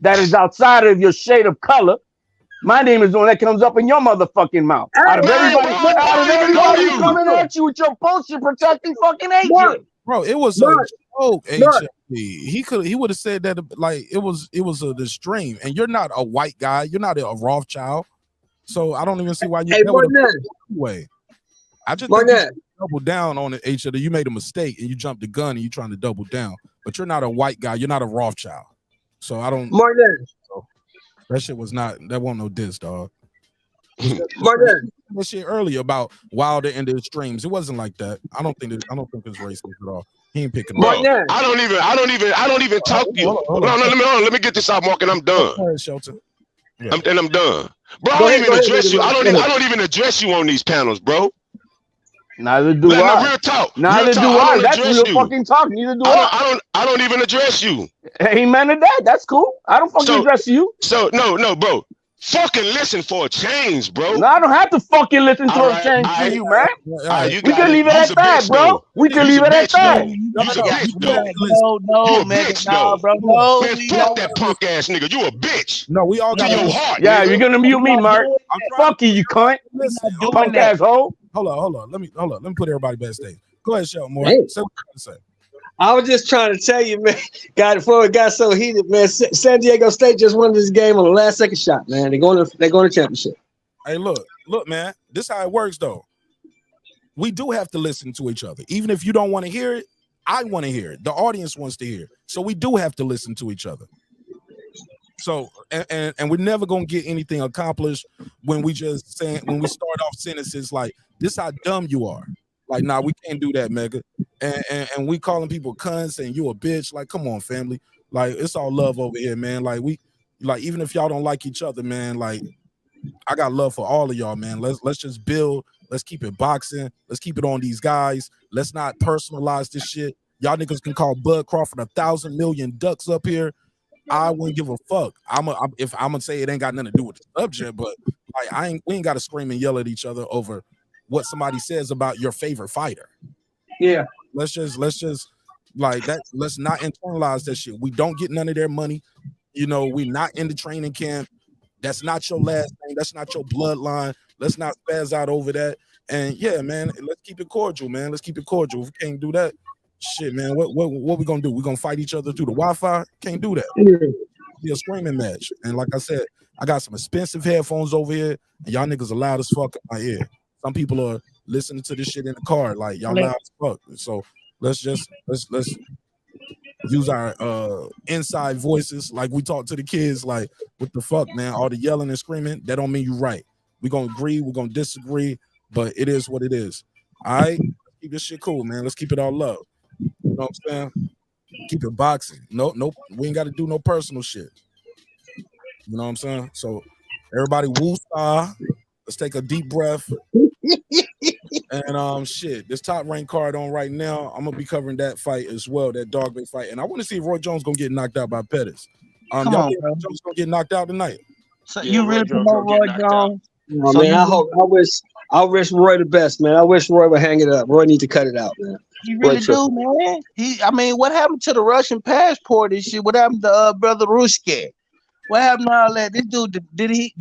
that is outside of your shade of color. My name is the one that comes up in your motherfucking mouth. Out of everybody coming at you with your bullshit protecting fucking AJ. Bro, it was a joke, HLD. He would have said that like it was the stream. And you're not a white guy. You're not a Rothschild. So I don't even see why you way. I just think you double down on it, HLD. You made a mistake and you jumped the gun and you're trying to double down. But you're not a white guy. You're not a Rothschild. So I don't. That shit was not. That wasn't no diss, dog. That shit earlier about Wilder and the extremes. It wasn't like that. I don't think it's racist at all. He ain't picking. Bro, I don't even talk to you. Let me get this out, Mark, and I'm done. I'm done, bro. I don't even address you. I don't even address you on these panels, bro. Neither do I. Real talk. Neither do I. That's real fucking talk. Neither do I. I don't even address you. Amen to that. That's cool. I don't fucking address you. So no, bro. Fucking listen for a change, bro. No, I don't have to fucking listen to a change for you, man. We can leave it at that, bro. We can leave it at that. No, man. No, bro. No. Man, fuck that punk ass nigga. You a bitch. No, we all got your heart. Yeah, you're gonna mute me, Mark. Fuck you cunt. Punk asshole. Hold on. Let me put everybody backstage. Go ahead, show more. Say what you say. I was just trying to tell you, man. God, before it got so heated, man. San Diego State just won this game on the last second shot, man. They're going to championship. Hey, look, man. This is how it works, though. We do have to listen to each other, even if you don't want to hear it. I want to hear it. The audience wants to hear it. So we do have to listen to each other. So and we're never gonna get anything accomplished when we start off sentences like this how dumb you are. Like, nah, we can't do that, Mega. And we calling people cunts and you a bitch. Like, come on, family. Like, it's all love over here, man. Like, even if y'all don't like each other, man, like, I got love for all of y'all, man. Let's just build. Let's keep it boxing. Let's keep it on these guys. Let's not personalize this shit. Y'all niggas can call Bud Crawford 1,000 million ducks up here. I wouldn't give a fuck. If I'm gonna say it ain't got nothing to do with the subject, but like we ain't got to scream and yell at each other over what somebody says about your favorite fighter. Yeah. Let's just like that. Let's not internalize that shit. We don't get none of their money. You know, we're not in the training camp. That's not your last name. That's not your bloodline. Let's not spaz out over that. And yeah, man, let's keep it cordial, man. Let's keep it cordial. If we can't do that, shit, man, what we gonna do? We gonna fight each other through the Wi-Fi? Can't do that. Be a screaming match. And like I said, I got some expensive headphones over here, and y'all niggas are loud as fuck in my ear. Some people are listening to this shit in the car, like y'all loud as fuck. So let's use our inside voices, like we talk to the kids, like, what the fuck, man? All the yelling and screaming, that don't mean you right. We're gonna agree, we're gonna disagree, but it is what it is. All right, keep this shit cool, man. Let's keep it all love. You know what I'm saying? Keep it boxing. No, we ain't got to do no personal shit. You know what I'm saying? So everybody woo-saw. Let's take a deep breath. And shit, this top rank card on right now, I'm gonna be covering that fight as well, that dogfight fight. And I want to see if Roy Jones gonna get knocked out by Pettis. Come y'all on, think bro. Roy Jones gonna get knocked out tonight? So you really promote Roy Jones? Oh, man, I wish Roy the best, man. I wish Roy would hang it up. Roy need to cut it out, man. You really do, man. I mean, what happened to the Russian passport and shit? What happened to brother Ruski? What happened to all that? This dude, did he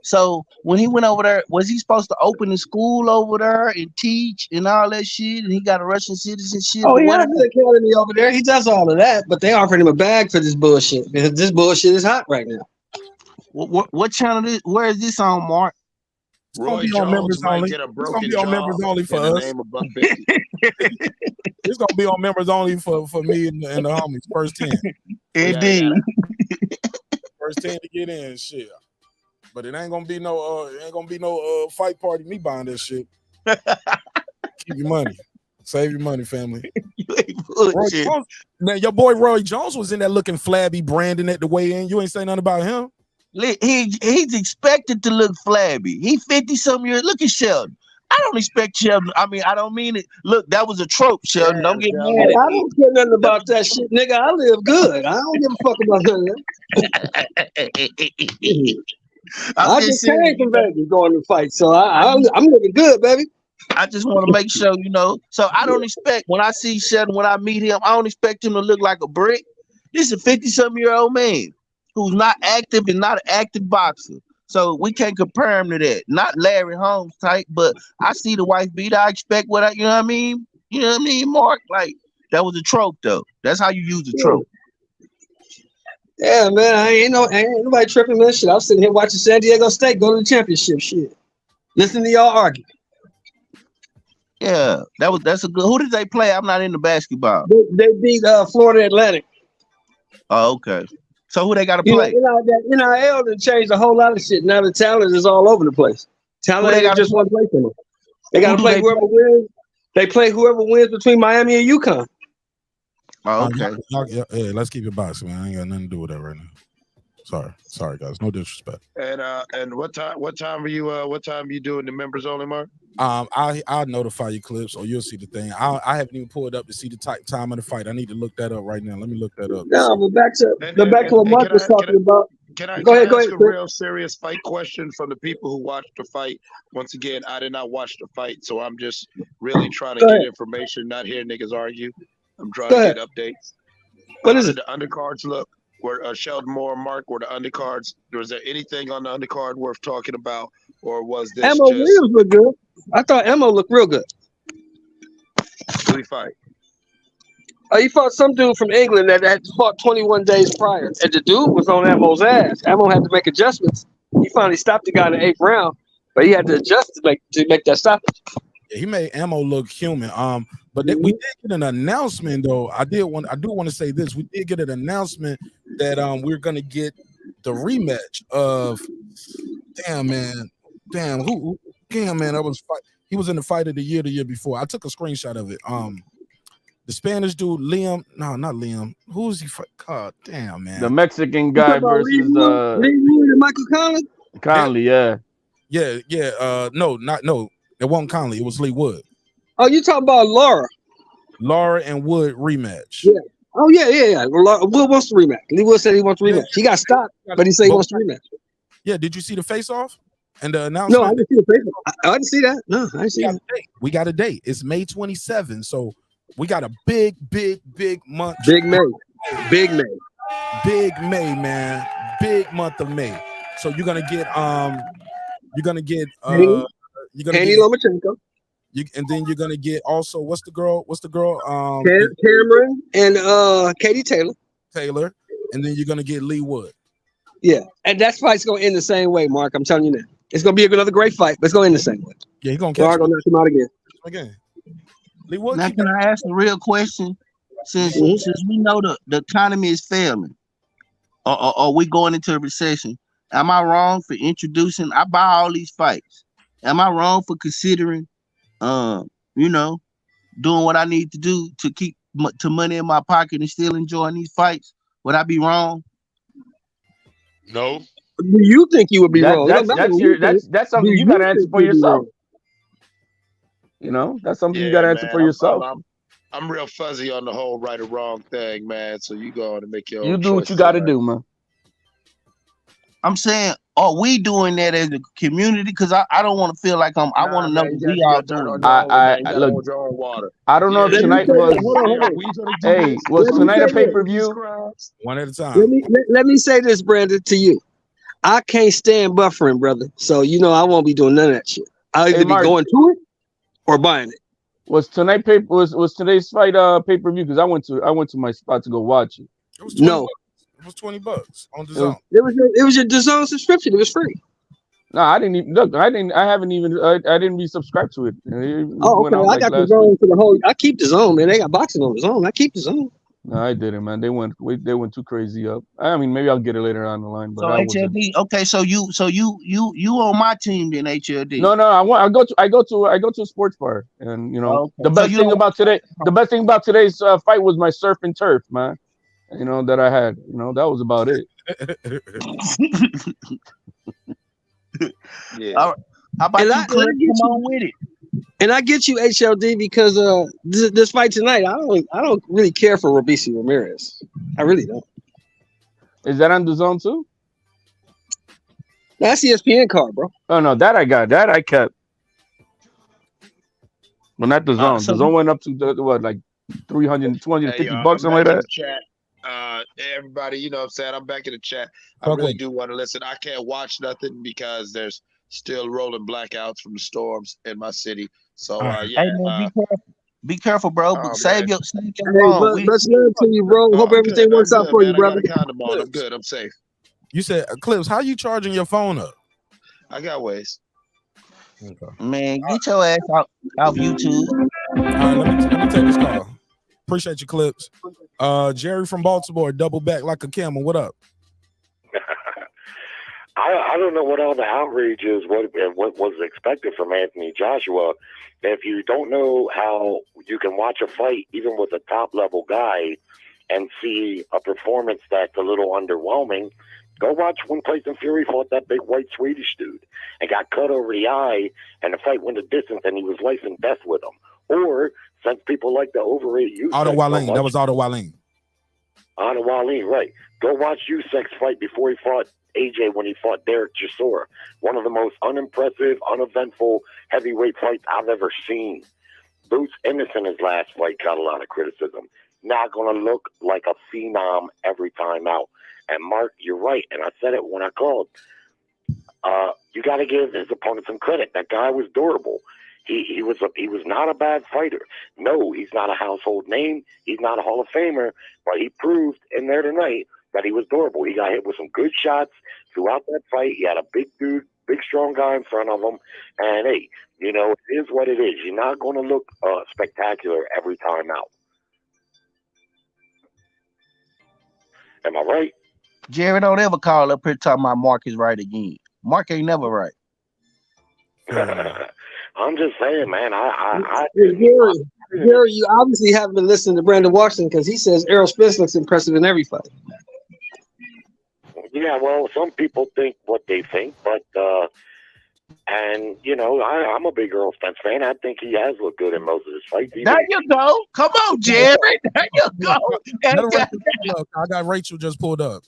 so when he went over there, was he supposed to open a school over there and teach and all that shit? And he got a Russian citizenship? Oh, he has the academy over there. He does all of that, but they offered him a bag for this bullshit because this bullshit is hot right now. What channel is? Where is this on, Mark? Roy be on Jones members might only. get a It's broken gonna be on jaw members only for in the us. name of $150. It's gonna be on members only for me and the homies. First 10. Indeed. First 10 to get in, shit. But it ain't gonna be no fight party. Me buying this shit. Keep your money. Save your money, family. Roy Jones, now your boy Roy Jones was in there looking flabby, branding at the way in. You ain't say nothing about him. He's expected to look flabby. He 50-something years. Look at Sheldon. I don't expect Sheldon. I mean, I don't mean it. Look, that was a trope, Sheldon. Don't get mad at me. I don't care nothing about that shit, nigga. I live good. I don't give a fuck about none of that. I just came from Vegas going to fight, so I'm looking good, baby. I just want to make sure, you know. So I don't expect, when I see Sheldon, when I meet him, I don't expect him to look like a brick. This is a 50-something-year-old man who's not active and not an active boxer. So we can't compare him to that. Not Larry Holmes type, but I see the wife beat. I expect what I, you know what I mean? You know what I mean, Mark? Like, that was a trope, though. That's how you use a trope. Yeah, man. Ain't nobody tripping, man. Shit, I was sitting here watching San Diego State go to the championship. Shit, listen to y'all argue. Yeah, that's a good. Who did they play? I'm not into basketball. They beat Florida Atlantic. Oh, okay. So who they got to play? That NIL done changed a whole lot of shit. Now the talent is all over the place. Talent ain't just one place anymore. They got to play whoever wins. They play whoever wins between Miami and UConn. Oh, okay. Hey, let's keep it boxing, man. I ain't got nothing to do with that right now. Sorry, guys. No disrespect. And what time are you doing the members only, Mark? I'll notify you, Clips, or you'll see the thing. I haven't even pulled up to see the time of the fight. I need to look that up right now. Let me look that up. No, but back to what Mark was talking about. Go ahead. A real serious fight question from the people who watched the fight. Once again, I did not watch the fight, so I'm just really trying to get information, not hear niggas argue. I'm trying to get updates. What is it? The undercards look? Where Sheldon Moore and Mark were the undercards. Was there anything on the undercard worth talking about, or was this Ammo Williams look good? I thought Ammo looked real good. Who he fight? He fought some dude from England that had fought 21 days prior, and the dude was on Ammo's ass. Ammo had to make adjustments. He finally stopped the guy in the 8th round, but he had to adjust to make that stoppage. Yeah, he made Ammo look human. But we did get an announcement though. I do want to say this. We did get an announcement that we're gonna get the rematch of he was in the fight of the year before. I took a screenshot of it. The Spanish dude, Liam. No, not Liam. Who's he fight? God damn, man. The Mexican guy versus Lee Wood and Michael Collins. Conley, yeah. No, it wasn't Conley. It was Lee Wood. Oh, you talking about Laura? Laura and Wood rematch. Yeah. Oh yeah. Well, Wood wants to rematch. Lee Wood said he wants to rematch. He got stopped, but he said he wants to rematch. Yeah. Did you see the face off and the announcement? No, I didn't see the face off. I didn't see that. No, I didn't see that. We got a date. It's May 27th. So we got a big month. Big May, man. Big month of May. So you're gonna get Hanny Lomachenko. And then you're gonna get also what's the girl? Cameron and Katie Taylor. And then you're gonna get Lee Wood. Yeah, and that fight's gonna end the same way, Mark. I'm telling you now. It's gonna be another great fight, but it's gonna end the same way. Yeah, he's gonna catch him. Knock him out again. Lee Wood. Now, can I ask a real question? Since we know the economy is failing, or we going into a recession, am I wrong for introducing? I buy all these fights. Am I wrong for considering, doing what I need to do to keep money in my pocket and still enjoying these fights? Would I be wrong? No. Do you think you would be wrong? That's something you gotta answer for yourself. That's something you gotta answer for yourself. I'm real fuzzy on the whole right or wrong thing, man. So you go on and make your own You do what you gotta do, man. I'm saying, are we doing that as a community? Because I don't want to feel like I want to know what we all doing. Look, I don't know if tonight was. Hey, was tonight a pay-per-view? One at a time. Let me say this, Brandon, to you. I can't stand buffering, brother. So I won't be doing none of that shit. I'll either be going to it or buying it. Was today's fight pay-per-view? Because I went to my spot to go watch it. It was $20 on DAZN. It was your DAZN subscription. It was free. No, I didn't even look. I haven't even. I didn't resubscribe to it. Okay. I got DAZN for the whole. I keep DAZN, man. They got boxing on DAZN. I keep DAZN. No, I didn't, man. They went too crazy up. I mean, maybe I'll get it later on the line. But so HLD, okay. So you on my team then, HLD? No. I go to a sports bar, and the best thing about today's fight was my surf and turf, man. That I had. That was about it. Yeah. All right. How about you, Cliff? Come on with it. And I get you, HLD, because this fight tonight, I don't really care for Robeisy Ramirez. I really don't. Is that on DAZN too? That's ESPN card, bro. Oh no, that I got. That I kept. Well, not DAZN. DAZN went up to like 300, 250 bucks, something like that. Chat. Everybody, you know what I'm saying? I'm back in the chat. I really do want to listen. I can't watch nothing because there's still rolling blackouts from the storms in my city. So hey, man, be careful, bro. Save your phone. Let's learn to you, bro. Hope everything works out for you, brother. I got a condom on. I'm good. I'm safe. You said, Clips, how you charging your phone up? I got ways. Okay. Man, get your ass out YouTube. All right, let me take this call. Appreciate your Clips. Jerry from Baltimore, double back like a camel. What up? I don't know what all the outrage is, what was expected from Anthony Joshua. If you don't know how you can watch a fight, even with a top-level guy, and see a performance that's a little underwhelming, go watch when Tyson Fury fought that big white Swedish dude and got cut over the eye, and the fight went the distance, and he was life and death with him. Or, since people like to overrate Usyk, Otto Wallin. That was Otto Wallin. Otto Wallin, right. Go watch Usyk's fight before he fought AJ when he fought Derrick Chisora. One of the most unimpressive, uneventful heavyweight fights I've ever seen. Boots Ennis in his last fight got a lot of criticism. Not going to look like a phenom every time out. And Mark, you're right, and I said it when I called. You got to give his opponent some credit. That guy was durable. He was not a bad fighter. No, he's not a household name. He's not a Hall of Famer, but he proved in there tonight that he was durable. He got hit with some good shots throughout that fight. He had a big dude, big strong guy in front of him. And hey, it is what it is. You're not going to look spectacular every time out. Am I right? Jerry, don't ever call up here talking about Mark is right again. Mark ain't never right. I'm just saying, man. Gary, you obviously haven't been listening to Brandon Washington because he says Errol Spence looks impressive in every fight. Yeah, well, some people think what they think, but and you know, I'm a big Earl Spence fan. I think he has looked good in most of his fights. There you go. Come on, Jared. There you go. I got Rachel just pulled up.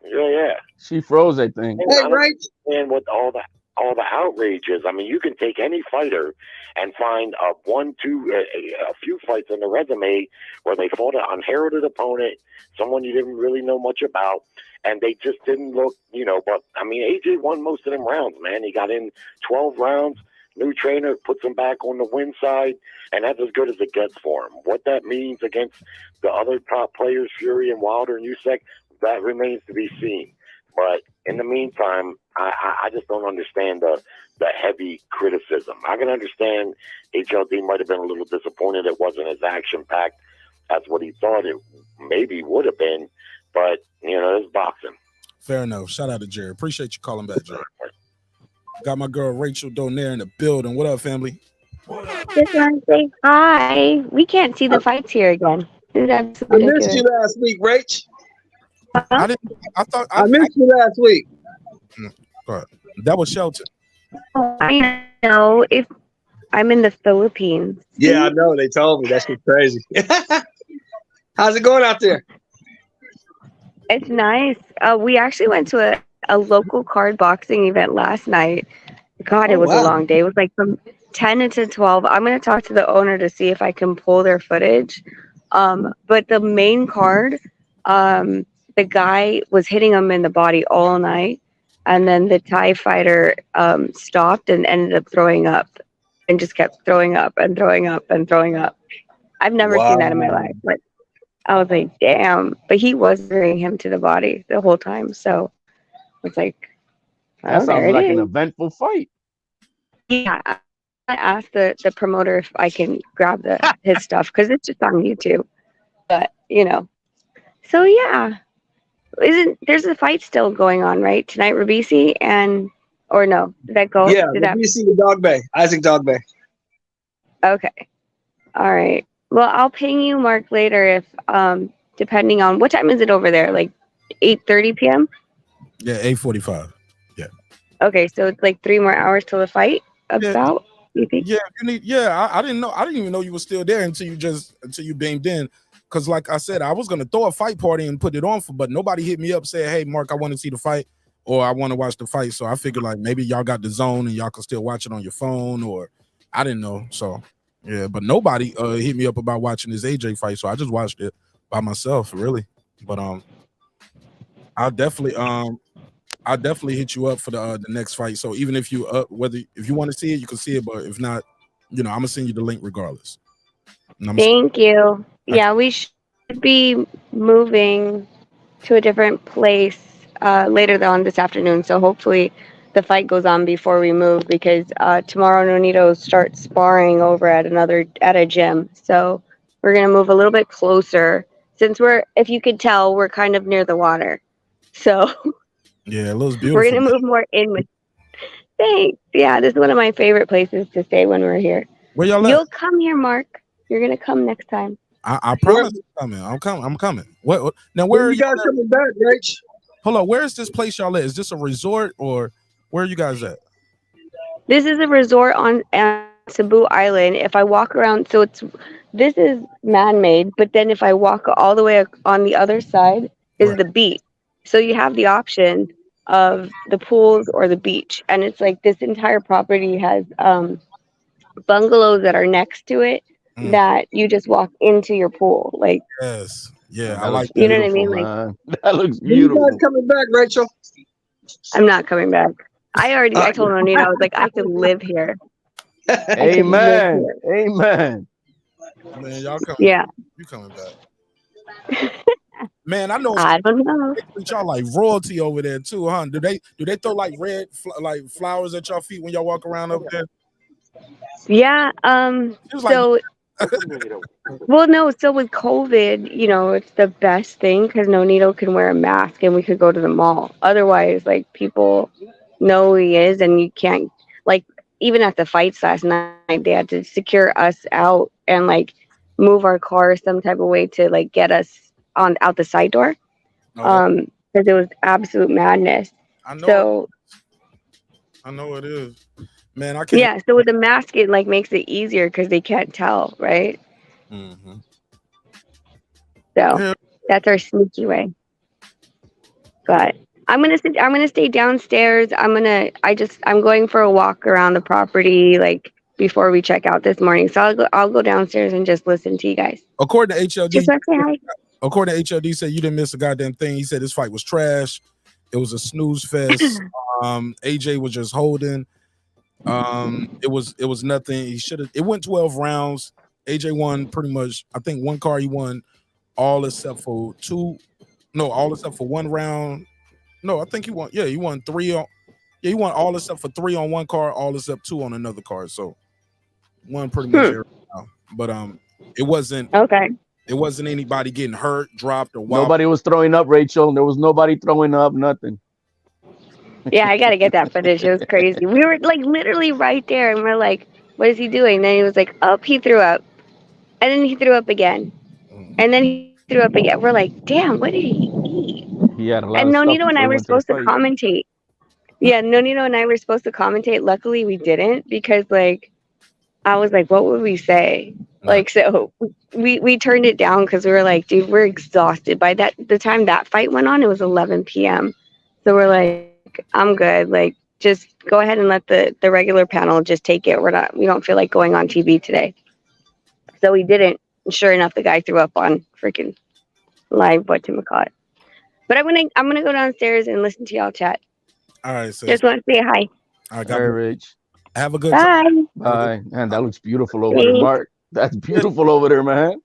Yeah. She froze, I think. I don't understand what all the outrage is. I mean, you can take any fighter and find a few fights on the resume where they fought an unheralded opponent, someone you didn't really know much about, and they just didn't look, you know. But I mean, AJ won most of them rounds, man. He got in 12 rounds. New trainer puts him back on the win side, and that's as good as it gets for him. What that means against the other top players, Fury and Wilder and Usyk, that remains to be seen. But in the meantime, I just don't understand the heavy criticism. I can understand HLD might have been a little disappointed it wasn't as action-packed as what he thought it maybe would have been. But, you know, it's boxing. Fair enough. Shout out to Jared. Appreciate you calling back, Jared. Got my girl Rachel Donaire in the building. What up, family? Just want to say hi. We can't see the fights here again. I missed you last week, Rach. I missed you last week. That was Shelton. I know if I'm in the Philippines. Yeah, I know. They told me. That's just crazy. How's it going out there? It's nice. We actually went to a local card boxing event last night. God, it was a long day. It was like from 10 to 12. I'm going to talk to the owner to see if I can pull their footage. But the main card, the guy was hitting him in the body all night. And then the Thai fighter stopped and ended up throwing up and just kept throwing up and throwing up and throwing up. I've never seen that in my life. But I was like, damn. But he was bringing him to the body the whole time. So it's like, that sounds like an eventful fight. Yeah. I asked the promoter if I can grab his stuff because it's just on YouTube. But, you know. So, yeah. There's a fight still going on, right? Tonight, Rabisi or no? Did that go? Yeah, Rabisi and Dogbe. Isaac Dogbe. Okay. All right. Well, I'll ping you, Mark, later if depending on what time is it over there? Like 8:30 p.m.? Yeah, 8:45. Yeah. Okay, so it's like 3 more hours till the fight about, you think? Yeah, I didn't know. I didn't even know you were still there until you beamed in. Because like I said, I was going to throw a fight party and put it on but nobody hit me up saying, hey, Mark, I want to see the fight or I want to watch the fight. So I figured like maybe y'all got the zone and y'all can still watch it on your phone or I didn't know. So, yeah, but nobody hit me up about watching this AJ fight. So I just watched it by myself, really. But I'll definitely hit you up for the next fight. So even if you if you want to see it, you can see it. But if not, you know, I'm going to send you the link regardless. Thank you. Yeah, we should be moving to a different place later on this afternoon. So hopefully the fight goes on before we move because tomorrow Nonito starts sparring over at a gym. So we're gonna move a little bit closer since if you could tell, we're kind of near the water. So yeah, it looks beautiful. We're gonna move more in. Thanks. Yeah, this is one of my favorite places to stay when we're here. Where y'all at? You'll come here, Mark. You're gonna come next time. I promise I'm coming. I'm coming. What now? Where are you guys coming back, Rach? Hold on. Where is this place y'all at? Is this a resort or where are you guys at? This is a resort on Cebu Island. If I walk around, this is man-made, but then if I walk all the way on the other side is the beach. So you have the option of the pools or the beach, and it's like this entire property has bungalows that are next to it. That you just walk into your pool, like yes, yeah, I like that. You know what I mean? Like that looks beautiful. You guys coming back, Rachel? I'm not coming back. I told Nonito, I was like, I could live here. Amen. Amen. Man, y'all coming? Yeah, you coming back? Man, I know. I don't know. Y'all like royalty over there too, huh? Do they throw like red flowers at y'all feet when y'all walk around over there? Yeah. So. Well, no. So with COVID, you know, it's the best thing because Nonito can wear a mask and we could go to the mall. Otherwise, like people know who he is, and you can't. Like even at the fights last night, they had to secure us out and like move our car some type of way to like get us out the side door. because it was absolute madness. I know. So I know it is. Man, I can't. yeah, so with the mask, it like makes it easier because they can't tell, right? Mm-hmm. So Yeah. that's our sneaky way. But I'm gonna stay downstairs. I'm going for a walk around the property like before we check out this morning. So I'll go downstairs and just listen to you guys. According to HLD, Just want to say hi. according to HLD, said you didn't miss a goddamn thing. He said this fight was trash. It was a snooze fest. AJ was just holding. It was nothing. He should have. It went 12 rounds. AJ won pretty much. I think one card he won all except for two. No, all except for one round. No, I think he won. Yeah, he won three on. Yeah, he won all except for three on one card, all except two on another card. So won pretty much every round. But it wasn't okay. It wasn't anybody getting hurt, dropped, or wobbled. Nobody was throwing up, Rachel. There was nobody throwing up, nothing. Yeah, I gotta get that footage. It was crazy. We were like literally right there, and we're like, "What is he doing?" Then he was like, "Up." He threw up, and then he threw up again, and then he threw up again. We're like, "Damn, what did he eat?" He had a lot And of stuff Nonito and I before he were went to the supposed to fight. commentate. Yeah, Nonito and I were supposed to commentate. Luckily, we didn't because like I was like, "What would we say?" Like, so we turned it down because we were like, "Dude, we're exhausted." By the time that fight went on, it was 11 p.m. So we're like, "I'm good. Like, just go ahead and let the regular panel just take it. We don't feel like going on TV today." So we didn't. And sure enough, the guy threw up on freaking live whatchamacallit. But I'm gonna go downstairs and listen to y'all chat. All right, sis. Just want to say hi. All right, All right, Rich. Have a good Bye. time. Bye. Man, that looks beautiful over there, Mark. That's beautiful over there, man.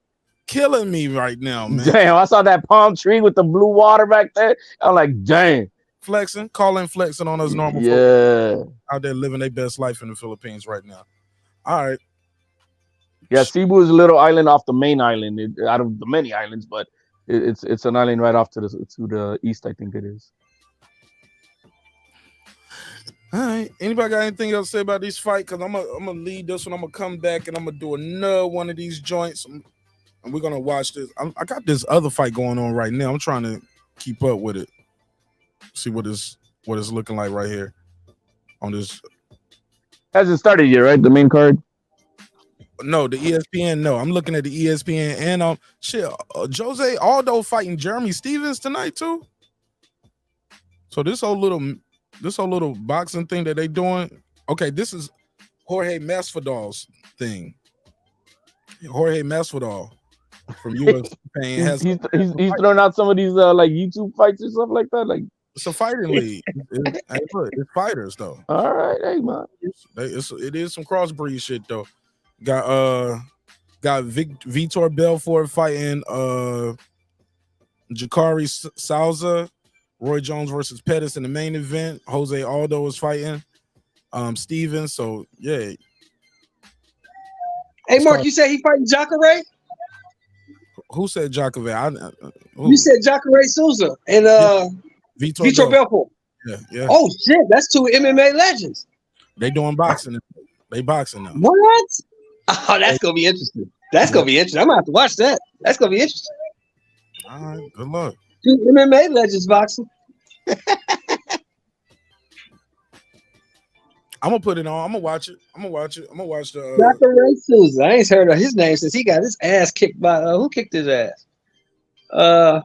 Killing me right now, man. Damn, I saw that palm tree with the blue water back there. I'm like, dang. Flexing, calling flexing on us normal Yeah. folks out there living their best life in the Philippines right now. All right. Yeah, Cebu is a little island off the main island, out of the many islands, but it's an island right off to the east, I think it is. All right. Anybody got anything else to say about this fight? Because I'm gonna lead this one. I'm gonna come back and I'm gonna do another one of these joints, and we're gonna watch this. I got this other fight going on right now. I'm trying to keep up with it. See what it's looking like right here on this. Hasn't started yet, right? The main card. No, the ESPN. No, I'm looking at the ESPN and Jose Aldo fighting Jeremy Stevens tonight too. So this whole little boxing thing that they doing. Okay, this is Jorge Masvidal's thing. Jorge Masvidal from UFC he's throwing out some of these like YouTube fights or stuff like that. Like it's a fighting league. It's fighters though. All right, hey man, it is some crossbreed shit though. Got Vitor Belfort fighting Jacare Souza. Roy Jones versus Pettis in the main event. Jose Aldo is fighting Stevens. So yeah. Hey Mark, you said he fighting Jacare? Who said Jacare? You said Jacare Souza and Vitor Belfort. Yeah. Oh shit, that's two MMA legends. They doing boxing. They boxing now. What? Oh, that's gonna be interesting. Gonna be interesting. I'm gonna have to watch that. That's gonna be interesting. All right, good luck. Two MMA legends boxing. I'm gonna put it on. I'm gonna watch it. I'm gonna watch the Jacare Souza. I ain't heard of his name since he got his ass kicked by who kicked his ass? Oh,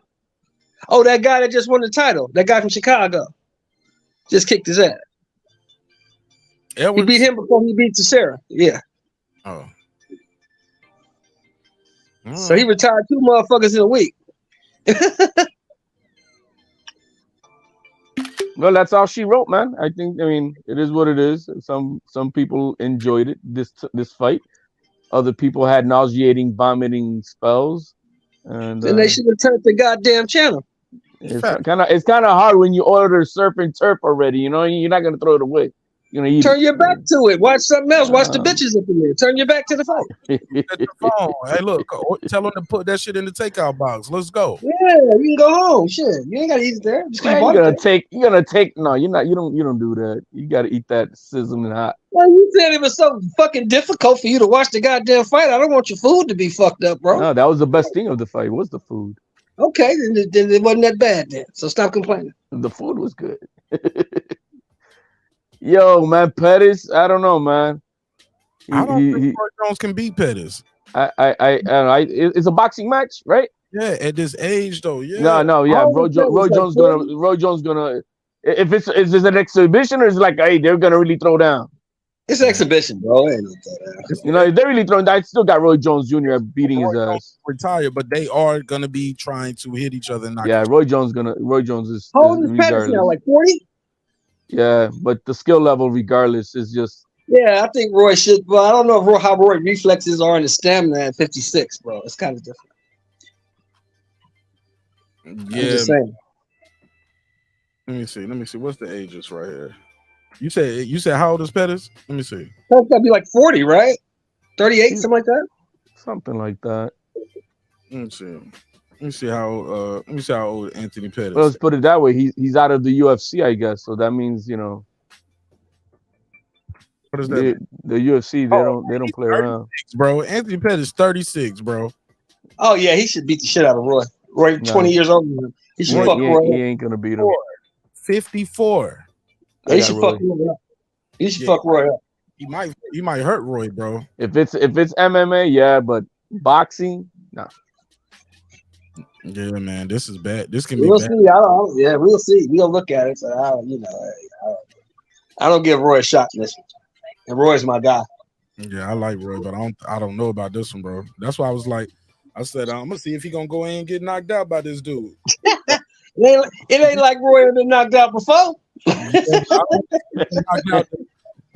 that guy that just won the title. That guy from Chicago. Just kicked his ass. Edwards? He beat him before he beat Teixeira. Yeah. Oh. So he retired 2 motherfuckers in a week. Well, that's all she wrote, man. I mean, it is what it is. Some people enjoyed it, this fight. Other people had nauseating, vomiting spells. And they should have turned the goddamn channel. It's kind of hard when you order surf and turf already. You know, you're not gonna throw it away. You know, turn your back to it. Watch something else. Watch the bitches up in there. Turn your back to the fight. Get your phone. Hey, look, tell them to put that shit in the takeout box. Let's go. Yeah, you can go home. Shit, you ain't gotta eat it there. Just man, you're gonna take. No, you're not. You don't do that. You gotta eat that sizzling hot. Well, you said it was so fucking difficult for you to watch the goddamn fight. I don't want your food to be fucked up, bro. No, that was the best thing of the fight. Was the food. Okay, then it wasn't that bad then. So stop complaining. The food was good. Yo, man, Pettis, I don't know, man. I don't think Roy Jones can beat Pettis. It's a boxing match, right? Yeah, at this age though. Yeah. No, yeah. Roy Jones gonna. If it's is this an exhibition or is it like, hey, they're gonna really throw down? It's an exhibition, bro. Ain't no you know, if they're really throwing down, I still got Roy Jones Jr. beating his ass. Retired, but they are gonna be trying to hit each other. Yeah, Roy Jones is. How old is Pettis now? Like 40? Yeah, but the skill level, regardless, is just. Yeah, I think Roy should, but I don't know how Roy reflexes are and his stamina at 56, bro. It's kind of different. Yeah. I'm just saying. Let me see. What's the ages right here? You said how old is Pettis? Let me see. That's gotta be like 40, right? 38, something like that. Something like that. Let me see how old Anthony Pettis. Well, let's put it that way. He's out of the UFC, I guess. So that means, you know. What is that? The UFC, they don't play around. Bro, Anthony Pettis 36, bro. Oh yeah, he should beat the shit out of Roy. Roy, 20 years older than him. He should fuck Roy. He ain't gonna beat him. 54. Yeah, he should fuck Roy up. He should fuck Roy up. He might hurt Roy, bro. If it's MMA, yeah, but boxing, no. Yeah, man, this is bad. This can be We'll bad. see. Yeah, we'll see. We'll look at it. So I don't give Roy a shot in this one. And Roy's my guy. Yeah, I like Roy, but I don't know about this one, bro. That's why I said I'm gonna see if he gonna go in and get knocked out by this dude. It ain't like Roy had been knocked out before.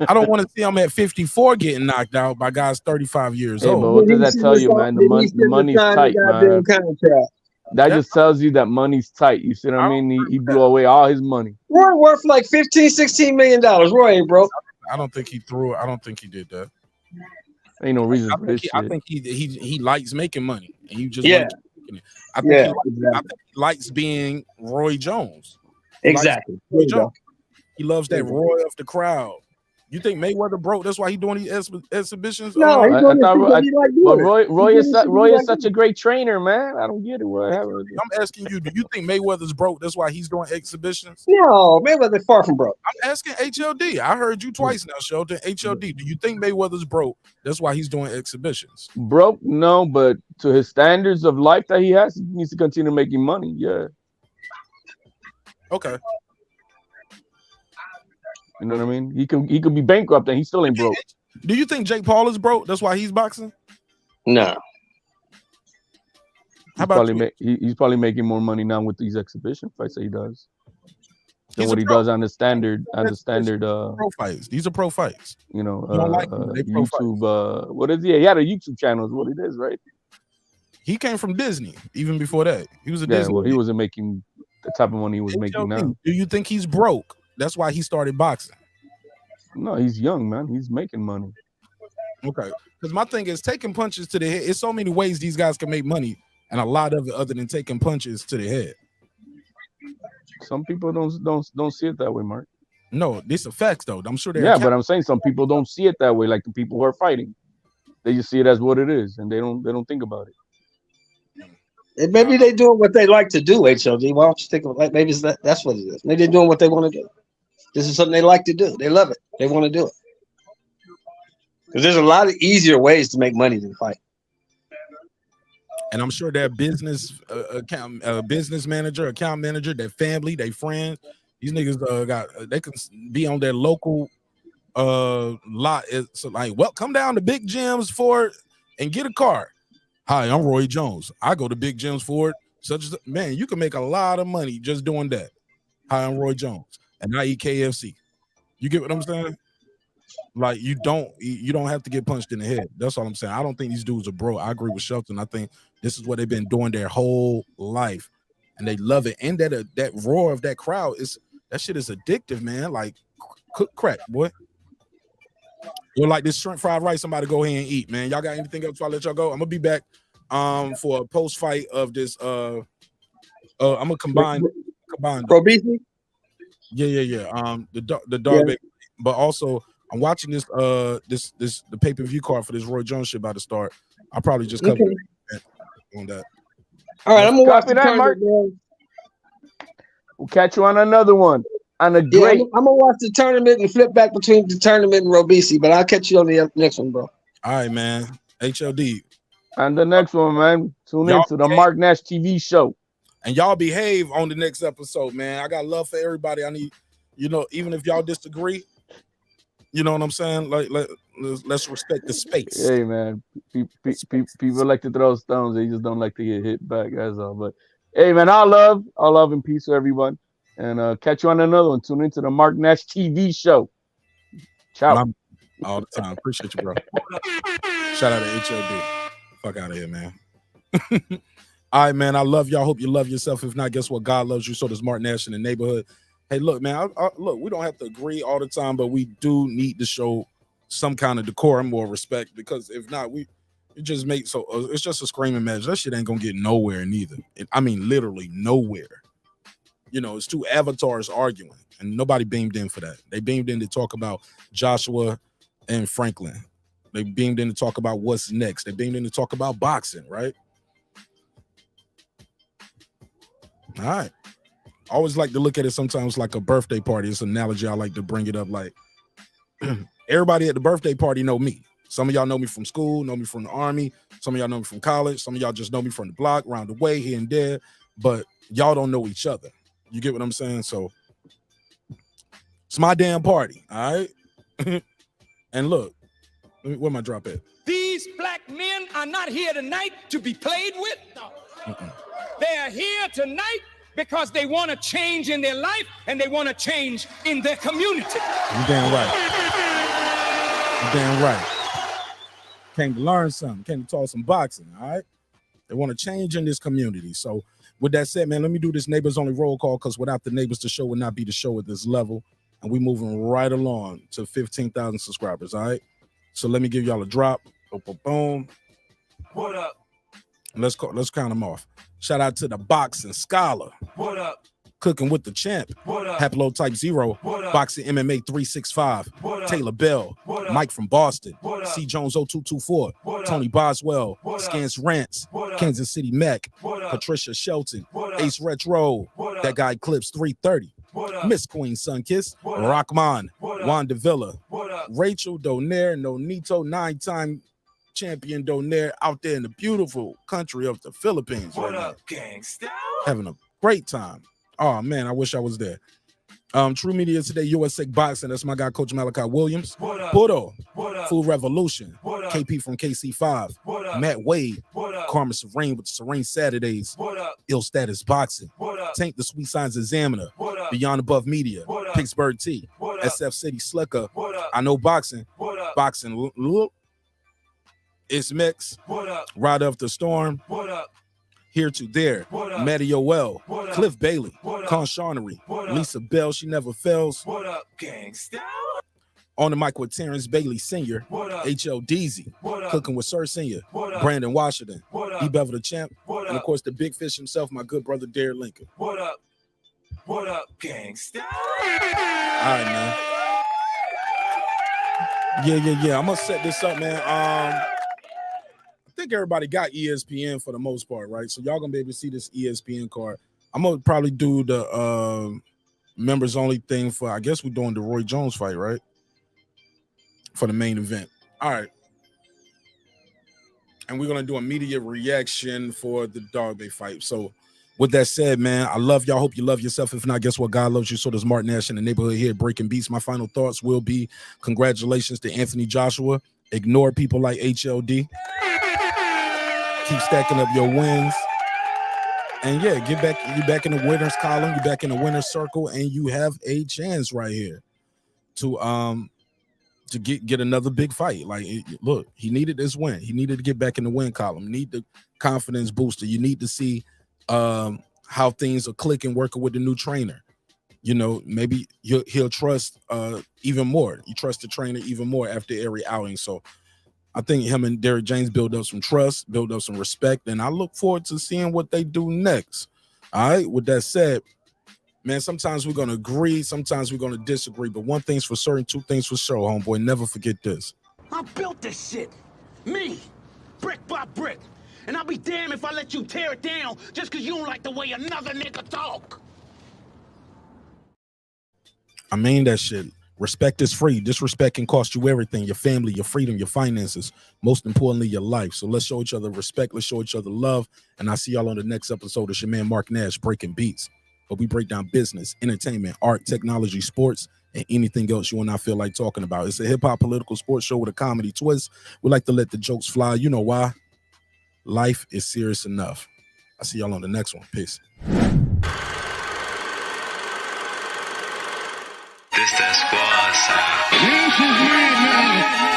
I don't want to see him at 54 getting knocked out by guys 35 years old. But what does that tell you, man? The money's tight, man. That just tells you that money's tight. You see what I mean? He blew away all his money. Roy worth like $15-16 million. Roy ain't broke. I don't think he threw it. I don't think he did that. Ain't no reason for this I think he likes making money, and you just I think he likes being Roy Jones. Exactly. Roy Jones. He loves that roar of the crowd. You think Mayweather broke? That's why he's doing these exhibitions. No, Roy is such a great trainer, man. I don't get it. I'm asking you, do you think Mayweather's broke? That's why he's doing exhibitions? No, Mayweather's far from broke. I'm asking HLD. I heard you twice now, Shelton. HLD, do you think Mayweather's broke? That's why he's doing exhibitions. Broke? No, but to his standards of life that he has, he needs to continue making money. Yeah. Okay. You know what I mean? He could be bankrupt and he still ain't broke. Do you think Jake Paul is broke? That's why he's boxing? No. He's probably making more money now with these exhibition fights that he does than what he does on the standard pro fights. These are pro fights. You know, YouTube. What is he? He had a YouTube channel. Is what it is, right? He came from Disney. Even before that, he was a Disney. Well, he wasn't making the type of money he was making now. Do you think he's broke? That's why he started boxing. No, he's young, man. He's making money. Okay. Because my thing is taking punches to the head. It's so many ways these guys can make money, and a lot of it other than taking punches to the head. Some people don't see it that way, Mark. No, this is facts though. I'm sure but I'm saying some people don't see it that way, like the people who are fighting. They just see it as what it is, and they don't think about it. And maybe they're doing what they like to do, HLD. Why don't you think of maybe that's what it is. Maybe they're doing what they want to do. This is something they like to do. They love it. They want to do it. Because there's a lot of easier ways to make money than fight. And I'm sure their business business manager, account manager, their family, their friends, these niggas they can be on their local lot. It's like, well, come down to Big Jim's Ford and get a car. Hi, I'm Roy Jones. I go to Big Jim's Ford. Man, you can make a lot of money just doing that. Hi, I'm Roy Jones, and I eat KFC. You get what I'm saying? Like you don't have to get punched in the head. That's all I'm saying. I don't think these dudes are broke. I agree with Shelton. I think this is what they've been doing their whole life, and they love it. And that roar of that crowd that shit is addictive, man. Like cook crack, boy. Or like this shrimp fried rice, somebody go ahead and eat, man. Y'all got anything else before I let y'all go? I'm gonna be back for a post fight of this. I'm gonna combine. Pro beefy? Yeah. The dog, but also I'm watching this the pay-per-view card for this Roy Jones shit about to start. I'll probably just cover it on that. All right, I'm gonna watch Copy the that, Mark. tournament, man. We'll catch you on another one. On a Yeah, great. I'm gonna watch the tournament and flip back between the tournament and Robisi, but I'll catch you on the next one, bro. All right, man. HOD. And the next one, man. Tune in Y'all to the Mark Nash TV show. And y'all behave on the next episode, man. I got love for everybody. I need, even if y'all disagree, you know what I'm saying? Let's respect the space. Hey, man. People like to throw stones. They just don't like to get hit back. That's all. But hey, man, all love and peace to everyone. And catch you on another one. Tune into the Mark Nash TV show. Ciao. All the time. Appreciate you, bro. Shout out to HOD. Fuck out of here, man. All right, man. I love y'all. Hope you love yourself. If not, guess what? God loves you. So does Mark Nash in the neighborhood. Hey, look, man. Look, we don't have to agree all the time, but we do need to show some kind of decorum or respect, because if not, it's just a screaming match. That shit ain't gonna get nowhere neither. I mean, literally nowhere. It's two avatars arguing, and nobody beamed in for that. They beamed in to talk about Joshua and Franklin. They beamed in to talk about what's next. They beamed in to talk about boxing, right? All right. I always like to look at it sometimes like a birthday party. It's an analogy. I like to bring it up like everybody at the birthday party know me. Some of y'all know me from school, know me from the Army. Some of y'all know me from college. Some of y'all just know me from the block, around the way, here and there. But y'all don't know each other. You get what I'm saying? So it's my damn party, all right? And look, where my drop at? These black men are not here tonight to be played with. They are here tonight because they want to change in their life and they want to change in their community. You damn right. You damn right. Came to learn something. Came to talk some boxing, all right? They want to change in this community. So with that said, man, let me do this neighbors only roll call, because without the neighbors, the show would not be the show at this level. And we moving right along to 15,000 subscribers, all right? So let me give y'all a drop. Boom, boom, boom. What up? Let's count them off. Shout out to the boxing scholar. What up? Cooking with the champ. What up? Haplo Type 0. What up? Boxing MMA 365. What up? Taylor Bell. What up? Mike from Boston. What up? C Jones 0224. What up? Tony Boswell. What up? Scans Rants. What up? Kansas City Mac. What up? Patricia Shelton. What up? Ace Retro. What up? That guy Clips 330. What up? Miss Queen Sunkiss. What up? Rockman. What up? Wanda Villa. What up? Rachel Donaire. Nonito, 9-time champion Donaire, out there in the beautiful country of the Philippines. What right up, gangsta? Having a great time. Oh man, I wish I was there. True Media Today, usyk Boxing. That's my guy, Coach Malachi Williams. What up? Pudo. What up? Food Revolution. What up? KP from KC5. What up? Matt Wade. What up? Karma Serene with Serene Saturdays. What up? Ill Status Boxing. What up? Tank the Sweet Signs Examiner. What up? Beyond Above Media. What up? Pittsburgh T. What up? SF City Slicker. What up? I Know Boxing. What up? Boxing. It's Mix. What up? Ride Up the Storm. What up? Here to There. What up? Matty O'Well. What up? Cliff Bailey. What up? Con Charnery. What up? Lisa Bell, She Never Fails. What up, gangsta? On the mic with Terrence Bailey Sr. What up? H.L. Deasy. What up? Cooking with Sir Sr. What up? Brandon Washington. What up? E. Bevel the Champ. What And of up? course, the big fish himself, my good brother, Derrick Lincoln. What up? What up, gangsta? All right, man. Yeah. I'm going to set this up, man. I think everybody got ESPN for the most part, right? So y'all going to be able to see this ESPN card. I'm going to probably do the members only thing for, I guess we're doing the Roy Jones fight, right? For the main event. All right. And we're going to do a media reaction for the Dogby fight. So with that said, man, I love y'all. Hope you love yourself. If not, guess what? God loves you. So does Martin Nash in the neighborhood here at Breaking Beats. My final thoughts will be congratulations to Anthony Joshua. Ignore people like HLD. Keep stacking up your wins. And yeah, you back in the winners column, you're back in the winner's circle, and you have a chance right here to get another big fight. Like, look, he needed this win. He needed to get back in the win column. Need the confidence booster. You need to see how things are clicking working with the new trainer. You know, maybe he'll trust even more. You trust the trainer even more after every outing. So I think him and Derrick James build up some trust, build up some respect, and I look forward to seeing what they do next. All right. With that said, man, sometimes we're going to agree, sometimes we're going to disagree, but one thing's for certain, two things for sure, homeboy. Never forget this. I built this shit. Me. Brick by brick. And I'll be damned if I let you tear it down just because you don't like the way another nigga talk. I mean that shit. Respect is free. Disrespect can cost you everything, your family, your freedom, your finances, most importantly, your life. So let's show each other respect. Let's show each other love. And I'll see y'all on the next episode. It's your man, Mark Nash, Breaking Beats. But we break down business, entertainment, art, technology, sports, and anything else you and I feel like talking about. It's a hip-hop political sports show with a comedy twist. We like to let the jokes fly. You know why? Life is serious enough. I'll see y'all on the next one. Peace. This that squad side.